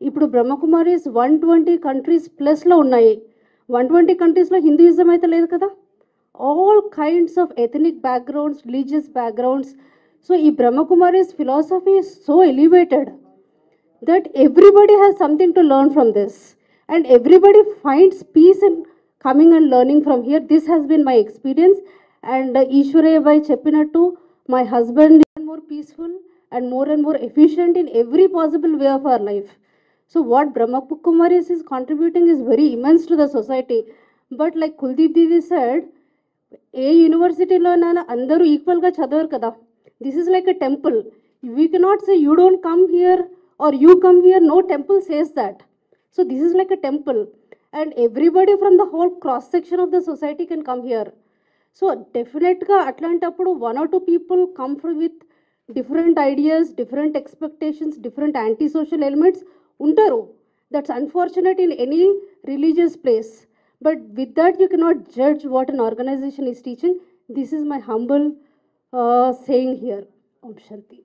ఇప్పుడు బ్రహ్మకుమారీస్ 120 countries ప్లస్లో ఉన్నాయి. 120 countriesలో హిందూయిజం అయితే లేదు కదా. All kinds of ethnic backgrounds, religious backgrounds. So ఈ Brahma Kumaris philosophy is so elevated that everybody has something to learn from this, and everybody finds peace in coming and learning from here. This has been my experience, and Ishwaraya bhai cheppinattu, my husband is more peaceful and more efficient in every possible way of our life. So what Brahmakumaris is contributing is very immense to the society. But like Kuldeep Didi said, ఏ యూనివర్సిటీలోనైనా అందరూ ఈక్వల్గా చదవరు కదా. This is like a temple. We cannot say you don't come here or you come here. No temple says that. So this is like a temple, and everybody from the whole cross section of the society can come here. So డెఫినెట్గా అట్లాంటప్పుడు 1 or 2 people come with different ideas, different expectations, different anti social elements ఉంటారు. That's unfortunate in any religious place. But with that, you cannot judge what an organization is teaching. This is my humble saying here. Om Shanti.